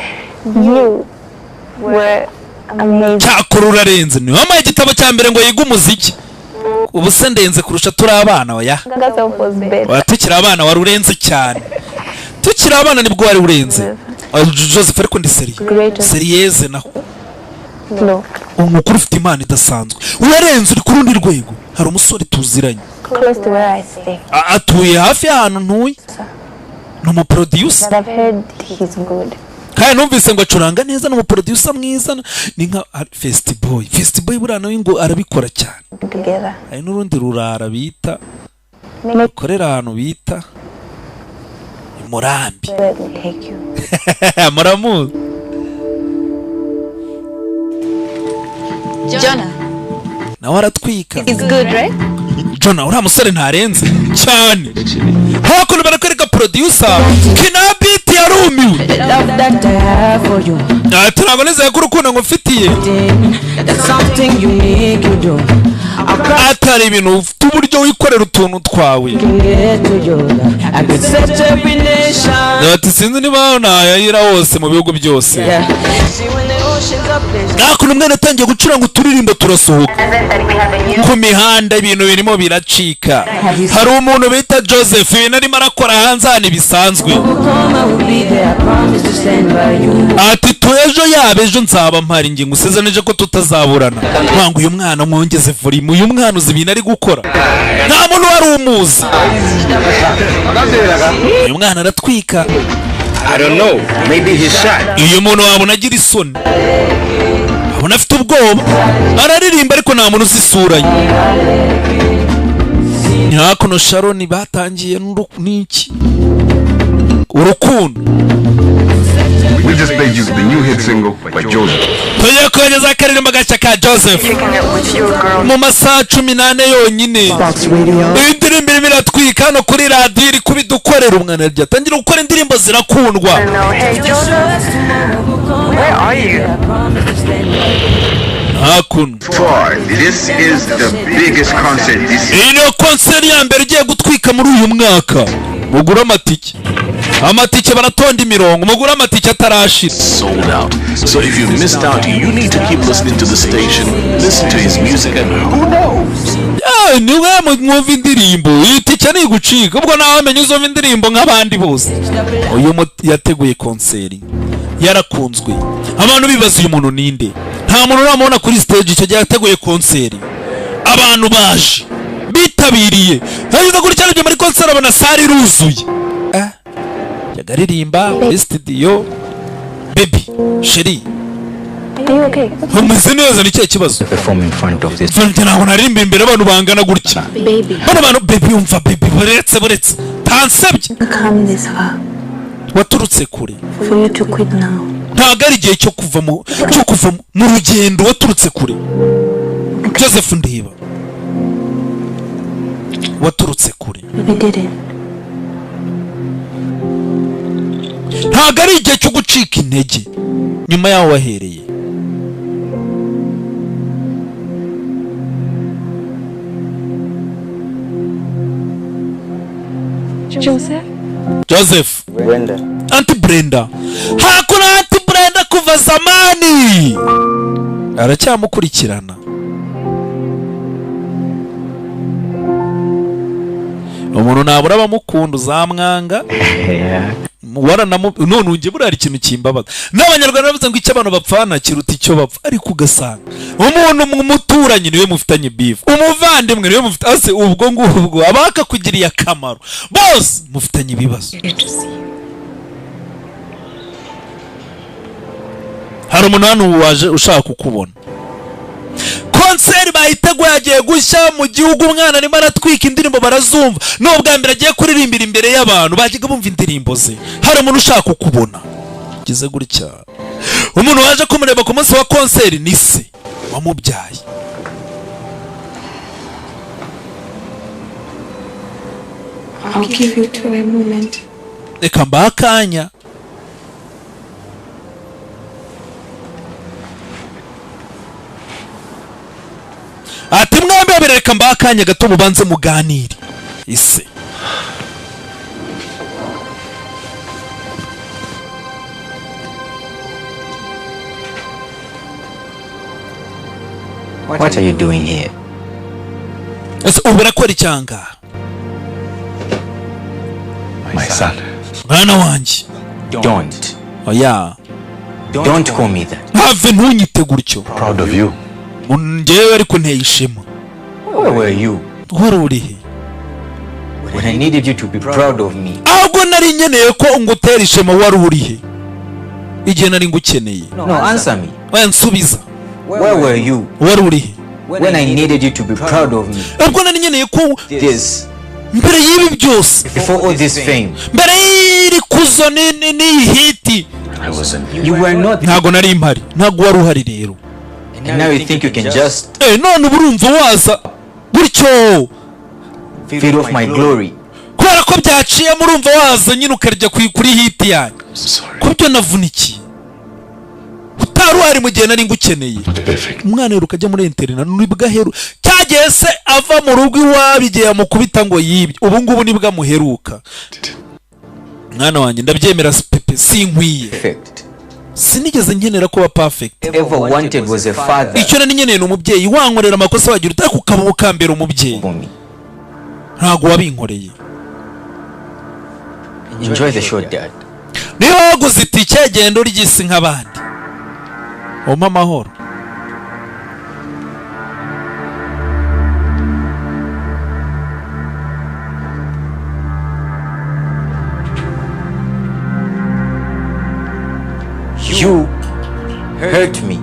You were amazing. Cyakora urarenze. Ni wamaye igitabo cya mbere ngo yiga umuziki. Ubu se ndenze kurusha turi abana oya. Tukiri abana wari urenze cyane. Tukiri abana nibwo wari urenze. Joseph ariko ndi seriyeze naho. No. Umukuru ufite imana idasanzwe. Urarenze uri ku rundi rwego. Hari umusore tuziranye. Close to where I stay. Atuye hafi y'ahantu ntuye. Ni umuproducer. But I've heard he's good. Kandi numvise ngo acuranga neza, ni umuproducer mwiza, ni nka Festiboy. Festiboy buriya nawe ngo arabikora cyane. Together. Hari n'urundi rurara bita korera ahantu bita Murambi. Let me take you. Muramu. Jonah. Nawe aratwika. It's good, right? Jonah uriya musore ntarenze cyane. Hakuno barakwereka producer Kinabiti yarumiwe. Love that I have for you. Ntabwo neza yakuru ukuntu ngufitiye. That's something unique you do. Atari ibintu ufite uburyo wikorera utuntu twawe. Ati sinzi niba nayayira hose mu bihugu byose. Nakuno mwana atangiye gucuranga uturirimbo turasohoka ku mihanda, ibintu birimo biracika. Hari umuntu bita Joseph ibintu arimo arakora hanze hano bisanzwe. Ati ejo yabe ejo nzaba mpari nge ngusezeneje ko tutazaburana. Ntango uyu mwana mwongeze volume, uyu mwana uzi ibintu ari gukora. Nta muntu wari umuzi. Uyu mwana aratwika. I don't know. Maybe he's shy. Uyu muntu wabona agira isoni. Abona afite ubwoba. Araririmba ariko nta muntu usisura ye. Nyakuno Sharon batangiye n'iki? Urukundo. We just played you the new hit single by Joseph. Tugiye kugeza akaririmbo gashya ka Joseph mu masaha 18 yonyine. Indirimbo irimo iratwika hano kuri radio iri kubidukorera. Umwana rya tangira gukora indirimbo zirakundwa. Hey Joseph, where are you? Hakuno. This is the biggest concert this year. Ino concert ya mbere igiye gutwika muri uyu mwaka. Mugura amatike. Amatike baratonda imirongo. Mugura amatike atarashira. Sold out. So if you missed out, you need to keep listening to the station, listen to his music, and who knows? Niwe mwumva indirimbo. Itike ni gucika. Ubwo nawe amenye uzumva indirimbo nk'abandi bose. Uyu yateguye concert. Yarakunzwe. Abantu bibaza uyu muntu ninde? Nta muntu uramubona kuri stage icyo gihe yateguye concert. Abantu baje bitabiriye. Hanyuma kuri cyane byo muri concert abona sari ruzuye. Yagaririmba muri studio. Baby, Sheri. Are you okay? Umeze neza nicyo kibazo. Perform in front of this. Ntabwo narimba imbere abantu bangana gutya. Baby. Abantu baby umva baby buretse. Tansebye. Come this far. Waturutse kure. For you to quit now. Ntabwo ari igihe cyo kuva mu rugendo, waturutse kure. Joseph Ndiba. Waturutse kure. We did it. Ntabwo ari igihe cyo gucika intege. Nyuma yaho wahereye. Joseph. Brenda. Auntie Brenda. Hakuna Auntie Brenda kuva zamani. Aracyamukurikirana. Umuntu nabura abamukunda uzamwanga. None unge burari ikintu kimbabaza. N'abanyarwanda bavuze ngo icyo abantu bapfana kiruta icyo bapfa, ariko ugasanga umuntu umuturanyi niwe mufitanye beef, umuvandimwe niwe mufite ase ubwo ngubwo abaka kugiriye akamaro bose mufitanye ibibazo. Hari umuntu hano waje ushaka kukubona. Concert bayiteguye yagiye gushya mu gihugu, umwana arimo aratwika indirimbo barazumva. N'ubwa mbere agiye kuririmbira imbere y'abantu bagiye bumva indirimbo ze. Hari umuntu ushaka kukubona. Gize gutya. Umuntu waje kumureba ku munsi wa concert ni se wamubyaye. I'll give you to a moment. Reka mbakanya. Ati mwembe bereka mbakanya gato mubanze muganire. Ise. What are you doing here? Uburakora icyanga. My son. Mwana wanjye. Don't. Oh yeah. Don't call me that. Have ntunyite gutyo. Proud of you. Njyewe ariko nteye ishema. Where were you? Wari urihe? When I needed you to be proud of me. Ahubwo nari nkeneye ko ngutera ishema wari urihe? Igihe nari ngukeneye. No, answer me. Nsubiza. Where were you? Wari urihe? When I needed you to be proud of me. Ahubwo nari nkeneye ko This. mbere y'ibi byose. Before all this fame. Mbere y'iri kuzo ni hiti. I wasn't. You were not. Ntago nari impari. Ntago wari uhari rero. And now you think you can just. None urumva waza gutyo. Feed off my glory. Kubera ko byaciye murumva waza nyine ukarya kuri hiti yanyu. Kubyo navunikiye. Utaruhari mu gihe nari ngukeneye. Umwana rero ukajya muri internet nibwa heru. Cyagiye se ava mu rugo iwabigiye amukubita ngo yibye. Ubu ngubu nibwa muheruka. Mwana wanjye ndabyemera pepe sinkwiye. Sinigeze nkenera kuba perfect. Ever wanted was a father. Icyo nari nkeneye n'umubyeyi wankorera amakosa wagira utari kukaba ukambera umubyeyi. Ntago wabinkoreye. Enjoy the show, Dad. Niyo waguze itike gendo ry'isi nk'abandi. Oma mahoro. You hurt me.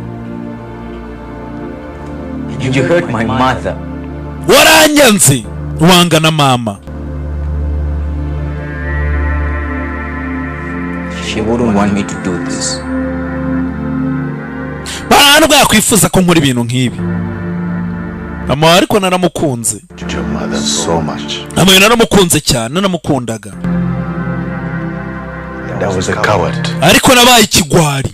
And you hurt my mother. Waranyanze wanga na mama. She wouldn't want me to do this. Ntabwo yakwifuza ko nkora ibintu nk'ibi. Mama ariko naramukunze. Your mother so much. Mama naramukunze cyane, naramukundaga. And I was a coward. Ariko nabaye ikigwari.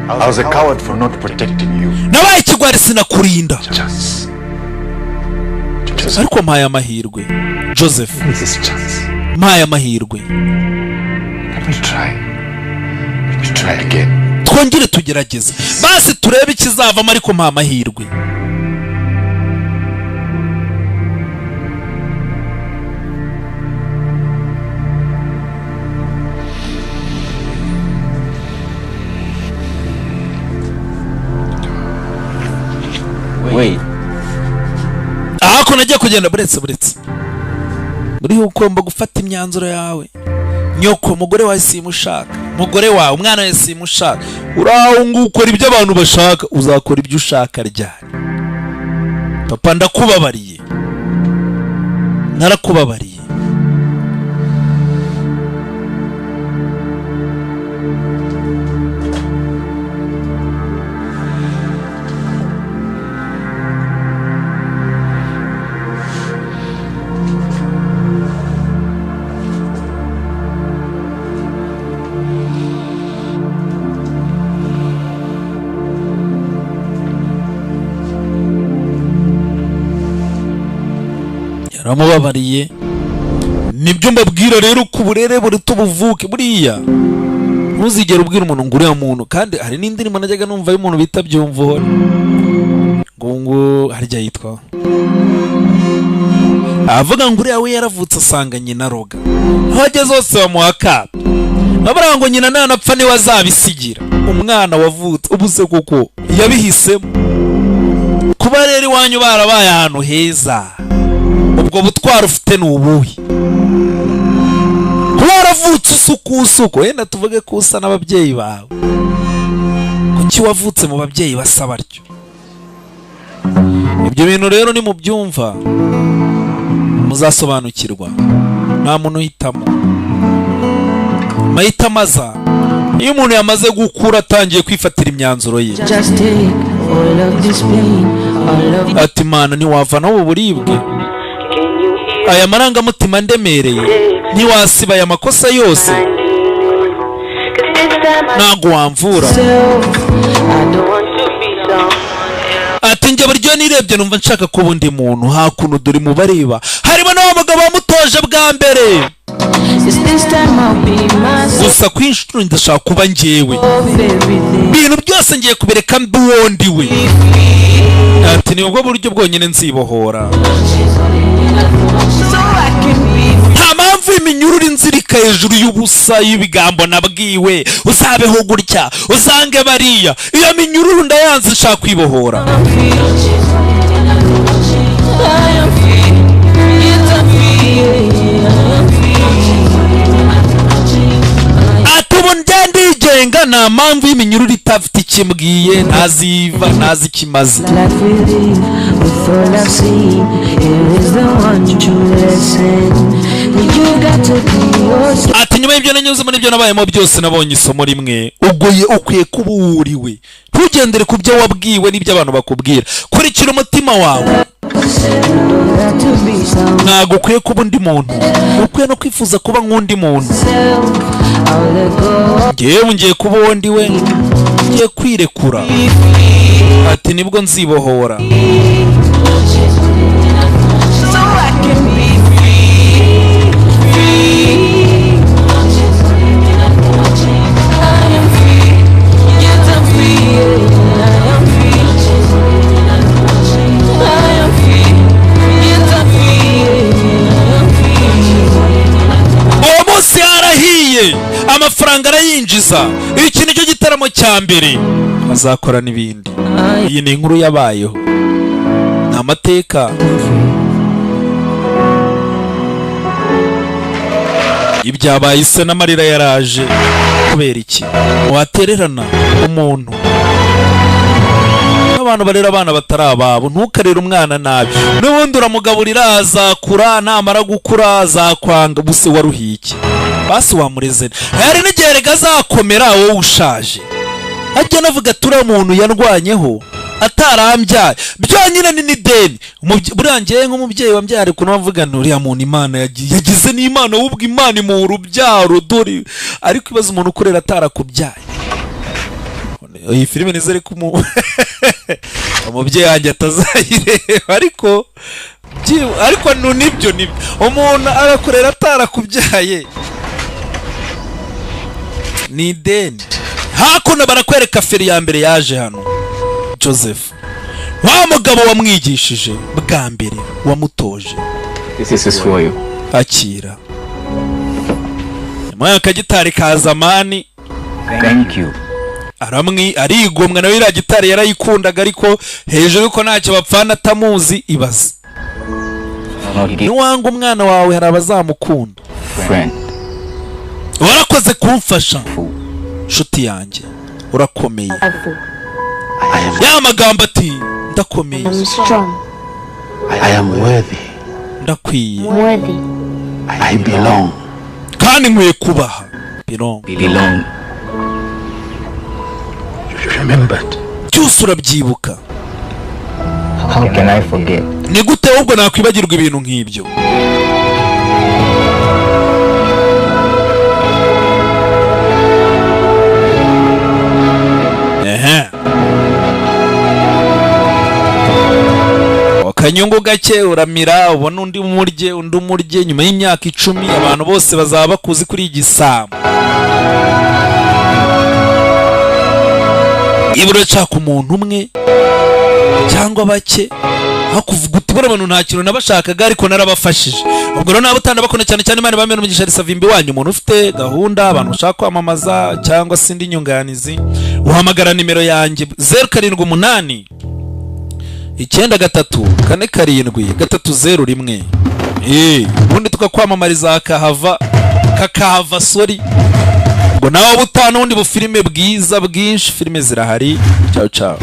I was a coward for not protecting you. Nabaye ikigwari sinakurinda. Chance. Ariko mpaye amahirwe. Joseph. This chance. Mpaye amahirwe. Let me try. Let me try again. Twongere tugerageze. Basi turebe ikizavamo ariko mpaye amahirwe. Wait. Ako nagiye kugenda buretse. Muri ugomba gufata imyanzuro yawe. Nyoko umugore wawe simushaka. Umugore wawe umwana we simushaka. Uraho ngukora ibyo abantu bashaka, uzakora ibyo ushaka ryari. Papa ndakubabariye. Narakubabariye. Yaramubabariye. Nibyo mbabwira rero ku burere buri tubuvuke buriya. Ntuzigere ubwira umuntu ngo uriya muntu kandi hari n'indirimbo najyaga numva y'umuntu bita byumvuho. Ngo harya yitwa. Avuga ngo uriya we yaravutse asanga nyina roga. Hageze hose bamuhaka. Babara ngo nyina nanapfa ni wazabisigira. Umwana wavutse ubuse kuko yabihisemo. Kuba rero iwanyu barabaye ahantu heza. Ubwo butwara ufite n'ubuhi. Kuba waravutse usuko wenda tuvuge ko usa n'ababyeyi bawe. Kuki wavutse mu babyeyi basa batyo? Ibyo bintu rero ni mu byumva muzasobanukirwa. Nta muntu uhitamo. Mahitamo aza iyo umuntu yamaze gukura atangiye kwifatira imyanzuro ye. Ati Mana ntiwavanaho uburibwe. Aya marangamutima ndemereye ntiwasiba aya makosa yose. Ntago wamvura. Ati njye buryo nirebye numva nshaka kuba undi muntu hakuno duri mu bareba harimo n'abo mugabo bamutoje bwa mbere. Yes, this time I'll be myself. Gusa kwinshuro ndashaka kuba njyewe. Ibintu byose ngiye kubereka nduwondiwe. Ati ni ubwo buryo bwonyine nzibohora. Nta mpamvu iminyururu inzirika hejuru y'ubusa y'ibigambo nabwiwe. Uzabeho gutya, uzange bariya. Iyo minyururu ndayanze nshaka kwibohora. Ndigenga nta mpamvu y'iminyururu itafite ikimbwiye ntaziva ntazikimaze. Ati nyuma y'ibyo nanyuzemo n'ibyo nabayemo byose nabonye isomo rimwe. Ugoye ukwiye kuba uwuriwe, ntugendere ku byo wabwiwe n'ibyo abantu bakubwira. Kurikira umutima wawe. Ntabwo ukwiye kuba undi muntu, ukwiye no kwifuza kuba nk'undi muntu. Ngewe ngiye kuba undi we, ngiye kwirekura. Ati nibwo nzibohora. Amafaranga arayinjiza. Iki nicyo gitaramo cya mbere. Azakora n'ibindi. Iyi ni inkuru yabayeho. Ni amateka. Ibyabaye ise n'amarira yaraje. Kubera iki? Watererana umuntu. Abantu barera abana batari ababo, ntukarere umwana nabi. N'ubundi uramugaburira azakura, namara gukura azakwanga. Buse waruhiye iki? Basi wamureze. Hari n'igihe rega azakomera wowe ushaje. Ajya navuga turi umuntu yarwanyeho atarambyaye. Byonyine ni n'ideni. Burangiye nk'umubyeyi wambyare kuno bavuga nturiya muntu Imana yagize n'Imana wubwo Imana imuha urubyaro dore. Ariko ibaza umuntu ukorera atarakubyaye. Iyi filime nizere ko umubyeyi wanjye atazayireba ariko nibyo umuntu arakorera atarakubyaye ni ideni. Hakuno barakwereka feri ya mbere yaje hano. Joseph wa mugabo wamwigishije bwa mbere wamutoje. This is for you. Akira mwa akagitari ka zamani. Thank you. Arigomwa nawe iriya gitari yarayikundaga ariko hejuru yuko ntacyo bapfana atamuzi. Ibaze niwanga umwana wawe hari abazamukunda. Warakoze kumfasha nshuti yanjye, urakomeye. Ya magambo ati ndakomeye, I am worthy, ndakwiye, I belong, kandi nkwiye kubaha. Belong. Remembered. Cyose urabyibuka. How can I forget? Ni gute ahubwo nakwibagirwa ibintu nk'ibyo? Akanyungu gake uramira ubona undi umurye nyuma y'imyaka 10 abantu bose bazaba bakuzi kuri igisambo. Ibura caka umuntu umwe cyangwa bake hakuvuga uti bora abantu nta kintu nabashakaga ariko narabafashije. Ubwo rero nabo tanda bakona cyane cyane Imana bamwe n'umugisha risavimbi wanyu. Umuntu ufite gahunda abantu ushaka kwamamaza cyangwa sindi nyunganizi uhamagara nimero yanjye 078 9 3 4 7 301. Ubundi tukakwamamariza kakahava sorry. Ngo nawe butano undi bufilime bwiza bwinshi filime zirahari. Ciao ciao.